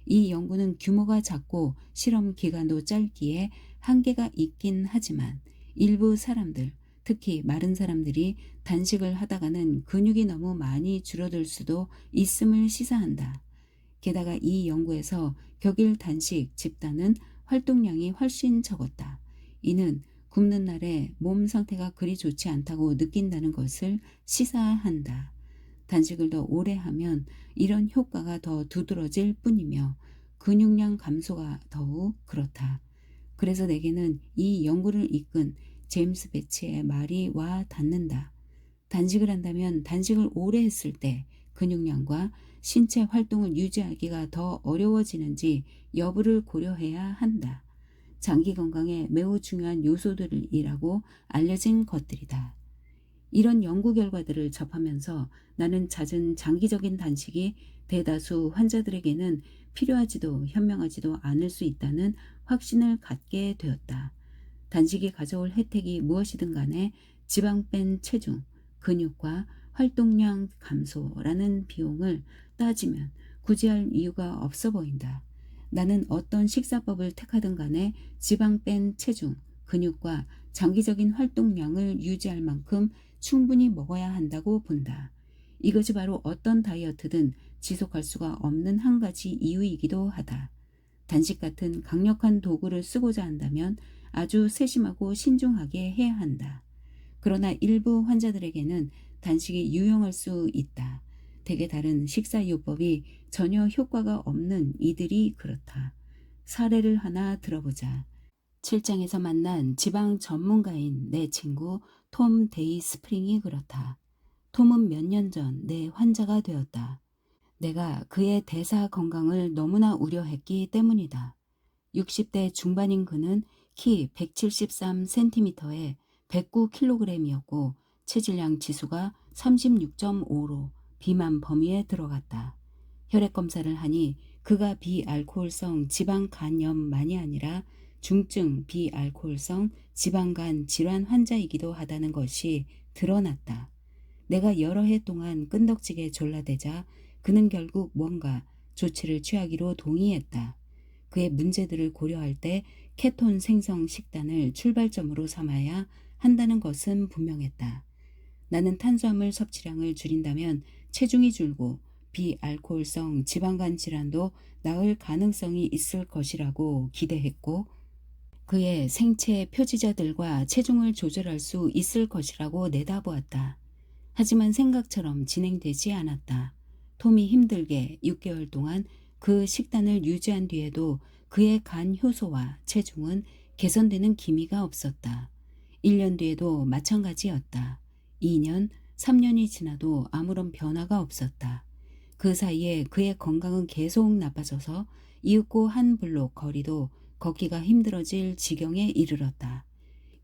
Speaker 1: 이 연구는 규모가 작고 실험 기간도 짧기에 한계가 있긴 하지만 일부 사람들, 특히 마른 사람들이 단식을 하다가는 근육이 너무 많이 줄어들 수도 있음을 시사한다. 게다가 이 연구에서 격일 단식 집단은 활동량이 훨씬 적었다. 이는 굶는 날에 몸 상태가 그리 좋지 않다고 느낀다는 것을 시사한다. 단식을 더 오래 하면 이런 효과가 더 두드러질 뿐이며 근육량 감소가 더욱 그렇다. 그래서 내게는 이 연구를 이끈 제임스 배치의 말이 와 닿는다. 단식을 한다면 단식을 오래 했을 때 근육량과 신체 활동을 유지하기가 더 어려워지는지 여부를 고려해야 한다. 장기 건강에 매우 중요한 요소들이라고 알려진 것들이다. 이런 연구 결과들을 접하면서 나는 잦은 장기적인 단식이 대다수 환자들에게는 필요하지도 현명하지도 않을 수 있다는 확신을 갖게 되었다. 단식이 가져올 혜택이 무엇이든 간에 지방 뺀 체중, 근육과 활동량 감소라는 비용을 따지면 굳이 할 이유가 없어 보인다. 나는 어떤 식사법을 택하든 간에 지방 뺀 체중, 근육과 장기적인 활동량을 유지할 만큼 충분히 먹어야 한다고 본다. 이것이 바로 어떤 다이어트든 지속할 수가 없는 한 가지 이유이기도 하다. 단식 같은 강력한 도구를 쓰고자 한다면 아주 세심하고 신중하게 해야 한다. 그러나 일부 환자들에게는 단식이 유용할 수 있다. 대개 다른 식사요법이 전혀 효과가 없는 이들이 그렇다. 사례를 하나 들어보자. 7장에서 만난 지방 전문가인 내 친구 톰 데이 스프링이 그렇다. 톰은 몇 년 전 내 환자가 되었다. 내가 그의 대사 건강을 너무나 우려했기 때문이다. 60대 중반인 그는 키 173cm에 109kg이었고 체질량 지수가 36.5로 비만 범위에 들어갔다. 혈액 검사를 하니 그가 비알코올성 지방간염만이 아니라 중증 비알코올성 지방간 질환 환자이기도 하다는 것이 드러났다. 내가 여러 해 동안 끈덕지게 졸라대자 그는 결국 뭔가 조치를 취하기로 동의했다. 그의 문제들을 고려할 때 케톤 생성 식단을 출발점으로 삼아야 한다는 것은 분명했다. 나는 탄수화물 섭취량을 줄인다면 체중이 줄고 비알코올성 지방간 질환도 나을 가능성이 있을 것이라고 기대했고 그의 생체 표지자들과 체중을 조절할 수 있을 것이라고 내다보았다. 하지만 생각처럼 진행되지 않았다. 톰이 힘들게 6개월 동안 그 식단을 유지한 뒤에도 그의 간 효소와 체중은 개선되는 기미가 없었다. 1년 뒤에도 마찬가지였다. 2년, 3년이 지나도 아무런 변화가 없었다. 그 사이에 그의 건강은 계속 나빠져서 이윽고 한 블록 거리도 걷기가 힘들어질 지경에 이르렀다.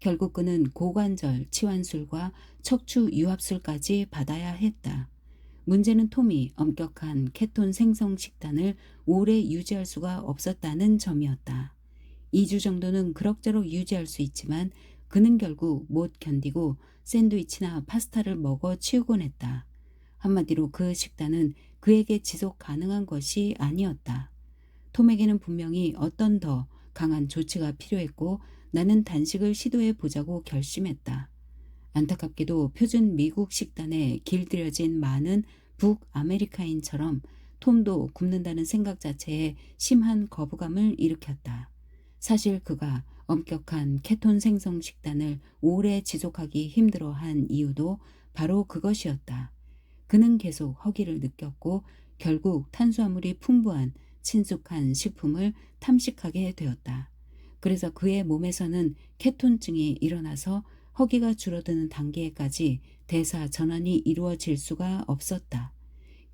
Speaker 1: 결국 그는 고관절 치환술과 척추 유합술까지 받아야 했다. 문제는 톰이 엄격한 케톤 생성 식단을 오래 유지할 수가 없었다는 점이었다. 2주 정도는 그럭저럭 유지할 수 있지만 그는 결국 못 견디고 샌드위치나 파스타를 먹어 치우곤 했다. 한마디로 그 식단은 그에게 지속 가능한 것이 아니었다. 톰에게는 분명히 어떤 더 강한 조치가 필요했고 나는 단식을 시도해 보자고 결심했다. 안타깝게도 표준 미국 식단에 길들여진 많은 북아메리카인처럼 톰도 굶는다는 생각 자체에 심한 거부감을 일으켰다. 사실 그가 엄격한 케톤 생성 식단을 오래 지속하기 힘들어한 이유도 바로 그것이었다. 그는 계속 허기를 느꼈고 결국 탄수화물이 풍부한 친숙한 식품을 탐식하게 되었다. 그래서 그의 몸에서는 케톤증이 일어나서 허기가 줄어드는 단계까지 대사 전환이 이루어질 수가 없었다.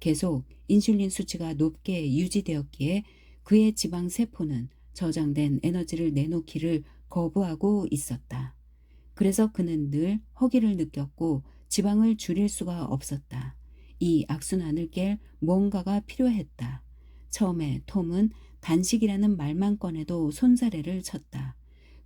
Speaker 1: 계속 인슐린 수치가 높게 유지되었기에 그의 지방 세포는 저장된 에너지를 내놓기를 거부하고 있었다. 그래서 그는 늘 허기를 느꼈고 지방을 줄일 수가 없었다. 이 악순환을 깰 뭔가가 필요했다. 처음에 톰은 단식이라는 말만 꺼내도 손사래를 쳤다.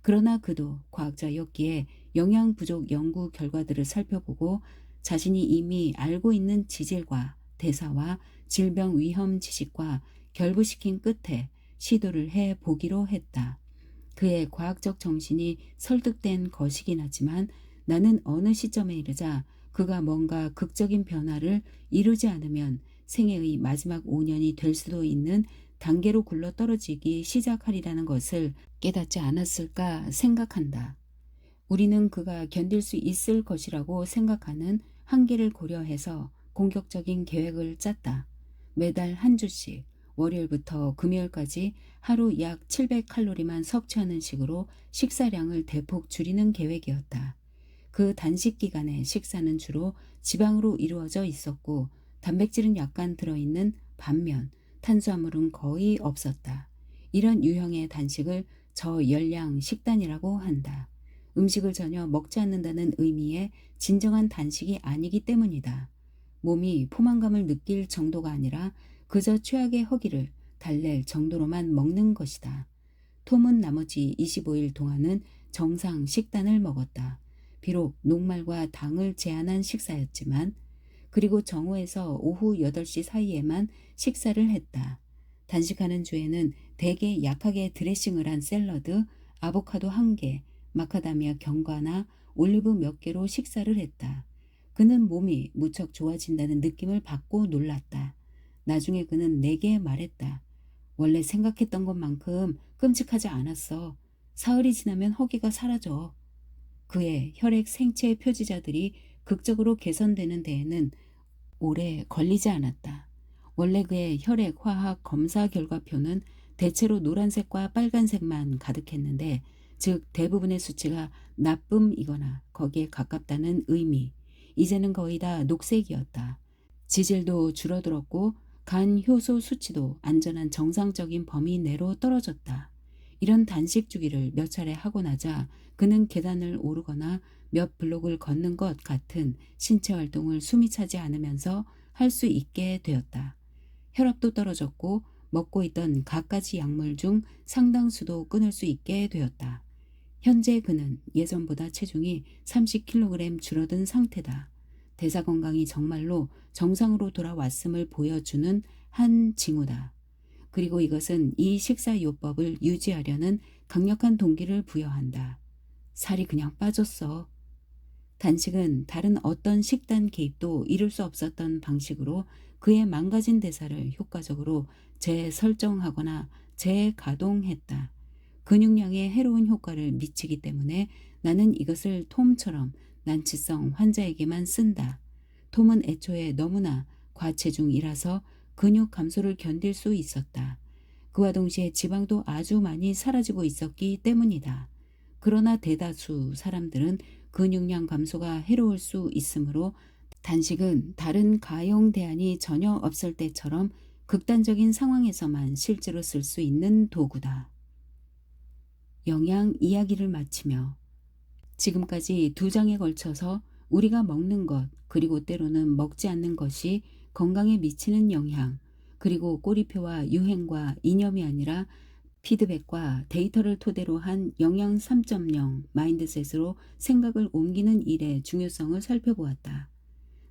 Speaker 1: 그러나 그도 과학자였기에 영양 부족 연구 결과들을 살펴보고 자신이 이미 알고 있는 지질과 대사와 질병 위험 지식과 결부시킨 끝에 시도를 해 보기로 했다. 그의 과학적 정신이 설득된 것이긴 하지만 나는 어느 시점에 이르자 그가 뭔가 극적인 변화를 이루지 않으면 생애의 마지막 5년이 될 수도 있는 단계로 굴러떨어지기 시작하리라는 것을 깨닫지 않았을까 생각한다. 우리는 그가 견딜 수 있을 것이라고 생각하는 한계를 고려해서 공격적인 계획을 짰다. 매달 한 주씩 월요일부터 금요일까지 하루 약 700칼로리만 섭취하는 식으로 식사량을 대폭 줄이는 계획이었다. 그 단식 기간의 식사는 주로 지방으로 이루어져 있었고 단백질은 약간 들어있는 반면 탄수화물은 거의 없었다. 이런 유형의 단식을 저열량 식단이라고 한다. 음식을 전혀 먹지 않는다는 의미의 진정한 단식이 아니기 때문이다. 몸이 포만감을 느낄 정도가 아니라 그저 최악의 허기를 달랠 정도로만 먹는 것이다. 톰은 나머지 25일 동안은 정상 식단을 먹었다. 비록 녹말과 당을 제한한 식사였지만, 그리고 정오에서 오후 8시 사이에만 식사를 했다. 단식하는 주에는 대개 약하게 드레싱을 한 샐러드, 아보카도 1개, 마카다미아 견과나 올리브 몇 개로 식사를 했다. 그는 몸이 무척 좋아진다는 느낌을 받고 놀랐다. 나중에 그는 내게 말했다. 원래 생각했던 것만큼 끔찍하지 않았어. 사흘이 지나면 허기가 사라져. 그의 혈액 생체 표지자들이 극적으로 개선되는 데에는 오래 걸리지 않았다. 원래 그의 혈액 화학 검사 결과표는 대체로 노란색과 빨간색만 가득했는데, 즉 대부분의 수치가 나쁨이거나 거기에 가깝다는 의미. 이제는 거의 다 녹색이었다. 지질도 줄어들었고 간 효소 수치도 안전한 정상적인 범위 내로 떨어졌다. 이런 단식 주기를 몇 차례 하고 나자 그는 계단을 오르거나 몇 블록을 걷는 것 같은 신체 활동을 숨이 차지 않으면서 할 수 있게 되었다. 혈압도 떨어졌고 먹고 있던 갖가지 약물 중 상당수도 끊을 수 있게 되었다. 현재 그는 예전보다 체중이 30kg 줄어든 상태다. 대사 건강이 정말로 정상으로 돌아왔음을 보여주는 한 징후다. 그리고 이것은 이 식사요법을 유지하려는 강력한 동기를 부여한다. 살이 그냥 빠졌어. 단식은 다른 어떤 식단 개입도 이룰 수 없었던 방식으로 그의 망가진 대사를 효과적으로 재설정하거나 재가동했다. 근육량에 해로운 효과를 미치기 때문에 나는 이것을 톰처럼 난치성 환자에게만 쓴다. 톰은 애초에 너무나 과체중이라서 근육 감소를 견딜 수 있었다. 그와 동시에 지방도 아주 많이 사라지고 있었기 때문이다. 그러나 대다수 사람들은 근육량 감소가 해로울 수 있으므로 단식은 다른 가용 대안이 전혀 없을 때처럼 극단적인 상황에서만 실제로 쓸 수 있는 도구다. 영양 이야기를 마치며, 지금까지 2장에 걸쳐서 우리가 먹는 것, 그리고 때로는 먹지 않는 것이 건강에 미치는 영향, 그리고 꼬리표와 유행과 이념이 아니라 피드백과 데이터를 토대로 한 영양 3.0 마인드셋으로 생각을 옮기는 일의 중요성을 살펴보았다.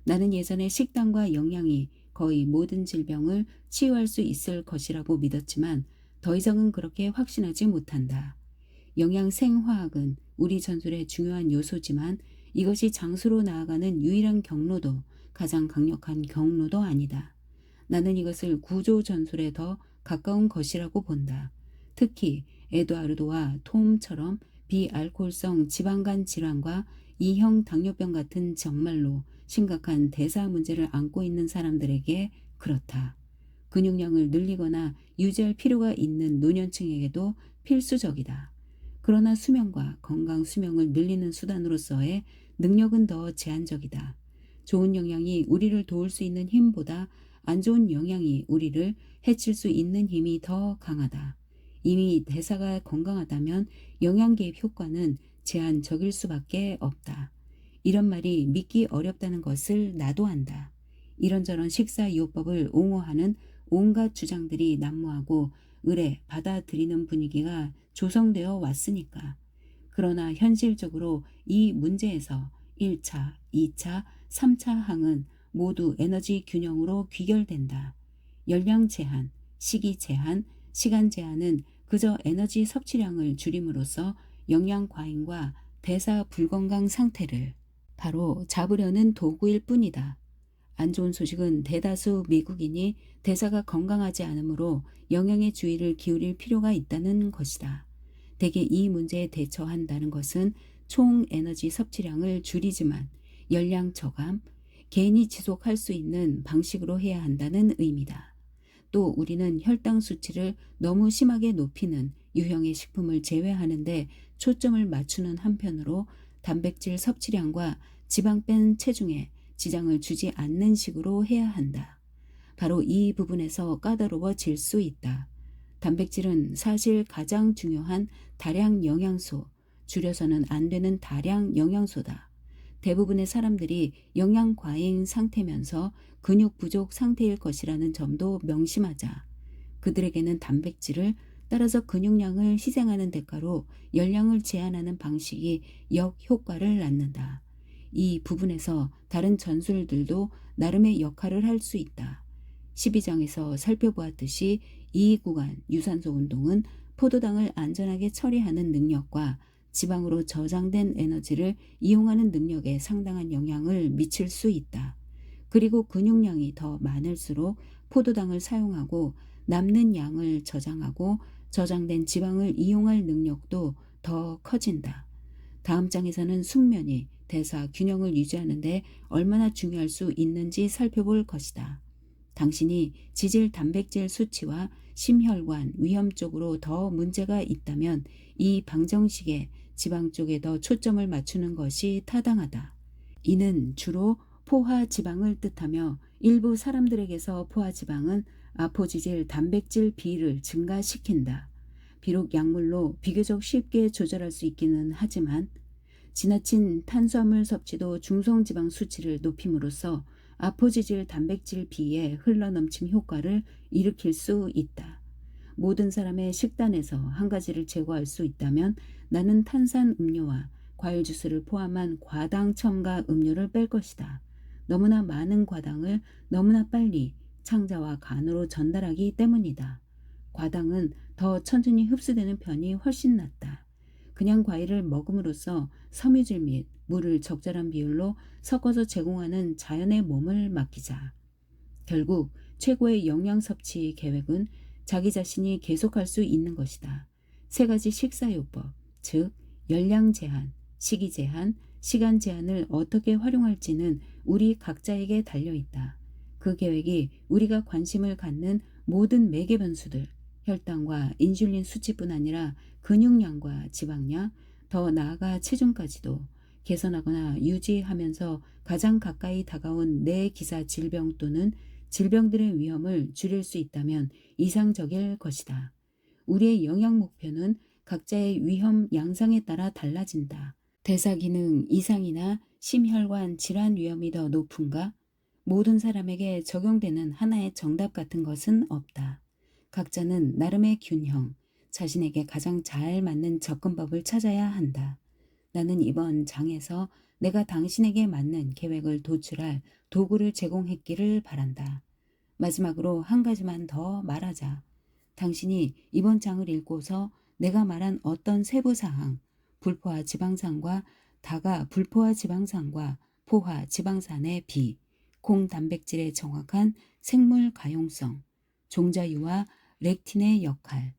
Speaker 1: 나는 예전에 식단과 영양이 거의 모든 질병을 치유할 수 있을 것이라고 믿었지만 더 이상은 그렇게 확신하지 못한다. 영양 생화학은 우리 전술의 중요한 요소지만 이것이 장수로 나아가는 유일한 경로도 가장 강력한 경로도 아니다. 나는 이것을 구조 전술에 더 가까운 것이라고 본다. 특히 에드와르도와 톰처럼 비알코올성 지방간 질환과 2형 당뇨병 같은 정말로 심각한 대사 문제를 안고 있는 사람들에게 그렇다. 근육량을 늘리거나 유지할 필요가 있는 노년층에게도 필수적이다. 그러나 수명과 건강 수명을 늘리는 수단으로서의 능력은 더 제한적이다. 좋은 영양이 우리를 도울 수 있는 힘보다 안 좋은 영양이 우리를 해칠 수 있는 힘이 더 강하다. 이미 대사가 건강하다면 영양 개입 효과는 제한적일 수밖에 없다. 이런 말이 믿기 어렵다는 것을 나도 안다. 이런저런 식사이요법을 옹호하는 온갖 주장들이 난무하고 의뢰 받아들이는 분위기가 조성되어 왔으니까. 그러나 현실적으로 이 문제에서 1차, 2차, 3차 항은 모두 에너지 균형으로 귀결된다. 열량 제한, 시기 제한, 시간 제한은 그저 에너지 섭취량을 줄임으로써 영양 과잉과 대사 불건강 상태를 바로 잡으려는 도구일 뿐이다. 안 좋은 소식은 대다수 미국인이 대사가 건강하지 않으므로 영양에 주의를 기울일 필요가 있다는 것이다. 대개 이 문제에 대처한다는 것은 총 에너지 섭취량을 줄이지만 열량 저감, 개인이 지속할 수 있는 방식으로 해야 한다는 의미다. 또 우리는 혈당 수치를 너무 심하게 높이는 유형의 식품을 제외하는데 초점을 맞추는 한편으로 단백질 섭취량과 지방 뺀 체중에 지장을 주지 않는 식으로 해야 한다. 바로 이 부분에서 까다로워질 수 있다. 단백질은 사실 가장 중요한 다량 영양소, 줄여서는 안 되는 다량 영양소다. 대부분의 사람들이 영양 과잉 상태면서 근육 부족 상태일 것이라는 점도 명심하자. 그들에게는 단백질을, 따라서 근육량을 희생하는 대가로 열량을 제한하는 방식이 역효과를 낳는다. 이 부분에서 다른 전술들도 나름의 역할을 할 수 있다. 12장에서 살펴보았듯이 이 구간 유산소 운동은 포도당을 안전하게 처리하는 능력과 지방으로 저장된 에너지를 이용하는 능력에 상당한 영향을 미칠 수 있다. 그리고 근육량이 더 많을수록 포도당을 사용하고 남는 양을 저장하고 저장된 지방을 이용할 능력도 더 커진다. 다음 장에서는 숙면이 대사 균형을 유지하는 데 얼마나 중요할 수 있는지 살펴볼 것이다. 당신이 지질 단백질 수치와 심혈관 위험 쪽으로 더 문제가 있다면 이 방정식에 지방 쪽에 더 초점을 맞추는 것이 타당하다. 이는 주로 포화 지방을 뜻하며 일부 사람들에게서 포화 지방은 아포지질 단백질 비를 증가시킨다. 비록 약물로 비교적 쉽게 조절할 수 있기는 하지만 지나친 탄수화물 섭취도 중성지방 수치를 높임으로써 아포지질 단백질 비의 흘러넘침 효과를 일으킬 수 있다. 모든 사람의 식단에서 한 가지를 제거할 수 있다면 나는 탄산 음료와 과일 주스를 포함한 과당 첨가 음료를 뺄 것이다. 너무나 많은 과당을 너무나 빨리 창자와 간으로 전달하기 때문이다. 과당은 더 천천히 흡수되는 편이 훨씬 낫다. 그냥 과일을 먹음으로써 섬유질 및 물을 적절한 비율로 섞어서 제공하는 자연의 몸을 맡기자. 결국 최고의 영양 섭취 계획은 자기 자신이 계속할 수 있는 것이다. 세 가지 식사요법, 즉 열량 제한, 시기 제한, 시간 제한을 어떻게 활용할지는 우리 각자에게 달려있다. 그 계획이 우리가 관심을 갖는 모든 매개 변수들, 혈당과 인슐린 수치뿐 아니라 근육량과 지방량, 더 나아가 체중까지도 개선하거나 유지하면서 가장 가까이 다가온 내 기사 질병 또는 질병들의 위험을 줄일 수 있다면 이상적일 것이다. 우리의 영양 목표는 각자의 위험 양상에 따라 달라진다. 대사 기능 이상이나 심혈관 질환 위험이 더 높은가? 모든 사람에게 적용되는 하나의 정답 같은 것은 없다. 각자는 나름의 균형, 자신에게 가장 잘 맞는 접근법을 찾아야 한다. 나는 이번 장에서 내가 당신에게 맞는 계획을 도출할 도구를 제공했기를 바란다. 마지막으로 한 가지만 더 말하자. 당신이 이번 장을 읽고서 내가 말한 어떤 세부사항, 불포화 지방산과 다가 불포화 지방산과 포화 지방산의 비, 콩 단백질의 정확한 생물 가용성, 종자유와 렉틴의 역할,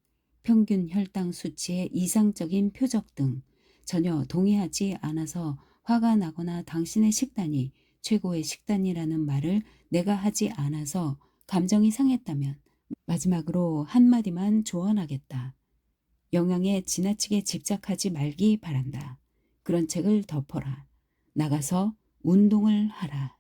Speaker 1: 평균 혈당 수치의 이상적인 표적 등 전혀 동의하지 않아서 화가 나거나 당신의 식단이 최고의 식단이라는 말을 내가 하지 않아서 감정이 상했다면 마지막으로 한마디만 조언하겠다. 영양에 지나치게 집착하지 말기 바란다. 그런 책을 덮어라. 나가서 운동을 하라.